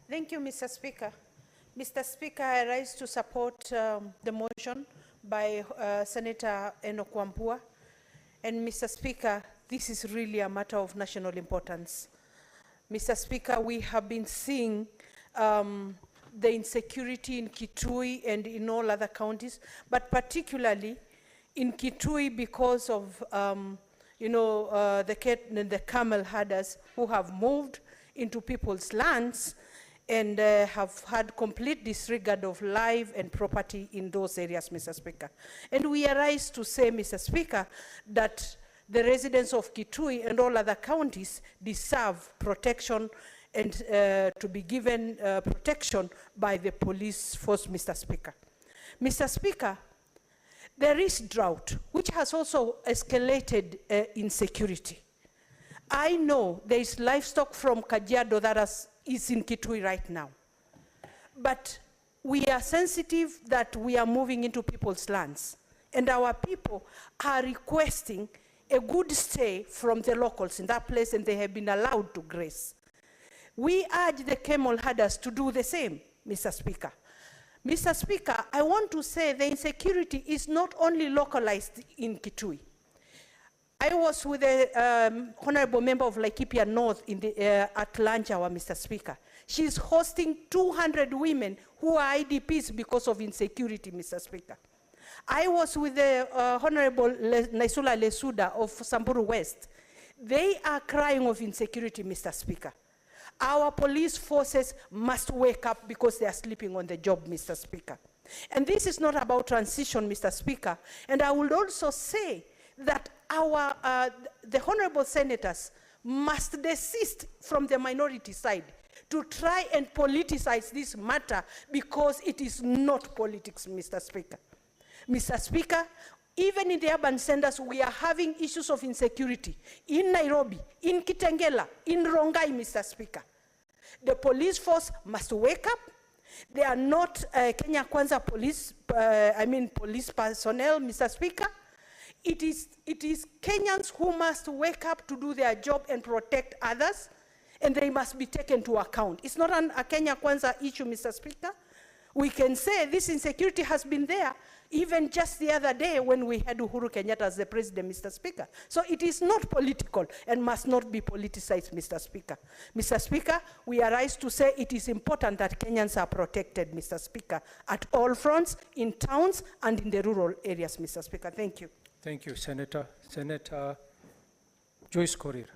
Thank you, Mr. Speaker. Mr. Speaker, I rise to support the motion by Senator Enoch Wambua. And Mr. Speaker, this is really a matter of national importance. Mr. Speaker, we have been seeing the insecurity in Kitui and in all other counties, but particularly in Kitui because of, the camel herders who have moved into people's lands and have had complete disregard of life and property in those areas, Mr. Speaker. And we arise to say, Mr. Speaker, that the residents of Kitui and all other counties deserve protection and to be given protection by the police force, Mr. Speaker. Mr. Speaker, there is drought, which has also escalated insecurity. I know there is livestock from Kajiado that is in Kitui right now. But we are sensitive that we are moving into people's lands. And our people are requesting a good stay from the locals in that place, and they have been allowed to graze. We urge the camel herders to do the same, Mr. Speaker. Mr. Speaker, I want to say the insecurity is not only localized in Kitui. I was with the honorable member of Laikipia North in the, at Lanchawa, Mr. Speaker. She's hosting 200 women who are IDPs because of insecurity, Mr. Speaker. I was with the Honorable Naisula Lesuda of Samburu West. They are crying of insecurity, Mr. Speaker. Our police forces must wake up because they are sleeping on the job, Mr. Speaker. And this is not about transition, Mr. Speaker. And I would also say that the honorable senators must desist from the minority side to try and politicize this matter because it is not politics, Mr. Speaker. Mr. Speaker, even in the urban centers, we are having issues of insecurity in Nairobi, in Kitengela, in Rongai, Mr. Speaker. The police force must wake up. They are not Kenya Kwanza police, police personnel, Mr. Speaker. It is Kenyans who must wake up to do their job and protect others, and they must be taken to account. It's not a Kenya Kwanza issue, Mr. Speaker. We can say this insecurity has been there even just the other day when we had Uhuru Kenyatta as the president, Mr. Speaker. So it is not political and must not be politicized, Mr. Speaker. Mr. Speaker, we arise to say it is important that Kenyans are protected, Mr. Speaker, at all fronts, in towns and in the rural areas, Mr. Speaker. Thank you. Thank you, Senator. Senator Joyce Korir.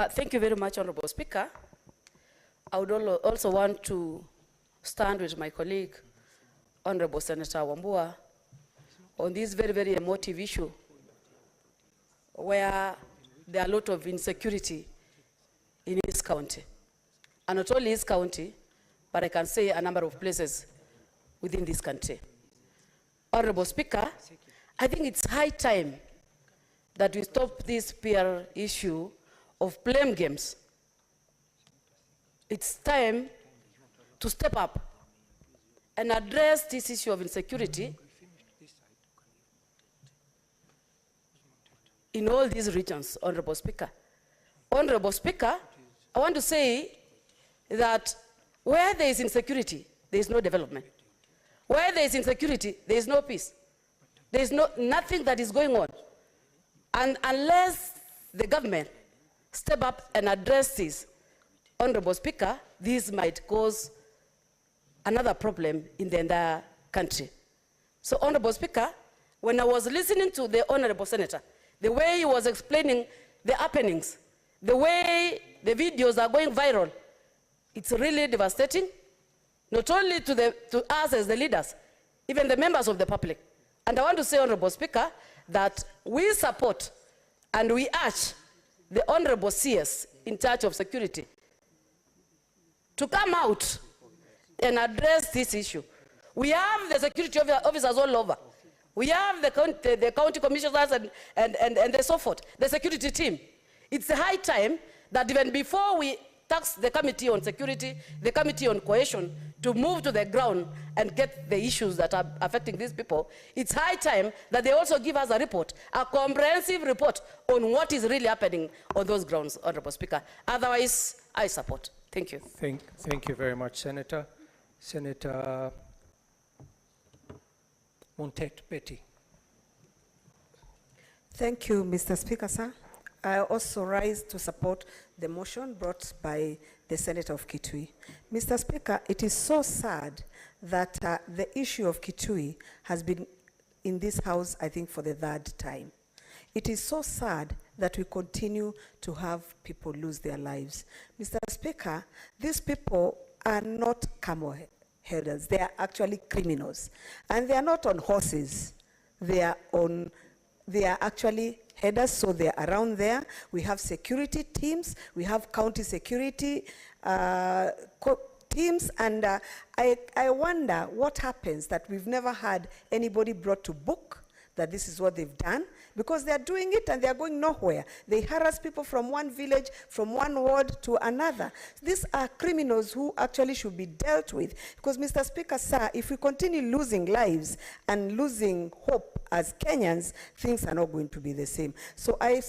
Thank you very much, Honorable Speaker. I would also want to stand with my colleague, Honorable Senator Wambua, on this very, very emotive issue where there are a lot of insecurity in his county. And not only his county, but I can say a number of places within this country. Honorable Speaker, I think it's high time that we stop this PR issue of blame games. It's time to step up and address this issue of insecurity in all these regions, Honorable Speaker. Honorable Speaker, I want to say that where there is insecurity, there is no development. Where there is insecurity, there is no peace. There is nothing that is going on. And unless the government step up and address this, Honorable Speaker, this might cause another problem in the entire country. So, Honorable Speaker, when I was listening to the Honorable Senator, the way he was explaining the happenings, the way the videos are going viral, it's really devastating, not only to us as the leaders, even the members of the public. And I want to say, Honorable Speaker, that we support and we urge the Honorable CS in charge of security to come out and address this issue. We have the security officers all over. We have the county commissioners and so forth, the security team. It's a high time that even before we task the Committee on Security, the Committee on Cohesion, to move to the ground and get the issues that are affecting these people, it's high time that they also give us a report, a comprehensive report on what is really happening on those grounds, Honorable Speaker. Otherwise, I support. Thank you. Thank you very much, Senator. Senator Betty. Thank you, Mr. Speaker, sir. I also rise to support the motion brought by the Senator of Kitui. Mr. Speaker, it is so sad that the issue of Kitui has been in this House, I think, for the third time. It is so sad that we continue to have people lose their lives. Mr. Speaker, these people are not camel herders. They are actually criminals. And they are not on horses. They are actually headers, so they're around there. We have security teams, we have county security teams, and I wonder what happens that we've never had anybody brought to book that this is what they've done, because they're doing it and they're going nowhere. They harass people from one village, from one ward to another. These are criminals who actually should be dealt with, because, Mr. Speaker, sir, if we continue losing lives and losing hope as Kenyans, things are not going to be the same. So I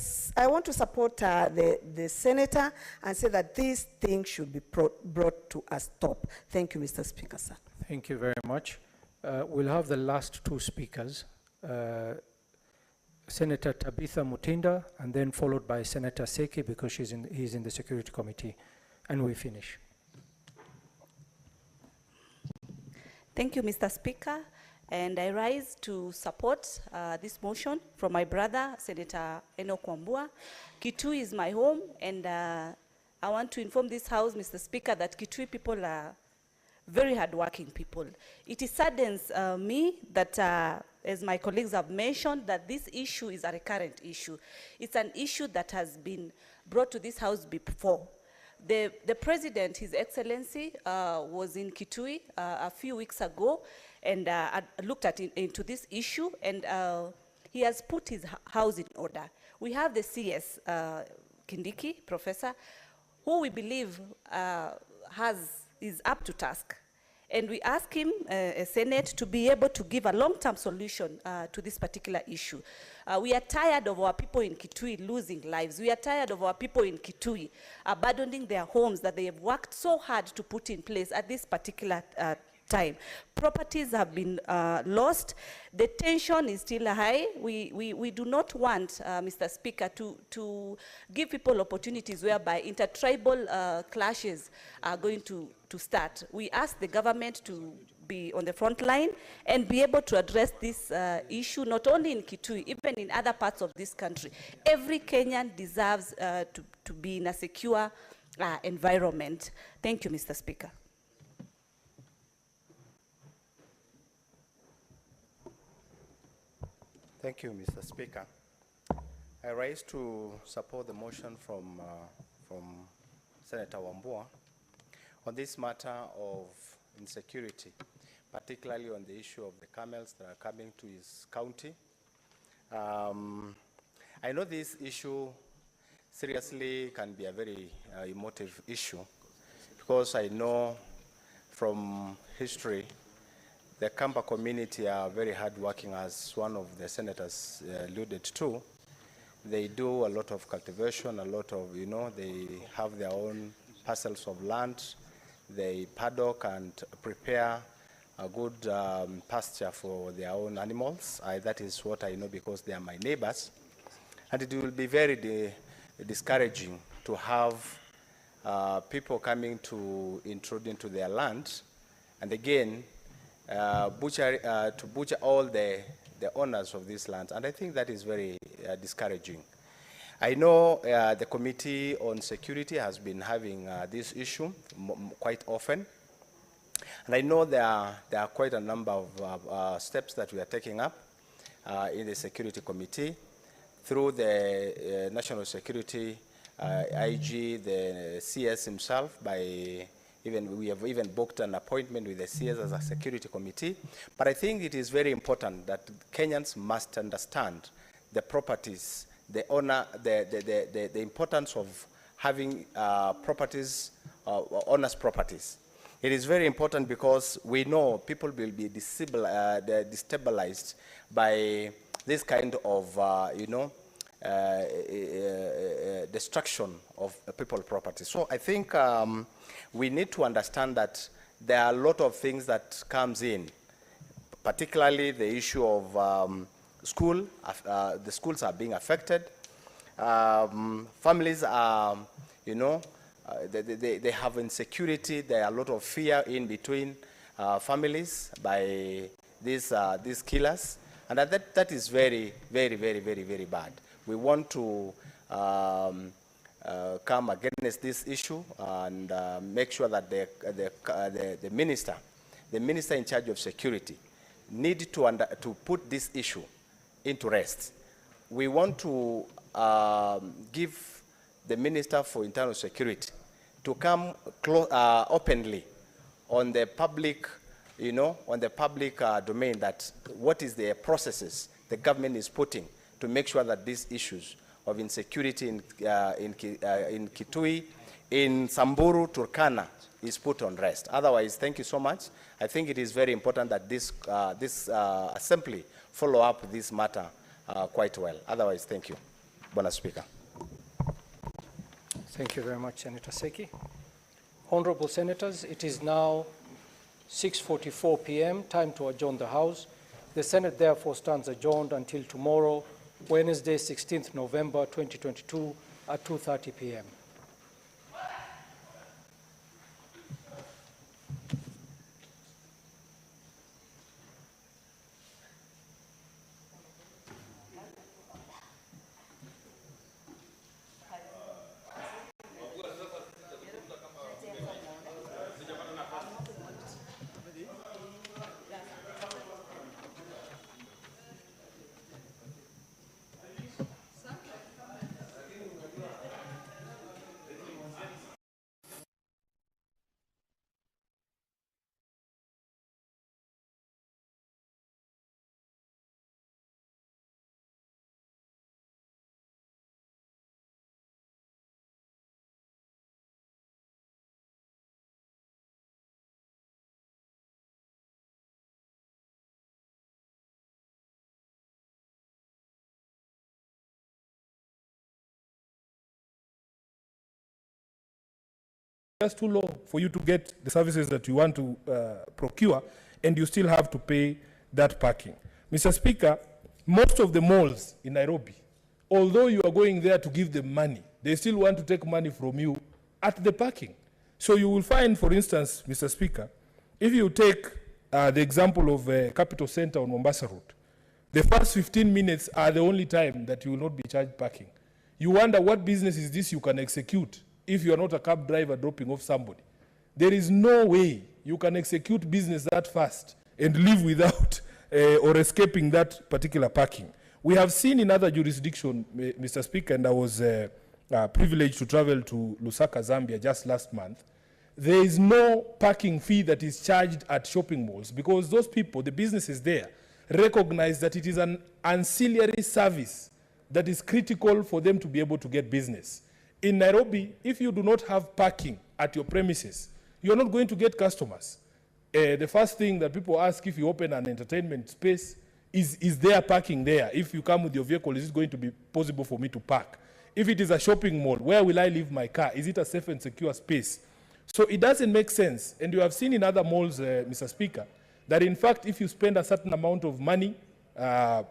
want to support the Senator and say that these things should be brought to a stop. Thank you, Mr. Speaker, sir. Thank you very much. We'll have the last two speakers. Senator Tabitha Mutinda, and then followed by Senator Seki, because he's in the Security Committee, and we finish. Thank you, Mr. Speaker, and I rise to support this motion from my brother, Senator Enoch Wambua. Kitui is my home, and I want to inform this House, Mr. Speaker, that Kitui people are very hardworking people. It saddens me that, as my colleagues have mentioned, that this issue is a recurrent issue. It's an issue that has been brought to this House before. The President, His Excellency, was in Kitui a few weeks ago and looked into this issue, and he has put his house in order. We have the CS, Kindiki, Professor, who we believe is up to task. And we ask him, Senate, to be able to give a long-term solution to this particular issue. We are tired of our people in Kitui losing lives. We are tired of our people in Kitui abandoning their homes that they have worked so hard to put in place at this particular time. Properties have been lost. The tension is still high. We do not want, Mr. Speaker, to give people opportunities whereby intertribal clashes are going to start. We ask the government to be on the front line and be able to address this issue, not only in Kitui, even in other parts of this country. Every Kenyan deserves to be in a secure environment. Thank you, Mr. Speaker. Thank you, Mr. Speaker. I rise to support the motion from Senator Wambua on this matter of insecurity, particularly on the issue of the camels that are coming to his county. I know this issue seriously can be a very emotive issue, because I know from history the Kamba community are very hardworking, as one of the senators alluded to. They do a lot of cultivation, a lot of, they have their own parcels of land. They paddock and prepare a good pasture for their own animals. That is what I know, because they are my neighbors. And it will be very discouraging to have people coming to intrude into their land, and again, to butcher all the owners of this land. And I think that is very discouraging. I know the Committee on Security has been having this issue quite often. And I know there are quite a number of steps that we are taking up in the Security Committee through the National Security IG, the CS himself, we have even booked an appointment with the CS as a security committee. But I think it is very important that Kenyans must understand the properties, the importance of having properties, owners' properties. It is very important because we know people will be destabilized by this kind of, destruction of people's property. So I think we need to understand that there are a lot of things that comes in, particularly the issue of school. The schools are being affected. Families are, they have insecurity. There are a lot of fear in between families by these killers. And that is very, very, very, very, very bad. We want to come against this issue and make sure that the minister in charge of security need to put this issue into rest. We want to give the Minister for Internal Security to come openly on the public, on the public domain, that what is the processes the government is putting to make sure that these issues of insecurity in Kitui, in Samburu, Turkana, is put on rest. Otherwise, thank you so much. I think it is very important that this assembly follow up this matter quite well. Otherwise, thank you, Bwana Speaker. Thank you very much, Senator Seki. Honorable Senators, it is now 6:44 p.m., time to adjourn the House. The Senate therefore stands adjourned until tomorrow, Wednesday, 16th November 2022 at 2:30 p.m. Just too low for you to get the services that you want to procure, and you still have to pay that parking. Mr. Speaker, most of the malls in Nairobi, although you are going there to give them money, they still want to take money from you at the parking. So you will find, for instance, Mr. Speaker, if you take the example of Capital Center on Mombasa Road. The first 15 minutes are the only time that you will not be charged parking. You wonder what business is this you can execute if you are not a cab driver dropping off somebody. There is no way you can execute business that fast and live without or escaping that particular parking. We have seen in other jurisdictions, Mr. Speaker, and I was privileged to travel to Lusaka, Zambia just last month. There is no parking fee that is charged at shopping malls because those people, the businesses there, recognize that it is an ancillary service that is critical for them to be able to get business. In Nairobi, if you do not have parking at your premises, you're not going to get customers. The first thing that people ask if you open an entertainment space is there parking there? If you come with your vehicle, is it going to be possible for me to park? If it is a shopping mall, where will I leave my car? Is it a safe and secure space? So it doesn't make sense. And you have seen in other malls, Mr. Speaker, that in fact, if you spend a certain amount of money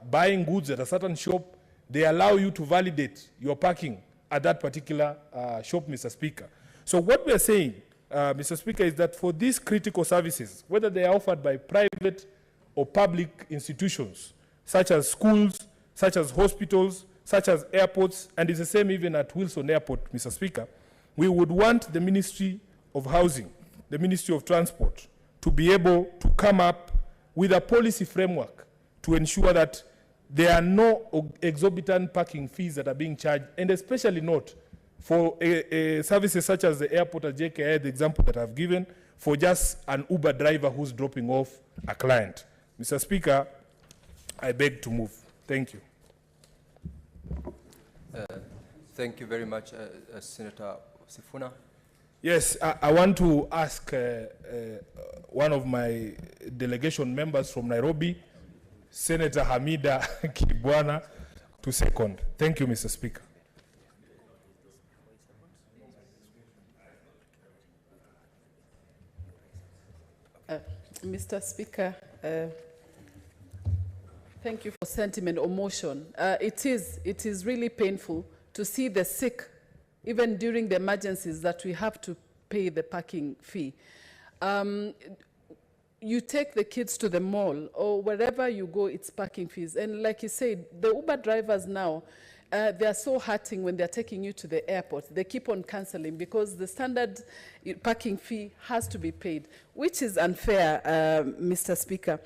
buying goods at a certain shop, they allow you to validate your parking at that particular shop, Mr. Speaker. So what we are saying, Mr. Speaker, is that for these critical services, whether they are offered by private or public institutions, such as schools, such as hospitals, such as airports, and it's the same even at Wilson Airport, Mr. Speaker, we would want the Ministry of Housing, the Ministry of Transport, to be able to come up with a policy framework to ensure that there are no exorbitant parking fees that are being charged, and especially not for services such as the airport at JKI, the example that I've given, for just an Uber driver who's dropping off a client. Mr. Speaker, I beg to move. Thank you. Thank you very much, Senator Sifuna. Yes, I want to ask one of my delegation members from Nairobi, Senator Hamida Kibwana, to second. Thank you, Mr. Speaker. Mr. Speaker, thank you for sentiment or motion. It is really painful to see the sick, even during the emergencies, that we have to pay the parking fee. You take the kids to the mall or wherever you go, it's parking fees. And like you said, the Uber drivers now, they are so hurting when they're taking you to the airport. They keep on canceling because the standard parking fee has to be paid, which is unfair, Mr. Speaker.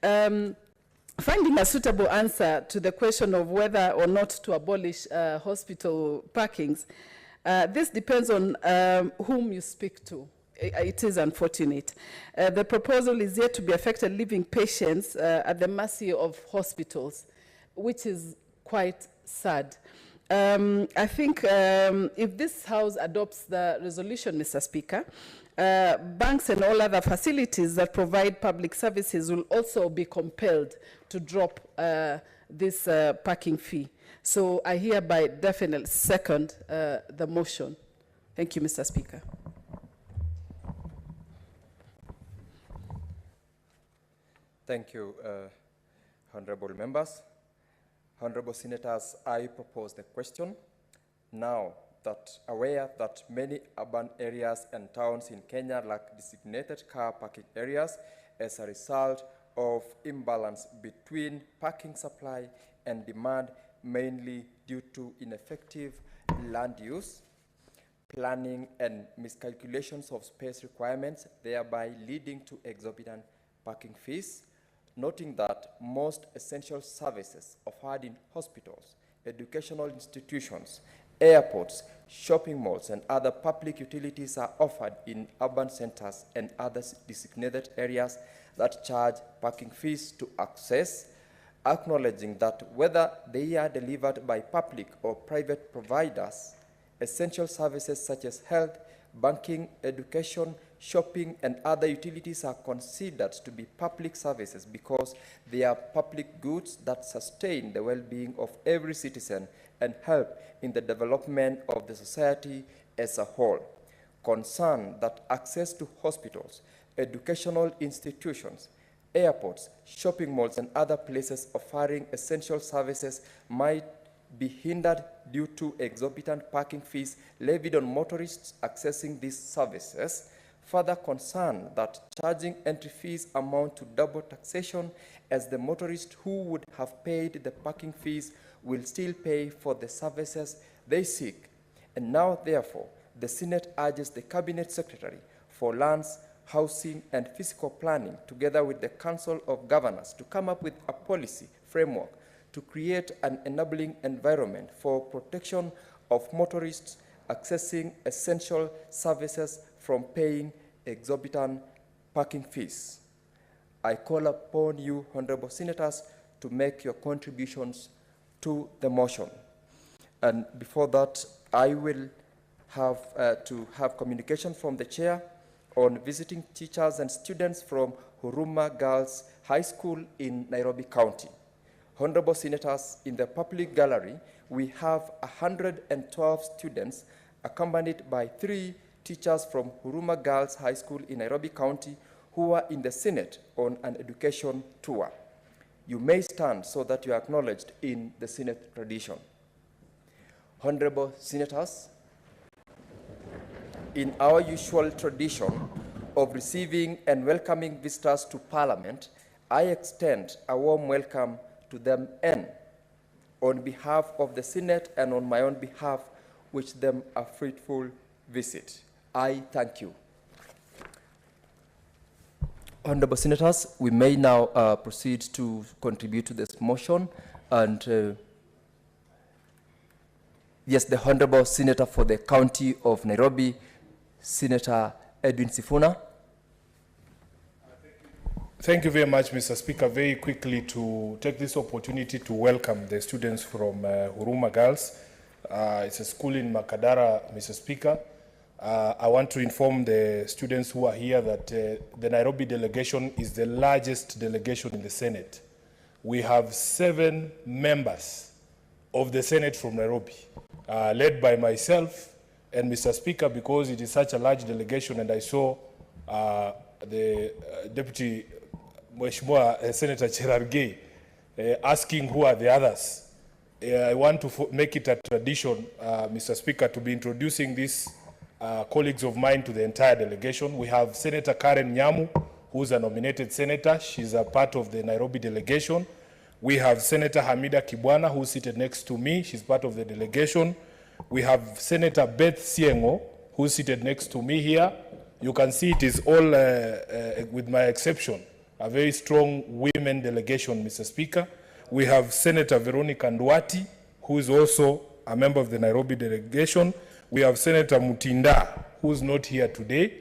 Finding a suitable answer to the question of whether or not to abolish hospital parkings, this depends on whom you speak to. It is unfortunate. The proposal is yet to be affected, leaving patients at the mercy of hospitals, which is quite sad. I think if this House adopts the resolution, Mr. Speaker, banks and all other facilities that provide public services will also be compelled to drop this parking fee. So I hereby definitely second the motion. Thank you, Mr. Speaker. Thank you, honorable members. Honorable senators, I propose the question. Now that aware that many urban areas and towns in Kenya lack designated car parking areas as a result of imbalance between parking supply and demand, mainly due to ineffective land use, planning, and miscalculations of space requirements, thereby leading to exorbitant parking fees. Noting that most essential services offered in hospitals, educational institutions, airports, shopping malls, and other public utilities are offered in urban centers and other designated areas that charge parking fees to access, acknowledging that whether they are delivered by public or private providers, essential services such as health, banking, education, shopping, and other utilities are considered to be public services because they are public goods that sustain the well-being of every citizen and help in the development of the society as a whole. Concerned that access to hospitals, educational institutions, airports, shopping malls, and other places offering essential services might be hindered due to exorbitant parking fees levied on motorists accessing these services. further concerned that charging entry fees amount to double taxation, as the motorists who would have paid the parking fees will still pay for the services they seek. And now, therefore, the Senate urges the Cabinet Secretary for Lands, Housing and Physical Planning, together with the Council of Governors, to come up with a policy framework to create an enabling environment for protection of motorists accessing essential services from paying exorbitant parking fees. I call upon you, Honorable Senators, to make your contributions to the motion. And before that, I will have to have communication from the Chair on visiting teachers and students from Huruma Girls High School in Nairobi County. Honorable Senators, in the public gallery, we have 112 students accompanied by 3 teachers from Huruma Girls High School in Nairobi County who are in the Senate on an education tour. You may stand so that you are acknowledged in the Senate tradition. Honorable Senators, in our usual tradition of receiving and welcoming visitors to Parliament, I extend a warm welcome to them and, on behalf of the Senate and on my own behalf, wish them a fruitful visit. I thank you. Honorable Senators, we may now proceed to contribute to this motion. And yes, the Honorable Senator for the County of Nairobi, Senator Edwin Sifuna. Thank you very much, Mr. Speaker. Very quickly, to take this opportunity to welcome the students from Huruma Girls. It's a school in Makadara, Mr. Speaker. I want to inform the students who are here that the Nairobi delegation is the largest delegation in the Senate. We have 7 members of the Senate from Nairobi, led by myself and Mr. Speaker, because it is such a large delegation, and I saw the Deputy Mheshimiwa Senator Cherargei asking who are the others. I want to make it a tradition, Mr. Speaker, to be introducing these colleagues of mine to the entire delegation. We have Senator Karen Nyamu, who's a nominated senator. She's a part of the Nairobi delegation. We have Senator Hamida Kibwana, who's seated next to me. She's part of the delegation. We have Senator Beth Siengo, who's seated next to me here. You can see it is all, with my exception, a very strong women delegation, Mr. Speaker. We have Senator Veronica Ndwati, who is also a member of the Nairobi delegation. We have Senator Mutinda, who's not here today.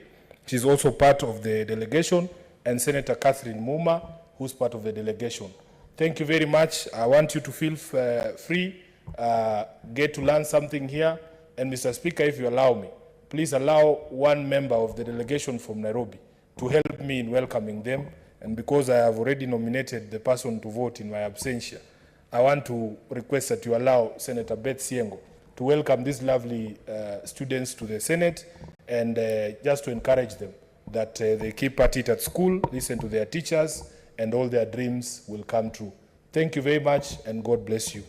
She's also part of the delegation. And Senator Catherine Muma, who's part of the delegation. Thank you very much. I want you to feel free, get to learn something here. And Mr. Speaker, if you allow me, please allow one member of the delegation from Nairobi to help me in welcoming them. And because I have already nominated the person to vote in my absentia, I want to request that you allow Senator Beth Siengo to welcome these lovely students to the Senate, and just to encourage them that they keep at it at school, listen to their teachers, and all their dreams will come true. Thank you very much, and God bless you.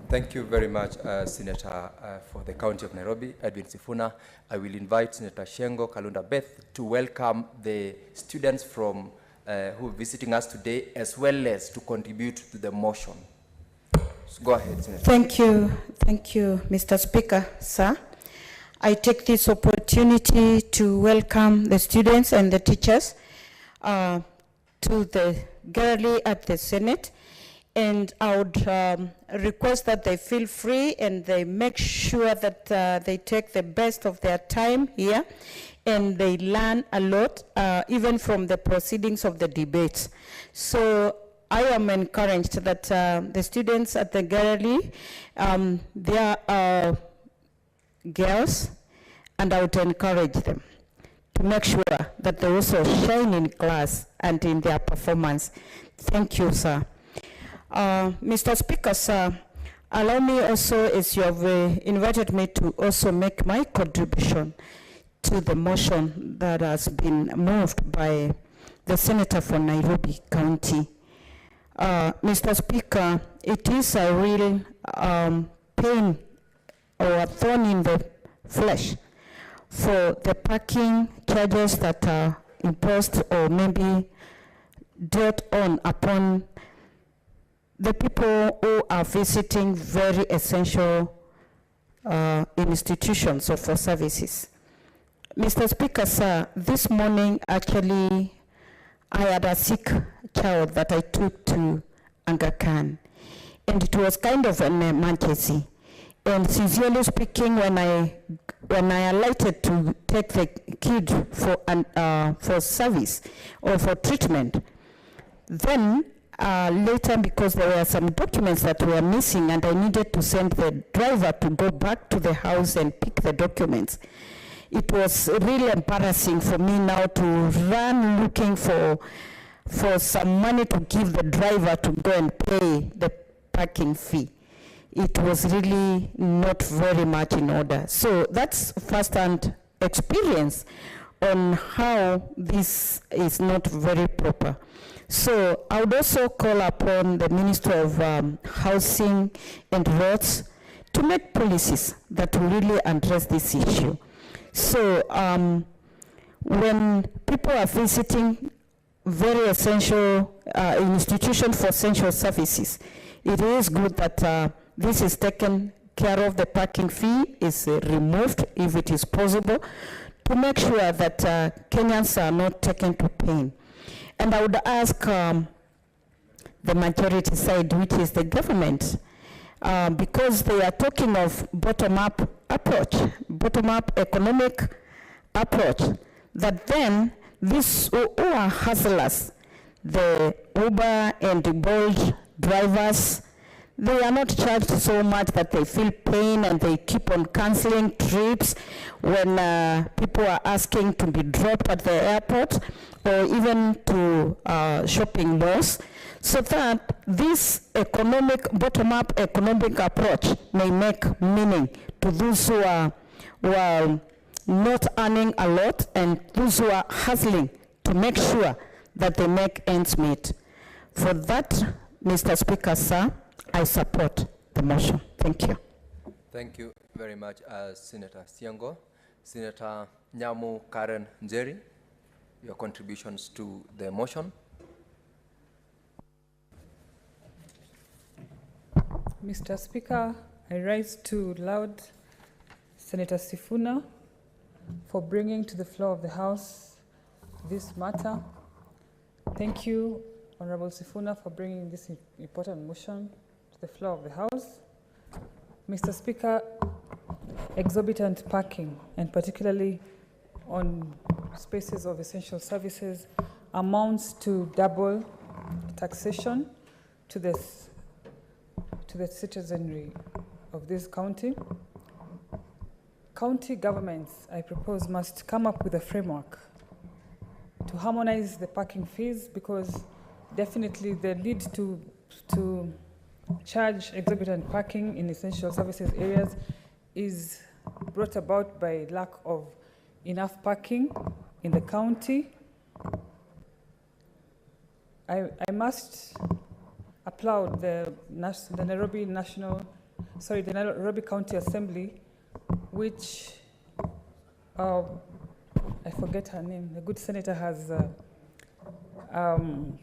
Thank you very much, Senator for the County of Nairobi, Edwin Sifuna. I will invite Senator Shengo Kalunda Beth to welcome the students from who are visiting us today, as well as to contribute to the motion. So go ahead, Senator. Thank you, Mr. Speaker, sir. I take this opportunity to welcome the students and the teachers to the gallery at the Senate. And I would request that they feel free and they make sure that they take the best of their time here and they learn a lot, even from the proceedings of the debates. So I am encouraged that the students at the gallery, they are girls, and I would encourage them to make sure that they also shine in class and in their performance. Thank you, sir. Mr. Speaker, sir, allow me also, as you have invited me, to also make my contribution to the motion that has been moved by the Senator for Nairobi County. Mr. Speaker, it is a real pain or a thorn in the flesh for the parking charges that are imposed or maybe dealt on upon the people who are visiting very essential institutions or for services. Mr. Speaker, sir, this morning actually I had a sick child that I took to Aga Khan, and it was kind of an emergency. And sincerely speaking, when I alighted to take the kid for service or for treatment, then later, because there were some documents that were missing and I needed to send the driver to go back to the house and pick the documents, it was really embarrassing for me now to run looking for some money to give the driver to go and pay the parking fee. It was really not very much in order. So that's first-hand experience on how this is not very proper. So I would also call upon the Minister of Housing and Roads to make policies that will really address this issue. So when people are visiting very essential institutions for essential services, it is good that this is taken care of, the parking fee is removed if it is possible, to make sure that Kenyans are not taken to pain. And I would ask the majority side, which is the government, because they are talking of bottom-up approach, bottom-up economic approach, that then these who are hustlers, the Uber and the Bolt drivers, they are not charged so much that they feel pain and they keep on canceling trips when people are asking to be dropped at the airport or even to shopping malls, so that this economic, bottom-up economic approach may make meaning to those who are not earning a lot and those who are hustling to make sure that they make ends meet. For that, Mr. Speaker, sir, I support the motion. Thank you. Thank you very much, Senator Siango. Senator Nyamu Karen Njeri, your contributions to the motion. Mr. Speaker, I rise to laud Senator Sifuna for bringing to the floor of the House this matter. Thank you, Honorable Sifuna, for bringing this important motion to the floor of the House. Mr. Speaker, exorbitant parking, and particularly on spaces of essential services, amounts to double taxation to the citizenry of this county. County governments, I propose, must come up with a framework to harmonize the parking fees, because definitely the need to charge exorbitant parking in essential services areas is brought about by lack of enough parking in the county. I must applaud the Nairobi County Assembly, which I forget her name. The good senator has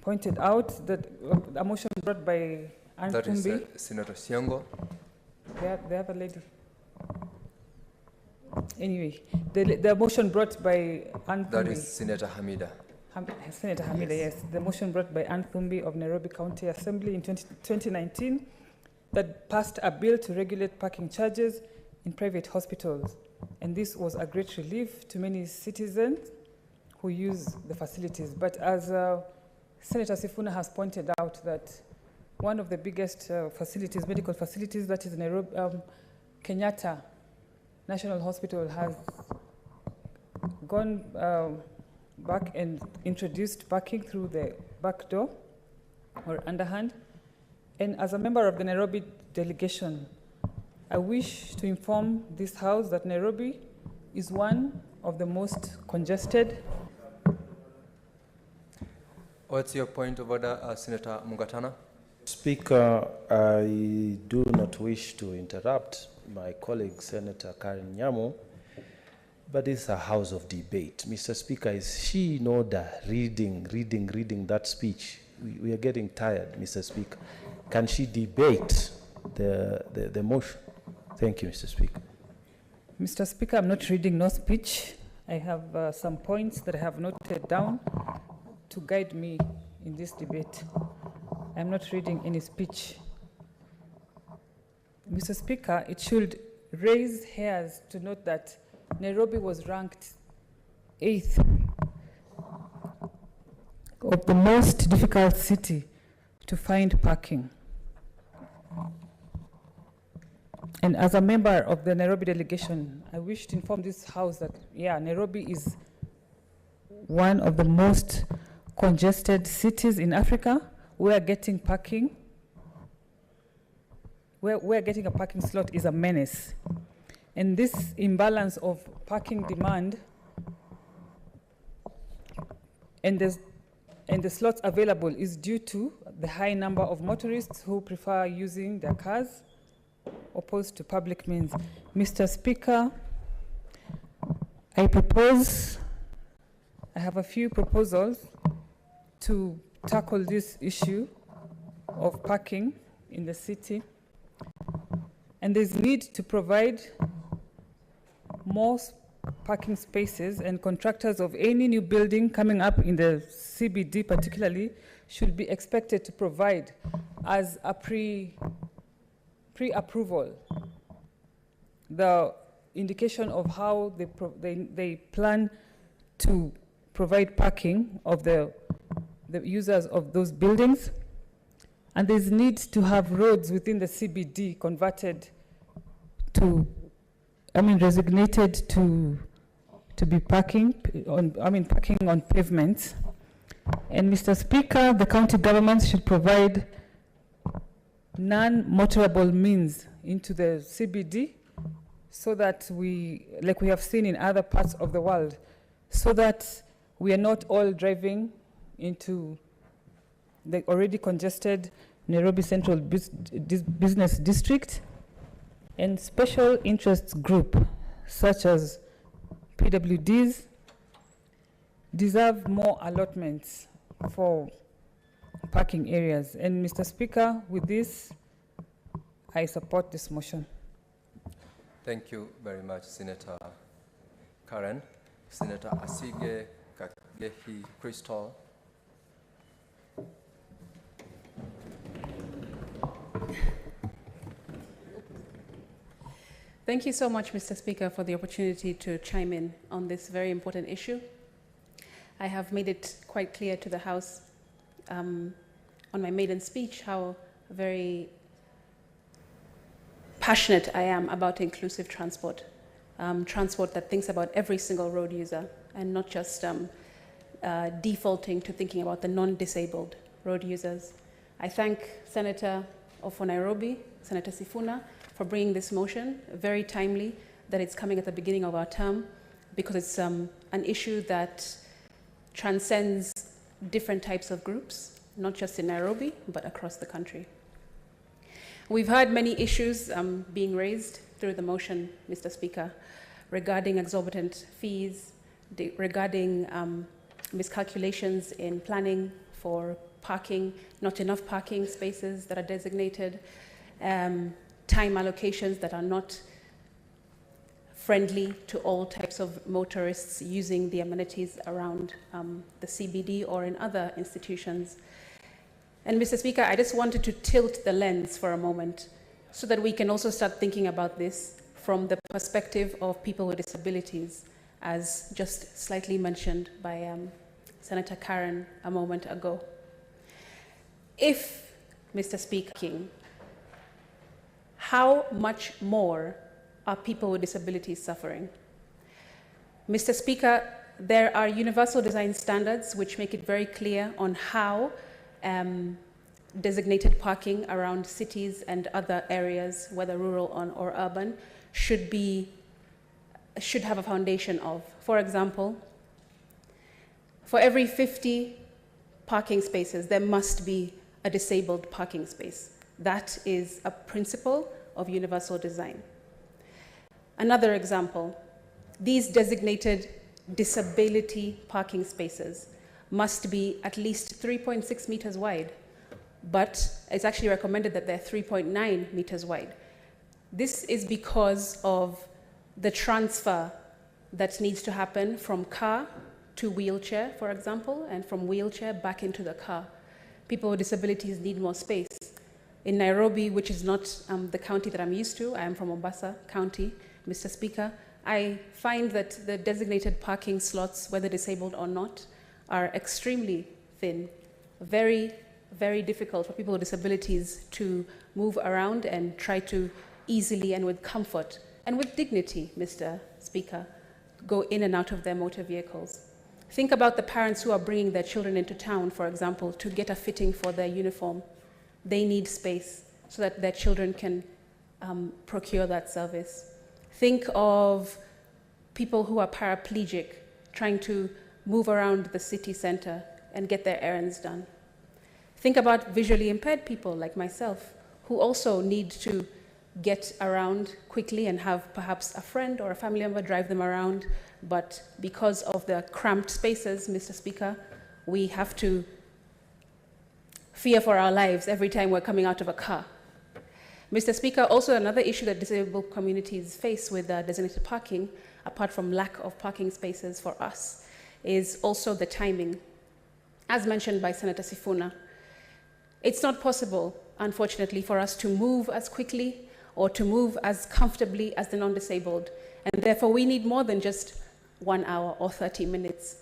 pointed out that a motion brought by Anthumbi. That is Senator Siango. The other lady. Anyway, the motion brought by Anthumbi. That is Senator Hamida. Senator Hamida, yes. The motion brought by Anthumbi of Nairobi County Assembly in 2019 that passed a bill to regulate parking charges in private hospitals. And this was a great relief to many citizens who use the facilities. But as Senator Sifuna has pointed out, that one of the biggest facilities, medical facilities, that is Nairobi, Kenyatta National Hospital, has gone back and introduced parking through the back door or underhand. And as a member of the Nairobi delegation, I wish to inform this House that Nairobi is one of the most congested. What's your point of order, Senator Mugatana? Speaker, I do not wish to interrupt my colleague, Senator Karen Nyamu, But it's a house of debate. Mr. Speaker, is she in order reading that speech? We are getting tired, Mr. Speaker. Can she debate the motion? Thank you, Mr. Speaker. Mr. Speaker, I'm not reading no speech. I have some points that I have noted down to guide me in this debate. I'm not reading any speech. Mr. Speaker, it should raise hairs to note that Nairobi was ranked 8th of the most difficult city to find parking. And as a member of the Nairobi delegation, I wish to inform this House that, yeah, Nairobi is one of the most congested cities in Africa. Where getting parking, where getting a parking slot is a menace. And this imbalance of parking demand and the slots available is due to the high number of motorists who prefer using their cars opposed to public means. Mr. Speaker, I have a few proposals to tackle this issue of parking in the city. And there's need to provide more parking spaces, and contractors of any new building coming up in the CBD particularly should be expected to provide as a pre-approval the indication of how they plan to provide parking of the users of those buildings. And there's need to have roads within the CBD converted to, designated to be parking on pavements. And Mr. Speaker, the county governments should provide non-motorable means into the CBD so that like we have seen in other parts of the world, so that we are not all driving into the already congested Nairobi Central Business District, and special interest group such as PWDs deserve more allotments for parking areas. And Mr. Speaker, with this, I support this motion. Thank you very much, Senator Karen. Senator Asige Kagehi Crystal. Thank you so much, Mr. Speaker, for the opportunity to chime in on this very important issue. I have made it quite clear to the House on my maiden speech how very passionate I am about inclusive transport, transport that thinks about every single road user and not just defaulting to thinking about the non-disabled road users. I thank Senator of Nairobi, Senator Sifuna, for bringing this motion, very timely that it's coming at the beginning of our term, because it's an issue that transcends different types of groups, not just in Nairobi, but across the country. We've heard many issues being raised through the motion, Mr. Speaker, regarding exorbitant fees, regarding miscalculations in planning for parking, not enough parking spaces that are designated, time allocations that are not friendly to all types of motorists using the amenities around the CBD or in other institutions. And Mr. Speaker, I just wanted to tilt the lens for a moment so that we can also start thinking about this from the perspective of people with disabilities, as just slightly mentioned by Senator Karen a moment ago. If, Mr. Speaker, how much more are people with disabilities suffering? Mr. Speaker, there are universal design standards which make it very clear on how designated parking around cities and other areas, whether rural or urban, should have a foundation of. For example, for every 50 parking spaces, there must be a disabled parking space. That is a principle of universal design. Another example, these designated disability parking spaces must be at least 3.6 meters wide, but it's actually recommended that they're 3.9 meters wide. This is because of the transfer that needs to happen from car to wheelchair, for example, and from wheelchair back into the car. People with disabilities need more space. In Nairobi, which is not the county that I'm used to, I am from Mombasa County, Mr. Speaker, I find that the designated parking slots, whether disabled or not, are extremely thin, very, very difficult for people with disabilities to move around and try to easily and with comfort and with dignity, Mr. Speaker, go in and out of their motor vehicles. Think about the parents who are bringing their children into town, for example, to get a fitting for their uniform. They need space so that their children can procure that service. Think of people who are paraplegic trying to move around the city center and get their errands done. Think about visually impaired people like myself who also need to get around quickly and have perhaps a friend or a family member drive them around, but because of the cramped spaces, Mr. Speaker, we have to fear for our lives every time we're coming out of a car. Mr. Speaker, also another issue that disabled communities face with designated parking, apart from lack of parking spaces for us, is also the timing. As mentioned by Senator Sifuna, it's not possible, unfortunately, for us to move as quickly or to move as comfortably as the non-disabled. And therefore, we need more than just 1 hour or 30 minutes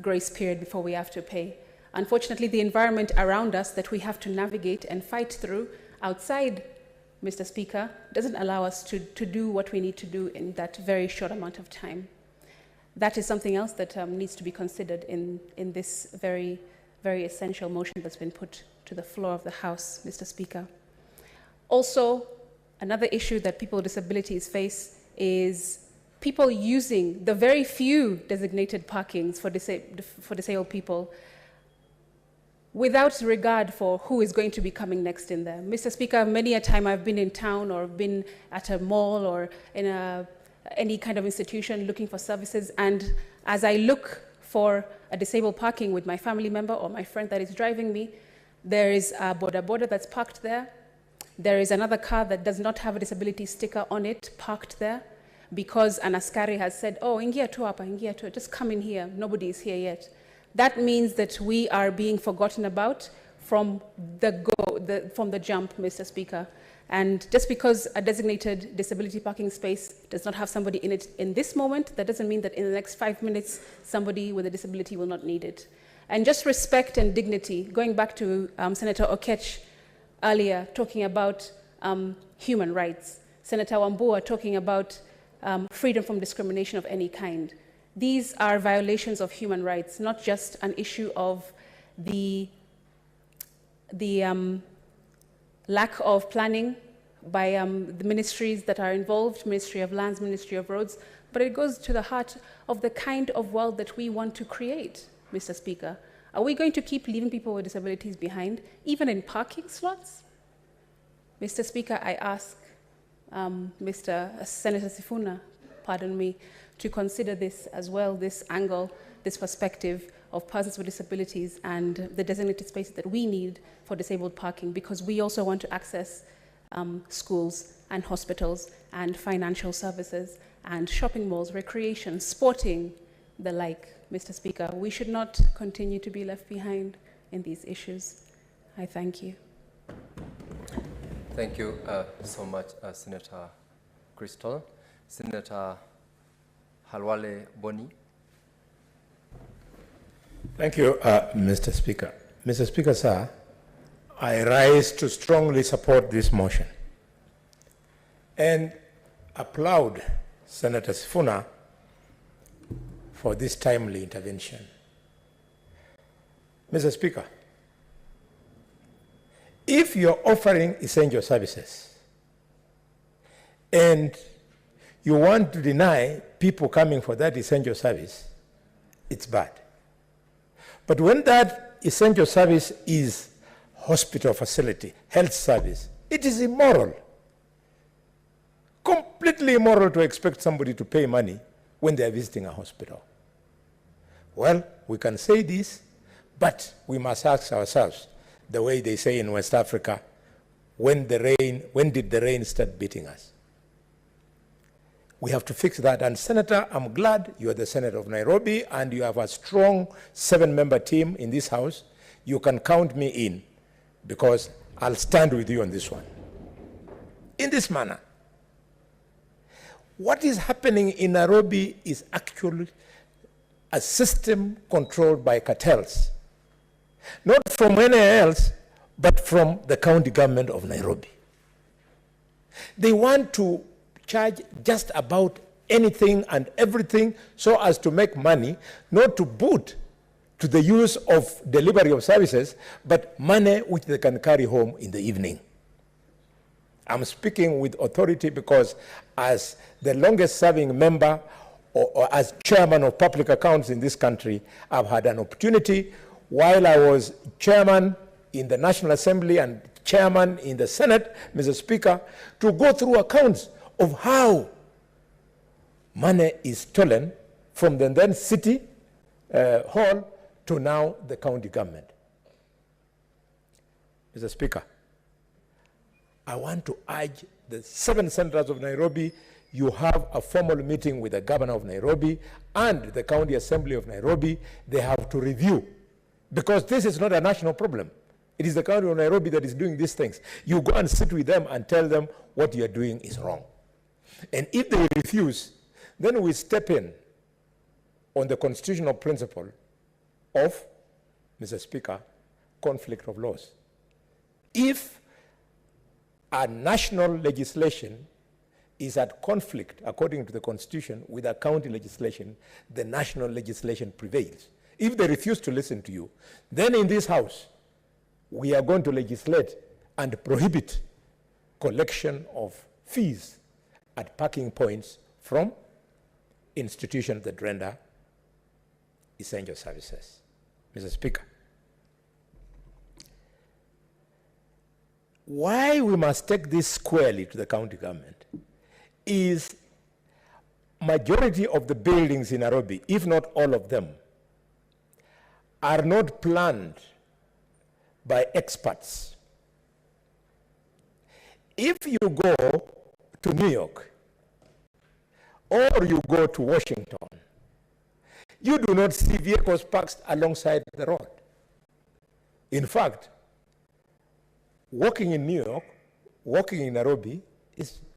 grace period before we have to pay. Unfortunately, the environment around us that we have to navigate and fight through outside, Mr. Speaker, doesn't allow us to do what we need to do in that very short amount of time. That is something else that needs to be considered in this very, very essential motion that's been put to the floor of the House, Mr. Speaker. Also, another issue that people with disabilities face is people using the very few designated parkings for disabled people without regard for who is going to be coming next in there. Mr. Speaker, many a time I've been in town or been at a mall or in any kind of institution looking for services, and as I look for a disabled parking with my family member or my friend that is driving me, there is a border that's parked there. There is another car that does not have a disability sticker on it parked there because an askari has said, oh, ingia tu hapa, ingia tu, just come in here, nobody is here yet. That means that we are being forgotten about from the jump, Mr. Speaker. And just because a designated disability parking space does not have somebody in it in this moment, that doesn't mean that in the next 5 minutes, somebody with a disability will not need it. And just respect and dignity, going back to Senator Okech earlier, talking about human rights. Senator Wambua talking about freedom from discrimination of any kind. These are violations of human rights, not just an issue of the lack of planning by the ministries that are involved, Ministry of Lands, Ministry of Roads, but it goes to the heart of the kind of world that we want to create, Mr. Speaker. Are we going to keep leaving people with disabilities behind, even in parking slots? Mr. Speaker, I ask Senator Sifuna, pardon me, to consider this as well, this angle, this perspective of persons with disabilities and the designated spaces that we need for disabled parking, because we also want to access schools and hospitals and financial services and shopping malls, recreation, sporting, the like. Mr. Speaker, we should not continue to be left behind in these issues. I thank you. Thank you so much, Senator Crystal. Senator Halwale Boni. Thank you, Mr. Speaker. Mr. Speaker, sir, I rise to strongly support this motion and applaud Senator Sifuna for this timely intervention. Mr. Speaker, if you're offering essential services and you want to deny people coming for that essential service, it's bad. But when that essential service is hospital facility, health service, it is immoral, completely completely immoral to expect somebody to pay money when they are visiting a hospital. Well, we can say this, but we must ask ourselves, the way they say in West Africa, when did the rain start beating us? We have to fix that. And Senator, I'm glad you are the Senator of Nairobi and you have a strong 7-member team in this House. You can count me in because I'll stand with you on this one. In this manner, what is happening in Nairobi is actually a system controlled by cartels. Not from anywhere else, but from the county government of Nairobi. They want to charge just about anything and everything so as to make money, not to boot to the use of delivery of services, but money which they can carry home in the evening. I'm speaking with authority because as the longest serving member or as chairman of public accounts in this country, I've had an opportunity while I was chairman in the National Assembly and chairman in the Senate, Mr. Speaker, to go through accounts of how money is stolen from the then city hall to now the county government. Mr. Speaker, I want to urge the 7 senators of Nairobi, you have a formal meeting with the governor of Nairobi and the county assembly of Nairobi. They have to review, because this is not a national problem. It is the county of Nairobi that is doing these things. You go and sit with them and tell them what you are doing is wrong. And if they refuse, then we step in on the constitutional principle of, Mr. Speaker, conflict of laws. If a national legislation is at conflict, according to the Constitution, with a county legislation, the national legislation prevails. If they refuse to listen to you, then in this House, we are going to legislate and prohibit collection of fees at parking points from institutions that render essential services. Mr. Speaker, why we must take this squarely to the county government is majority of the buildings in Nairobi, if not all of them, are not planned by experts. If you go to New York or you go to Washington, you do not see vehicles parked alongside the road. In fact, walking in New York, walking in Nairobi is